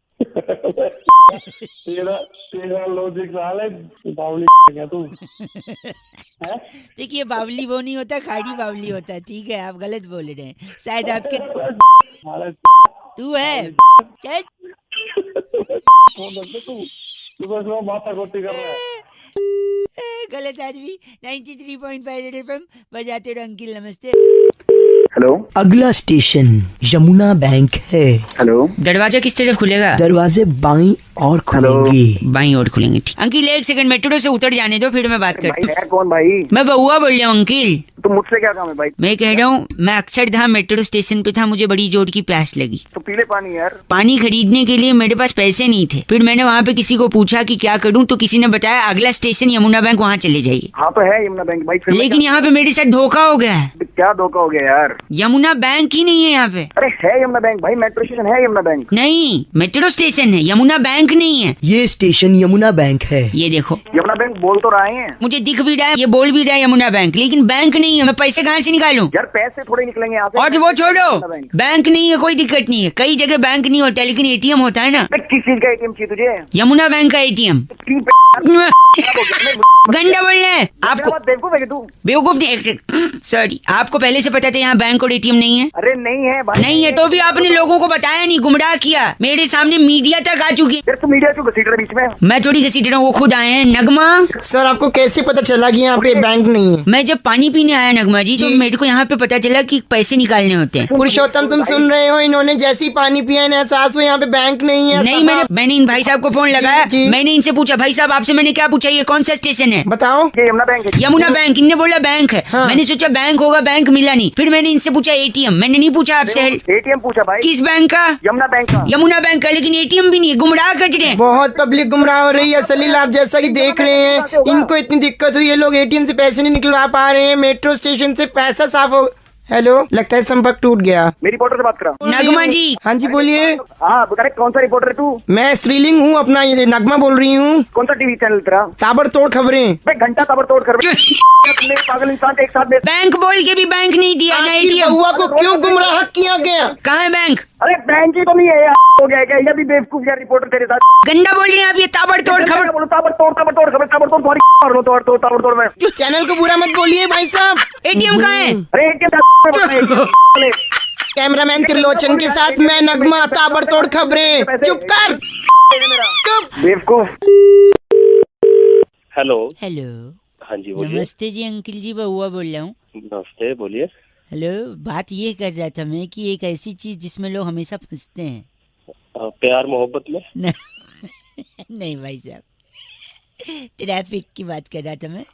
तेरा लॉजिक बावली क्या तू? देखिए, बावली वो नहीं होता, खाड़ी बावली होता है। ठीक है, आप गलत बोल रहे हैं, शायद आपके तू है। चल गलत आदमी। 93.5 एफएम बजाते रहो अंकिल, नमस्ते। हेलो, अगला स्टेशन यमुना बैंक है। हेलो, दरवाजा किस तरफ खुलेगा? दरवाजे बाईं और खुलेंगे। बाईं और खुलेंगे, ठीक। अंकिल एक सेकंड, मेट्रो से उतर जाने दो, फिर मैं बात करता हूँ। कौन भाई? मैं बउआ बोल रहा हूँ अंकिल। तो मुझसे क्या काम है भाई? मैं कह रहा हूँ, मैं अक्षरधाम मेट्रो स्टेशन पे था, मुझे बड़ी जोर की प्यास लगी। तो पी ले पानी यार। पानी खरीदने के लिए मेरे पास पैसे नहीं थे, फिर मैंने वहाँ पे किसी को पूछा कि क्या करूँ, तो किसी ने बताया अगला स्टेशन यमुना बैंक, वहाँ चले जाइए। हाँ तो है यमुना बैंक भाई, लेकिन यहाँ पे मेरे साथ धोखा हो गया है। क्या धोखा हो गया यार? यमुना बैंक ही नहीं है यहाँ पे। अरे है यमुना बैंक भाई, मेट्रो स्टेशन है यमुना बैंक। नहीं, मेट्रो स्टेशन है, यमुना बैंक नहीं है। ये स्टेशन यमुना बैंक है। ये देखो, यमुना बैंक बोल तो रहे हैं। मुझे दिख भी रहा है, ये बोल भी रहा है यमुना बैंक, लेकिन बैंक नहीं है। मैं पैसे कहाँ से निकालूं? यार पैसे थोड़े निकलेंगे यहाँ से। और वो छोड़ो, बैंक नहीं है, कोई दिक्कत नहीं है। कई जगह बैंक नहीं होता, लेकिन एटीएम होता है ना। किस चीज का एटीएम चाहिए तुझे? यमुना बैंक का एटीएम। गंदा बोल रहे हैं आपको। बेवकूफ नहीं, सॉरी, आपको पहले से पता था यहाँ बैंक और एटीएम नहीं है? अरे नहीं है भाई। नहीं है तो भी आपने लोगों को बताया नहीं, गुमराह किया। मेरे सामने मीडिया तक आ चुकी है। तो मीडिया क्यों घसीट रहा बीच में? मैं थोड़ी घसीट रहा हूँ, वो खुद आए हैं। नगमा सर आपको कैसे पता चला कि यहाँ पे बैंक नहीं है? मैं जब पानी पीने आया नगमा जी, तो मेरे को यहाँ पे पता चला कि पैसे निकालने होते हैं। पुरुषोत्तम तुम सुन रहे हो, इन्होंने जैसे ही पानी पिया ना एहसास हुआ यहाँ पे बैंक नहीं है। नहीं, मैंने इन भाई साहब को फोन लगाया, मैंने इनसे पूछा, भाई साहब आपसे मैंने क्या पूछा, ये कौन सा स्टेशन है? बताओ। ये यमुना बैंक है। यमुना बैंक। इनने बोला बैंक है। मैंने सोचा बैंक होगा, बैंक मिला नहीं। फिर मैंने इनसे पूछा एटीएम, मैंने नहीं पूछा आपसे। एटीएम पूछा भाई। किस बैंक का? यमुना बैंक का। यमुना बैंक का, लेकिन एटीएम भी नहीं है। गुमराह कर रहे हैं। बहुत पब्लिक गुमराह हो रही है सलील, आप जैसा कि देख रहे हैं। इनको इतनी दिक्कत हुई है, लोग एटीएम से पैसे नहीं निकलवा पा रहे हैं, मेट्रो स्टेशन से पैसा साफ हो। हेलो, लगता है संपर्क टूट गया। मेरी रिपोर्टर से बात करा। नगमा जी। हाँ जी बोलिए। हाँ करेक्ट, कौन सा रिपोर्टर है तू? मैं स्त्रीलिंग हूँ, अपना ये नगमा बोल रही हूँ। कौन सा टीवी चैनल तेरा? ताबड़तोड़ खबरें। घंटा ताबड़तोड़ खबरें। पागल इंसान एक साथ। बैंक बोल के भी बैंक नहीं दिया ना एटीएम। हुआ को क्यों गुमराह किया गया? कहाँ है बैंक? अरे बैंक ही तो नहीं है यार, हो गया क्या? ये भी बेवकूफ यार रिपोर्टर तेरे साथ। गंदा बोल रहे हैं आप, ये ताबड़तोड़ खबर। ताबड़तोड़ खबर, ताबड़तोड़ ताबड़तोड़ में। चैनल को बुरा मत बोलिए भाई साहब। एटीएम कहाँ है? अरे कैमरामैन त्रिलोचन के साथ मैं नगमा, ताबड़तोड़ खबरें। चुप कर, चुप बेवकूफ। हेलो। हेलो। हाँ जी बोलिए। नमस्ते जी अंकिल जी, बउआ बोल रहा हूँ। नमस्ते, बोलिए। हेलो, बात ये कर रहा था मैं कि एक ऐसी चीज जिसमें लोग हमेशा फंसते हैं। प्यार मोहब्बत में? नहीं भाई साहब, ट्रैफिक की बात कर रहा था मैं।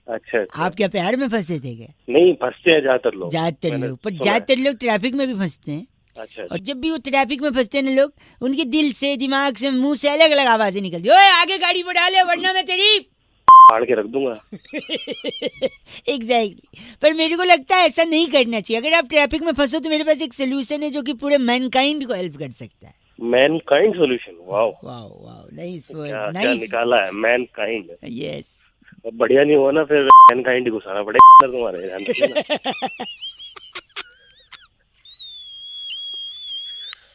अच्छा। आप क्या प्यार में फंसे थे क्या? नहीं, फंसते हैं ज्यादातर लोग। पर ज्यादातर लोग ट्रैफिक में भी फंसते हैं। अच्छा। और जब भी वो ट्रैफिक में फंसते हैं ना लोग, उनके दिल से, दिमाग से, मुंह से अलग अलग आवाजें निकलती है। ओए आगे गाड़ी बढ़ा ले वरना मैं तेरी फाड़ के रख दूंगा। एग्जैक्टली। पर मेरे को लगता है ऐसा नहीं करना चाहिए। अगर आप ट्रैफिक में फंसो तो मेरे पास एक सोल्यूशन है जो कि पूरे मैनकाइंड को हेल्प कर सकता है। Mankind solution? Wow wow wow, nice word, क्या निकाला है, मैनकाइंड। यस। बढ़िया नहीं हुआ ना, फिर मैनकाइंड ही घुसाना पड़ेगा तुम्हारे ध्यान रखना।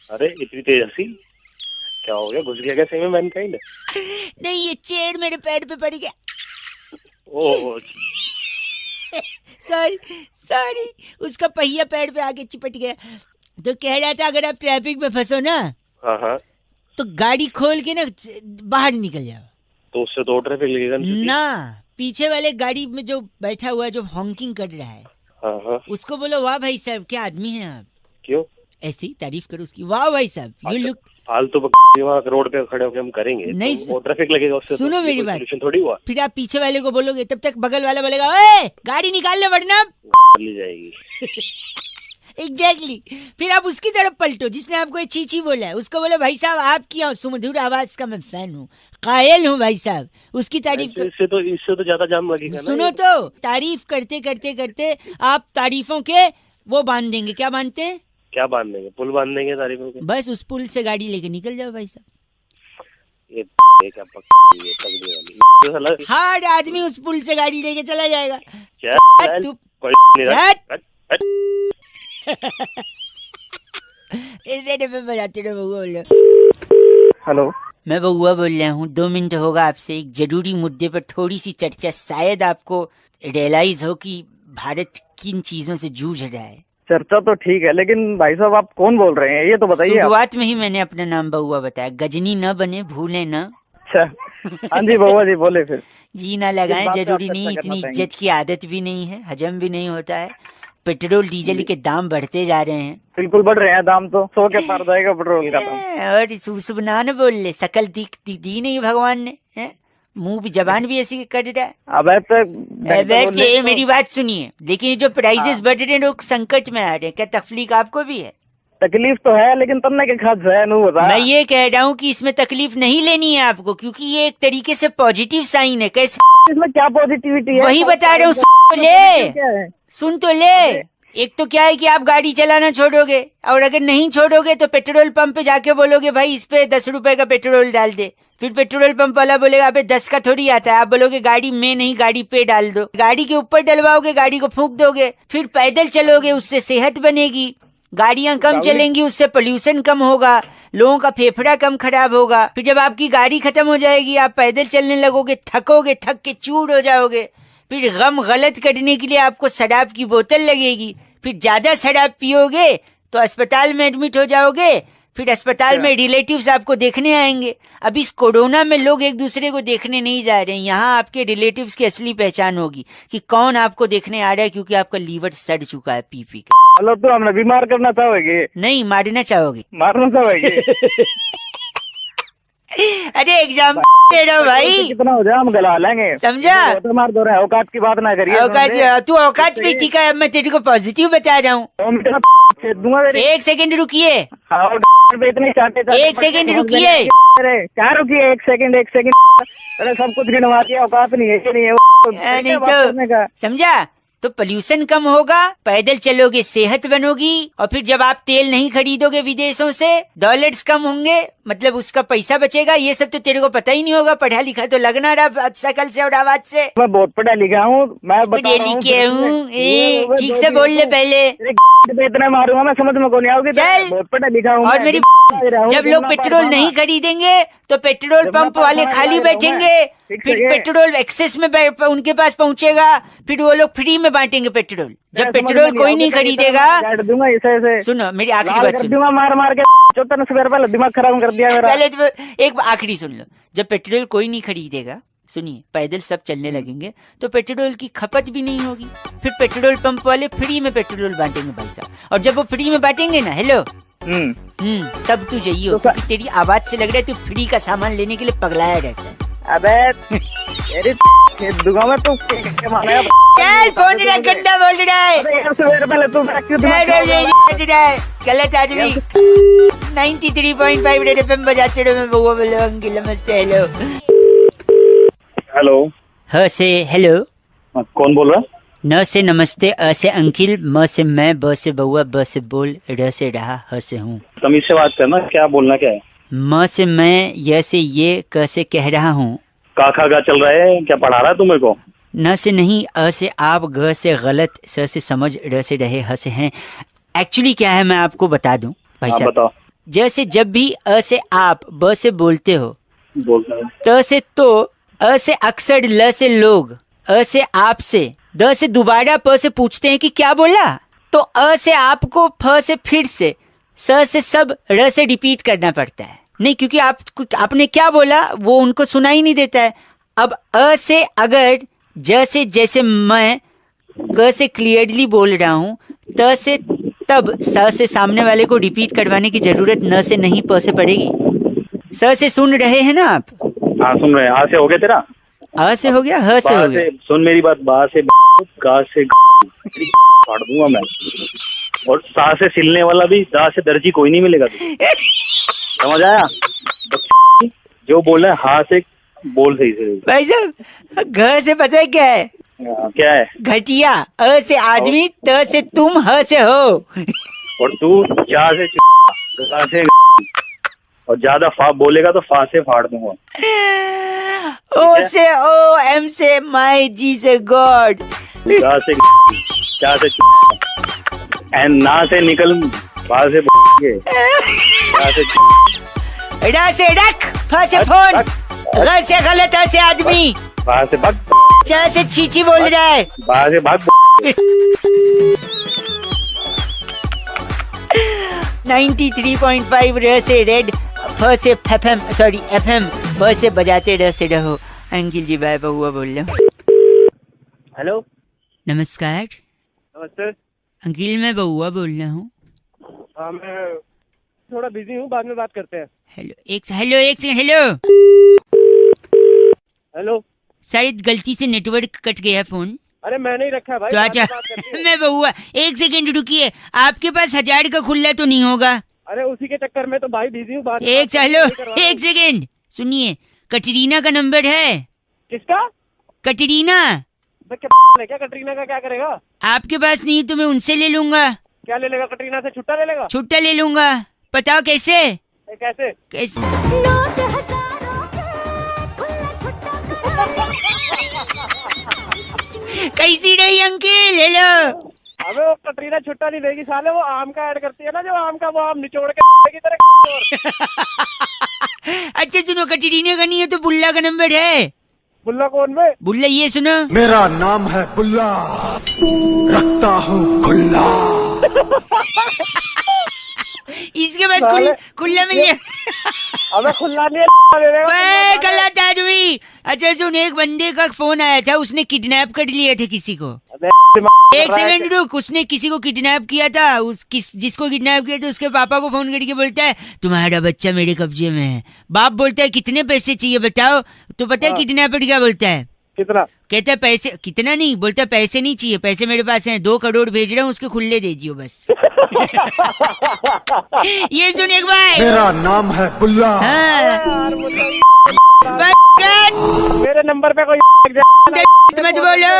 अरे इतनी तेज हंसी, क्या हो गया? घुस गया कैसे में मैनकाइंड? नहीं, ये चेड़ मेरे पैर पे पड़ गया। ओह सॉरी, उसका पहिया पैर पे आके चिपट गया। तो कह रहा था अगर आप ट्रैफिक में फंसो ना, हाँ, तो गाड़ी खोल के ना बाहर निकल जाओ। तो उससे तो ट्रैफिक लगेगा ना, पीछे वाले गाड़ी में जो बैठा हुआ है, जो हॉन्किंग कर रहा है, हाँ, उसको बोलो वाह भाई साहब क्या आदमी है आप। क्यों? ऐसी तारीफ करो उसकी, वाह भाई साहब यू लुक। फालतू वहाँ रोड पे खड़े होकर हम करेंगे नहीं, तो ट्रैफिक लगेगा उससे। सुनो मेरी बात, थोड़ी हुआ। फिर आप पीछे वाले को बोलोगे, तब तक बगल वाला बोलेगा ओए गाड़ी निकाल ले वरना ली जाएगी। एग्जैक्टली। फिर आप उसकी तरफ पलटो जिसने आपको ये चीची बोला है, उसको बोले भाई साहब आपकी सुमधुर आवाज का मैं फैन हूँ, कायल हूँ भाई साहब। उसकी तारीफ इससे तो ज्यादा जाम लगेगा। सुनो तो, तारीफ करते करते करते आप तारीफों के वो बांध देंगे। क्या बांधते हैं? क्या बांध देंगे? पुल बांध देंगे तारीफों के। बस उस पुल से गाड़ी लेके निकल जाओ भाई साहब। ये क्या पकड़ी वाली? हर आदमी उस पुल से गाड़ी लेके चला जाएगा। हेलो, मैं बउआ बोल रहा हूँ। 2 मिनट होगा आपसे एक जरूरी मुद्दे पर थोड़ी सी चर्चा। शायद आपको रियलाइज हो कि भारत किन चीजों से जूझ रहा है। चर्चा तो ठीक है, लेकिन भाई साहब आप कौन बोल रहे हैं ये तो बताइए। शुरुआत में ही मैंने अपना नाम बउआ बताया, गजनी न बने भूले न। अच्छा, हाँ जी बउआ जी बोले फिर। जी ना लगाएं, जरूरी नहीं, इतनी इज्जत की आदत भी नहीं है, हजम भी नहीं होता है। पेट्रोल डीजल के दाम बढ़ते जा रहे हैं। बिल्कुल बढ़ रहे हैं दाम, तो 100 के पार जाएगा पेट्रोल का दाम। और सुबना न बोल ले, शकल दी नहीं भगवान ने, है मुंह भी जबान भी ऐसी कर रहा है। अब मेरी बात सुनिए, लेकिन जो प्राइसेस बढ़ रहे हैं, लोग संकट में आ रहे हैं, क्या तकलीफ आपको भी है? तकलीफ तो है, लेकिन तन्ने के खास है नहीं होता। मैं ये कह रहा हूँ कि इसमें तकलीफ नहीं लेनी है आपको, क्योंकि ये एक तरीके से पॉजिटिव साइन है। कैसे? इसमें क्या पॉजिटिविटी है? वही बता रहे हूँ, सुन तो ले। एक तो क्या है कि आप गाड़ी चलाना छोड़ोगे, और अगर नहीं छोड़ोगे तो पेट्रोल पंप पे जाके बोलोगे भाई इस पे 10 रुपए का पेट्रोल डाल दे। फिर पेट्रोल पंप वाला बोलेगा अबे 10 का थोड़ी आता है। आप बोलोगे गाड़ी में नहीं, गाड़ी पे डाल दो। गाड़ी के ऊपर डलवाओगे, गाड़ी को फूंक दोगे। फिर पैदल चलोगे, उससे सेहत बनेगी। गाड़ियां कम चलेंगी, उससे पोल्यूशन कम होगा, लोगों का फेफड़ा कम खराब होगा। फिर जब आपकी गाड़ी खत्म हो जाएगी, आप पैदल चलने लगोगे, थकोगे, थक के चूर हो जाओगे। फिर गम गलत करने के लिए आपको शराब की बोतल लगेगी। फिर ज्यादा शराब पियोगे तो अस्पताल में एडमिट हो जाओगे। फिर अस्पताल में रिलेटिव्स आपको देखने आएंगे। अब इस कोरोना में लोग एक दूसरे को देखने नहीं जा रहे हैं। यहाँ आपके रिलेटिव्स की असली पहचान होगी कि कौन आपको देखने आ रहा है, क्योंकि आपका लीवर सड़ चुका है पी पी के। मतलब तो हमने बीमार करना चाहोगे? नहीं, मारना चाहोगे। मारना चाहोगे? अरे एग्जाम दे रहा हूँ भाई, कितना हो जाए हम गला लेंगे, समझा? तो मार दो रहे, औकात की बात ना करिए। औकात, तू औकात पे ठीक है। अब मैं तेरे को पॉजिटिव बता रहा हूँ। एक सेकंड रुकिए, एक सेकंड रुकिए, क्या रुकिए? एक सेकंड अरे सब कुछ गिनवा दिया, औकात नहीं है, नहीं तो समझा? तो पोल्यूशन कम होगा, पैदल चलोगे, सेहत बनोगी। और फिर जब आप तेल नहीं खरीदोगे विदेशों से, डॉलर्स कम होंगे, मतलब उसका पैसा बचेगा। ये सब तो तेरे को पता ही नहीं होगा, पढ़ा लिखा तो लगना रहा शकल से और आवाज से। मैं बहुत पढ़ा लिखा हूँ, मैं पढ़े लिखे हूँ। ठीक से बोल ले पहले। इतना मारूंगा मैं, समझ में कौन आओगे? चल, बहुत पढ़ा लिखा हूँ। और मेरी जब लोग पेट्रोल नहीं खरीदेंगे तो पेट्रोल पंप वाले खाली बैठेंगे। फिर पेट्रोल एक्सेस में उनके पास पहुंचेगा, फिर वो लोग फ्री में बांटेंगे पेट्रोल। जब पेट्रोल कोई नहीं खरीदेगा, सुनो मेरी आखिरी बात सुनो, मार के पहले दिमाग खराब कर दिया मेरा। पहले तो एक आखिरी सुन लो। जब पेट्रोल कोई नहीं खरीदेगा, सुनिए, पैदल सब चलने लगेंगे तो पेट्रोल की खपत भी नहीं होगी। फिर पेट्रोल पंप वाले फ्री में पेट्रोल बांटेंगे भाई साहब। और जब वो फ्री में बांटेंगे ना, हेलो तब तू जाइयो, क्योंकि तेरी आवाज से लग रहा है तू फ्री का सामान लेने के लिए पगलाया रहता है। अबे दुआ में तू चल, फोन गंदा बोल रहा है, गलत आदमी। 93.5 रेड एफएम बजाते रहो। मैं बउआ बोल रहा हूँ। अंकिल नमस्ते। Hello hello. ह से हेलो। कौन बोल रहा? न से नमस्ते, अ से अंकिल, म से मैं, ब से बउआ, ब से बोल, र से रहा, ह से हूँ। तमीज से बात करना, क्या बोलना क्या है? म से मैं, य से ये, क से कह रहा हूँ। का खा का चल रहा है, क्या पढ़ा रहा है तू मेरे को? न से नहीं, अ से आप, ग से गलत, स से समझ, र से रहे, ह से हैं। एक्चुअली क्या है मैं आपको बता दूं भाई साहब। बताओ। जैसे जब भी अ से आप, ब से बोलते हो, बोलता है। त से तो, अ से अक्सर, ल से लोग, अ से आप से, द से दोबारा, प से पूछते हैं कि क्या बोला, तो अ से आपको, फ से फिर से, स से सब, र से रिपीट करना पड़ता है। नहीं, क्योंकि आपने क्या बोला वो उनको सुनाई नहीं देता है। अब अ से अगर, ज से जैसे मैं, क से क्लियरली बोल रहा हूँ, त से तब, स से सामने वाले को रिपीट करवाने की जरूरत न से नहीं, प से पड़ेगी। स से सुन रहे हैं ना आप? हाँ सुन रहे हैं। आ से हो गया तेरा? आ से हो गया, ह से हो गया। सुन मेरी बात, बा से गा से फाड़ दूंगा मैं। और सा से सिलने वाला भी, दा से दर्जी कोई नहीं मिलेगा तुझे, समझ आया? जो बोल रहा है हा से बोल सही से। भाई साहब, घ से पता है क्या है? क्या है? घटिया। अ से आदमी, त से तुम, ह से हो। और तू जा से गा से, और ज्यादा फा बोलेगा तो फा से फाड़ दूंगा। ओ से ओ, एम से माई, जी से गॉड, गा से क्या से एंड ना से निकल, बा से रा से रख, फ से फोन, ग से गलत, ह से आदमी, बा से भग, च से चीची बोल रहा है, बा से भाग। 93.5 र से रेड, फ से एफएम, सॉरी एफएम, ब से बजाते र से रहो। अंकिल जी बाय, बउआ बोल रहा हूँ। हेलो नमस्कार नमस्ते अंकिल, मैं बउआ बोल रहा हूँ। हाँ मैं थोड़ा बिजी हूँ, बाद में बात करते हैं। हेलो एक सेकंड। हेलो हेलो, शायद गलती से नेटवर्क कट गया फोन। अरे मैंने ही रखा है भाई। तो अच्छा मैं बउआ, एक सेकंड रुकिए। आपके पास 1000 का खुला तो नहीं होगा? अरे उसी के चक्कर में तो भाई बिजी हूँ। एक सेकंड सुनिए, कटरीना का नंबर है? किसका? कटरीना, क्या कटरीना का क्या करेगा? आपके पास नहीं तो मैं उनसे ले लूंगा। क्या ले लेगा? कटरीना से छुट्टा ले लेगा? छुट्टा ले लूंगा। बताओ कैसे? कैसे? कैसे? कैसी रही अंकिल? ले लो। अबे वो कटरीना छुट्टा नहीं देगी साले, वो आम का ऐड करती है ना, जो आम का वो आम निचोड़ के की तरह। अच्छा सुनो, कटरीना का नहीं है तो बुल्ला का नंबर है। बुल्ला कौन में? बुल्ला ये सुनो, मेरा नाम है बुल्ला, रखता हूँ खुल्ला। इसके पास खुल्ला मिल गया। अबे खुल्ला नहीं है, गलत आदमी। अच्छा सुन, एक बंदे का फोन आया था, उसने किडनैप कर लिया था किसी को। एक सेकंड रुक, उसने किसी को किडनैप किया था। जिसको किडनैप किया था उसके पापा को फोन करके बोलता है तुम्हारा बच्चा मेरे कब्जे में है। बाप बोलता है कितने पैसे चाहिए बताओ? तो पता है किडनैपर क्या बोलता है? कितना? कहता है पैसे। कितना नहीं बोलता, पैसे नहीं चाहिए, पैसे मेरे पास हैं, 2 करोड़ भेज रहा हूँ, उसके खुले दे दियो बस। ये सुन एक बार, मेरा नाम है बुल्ला। हाँ। मेरे नंबर पे कोई मत बोलो।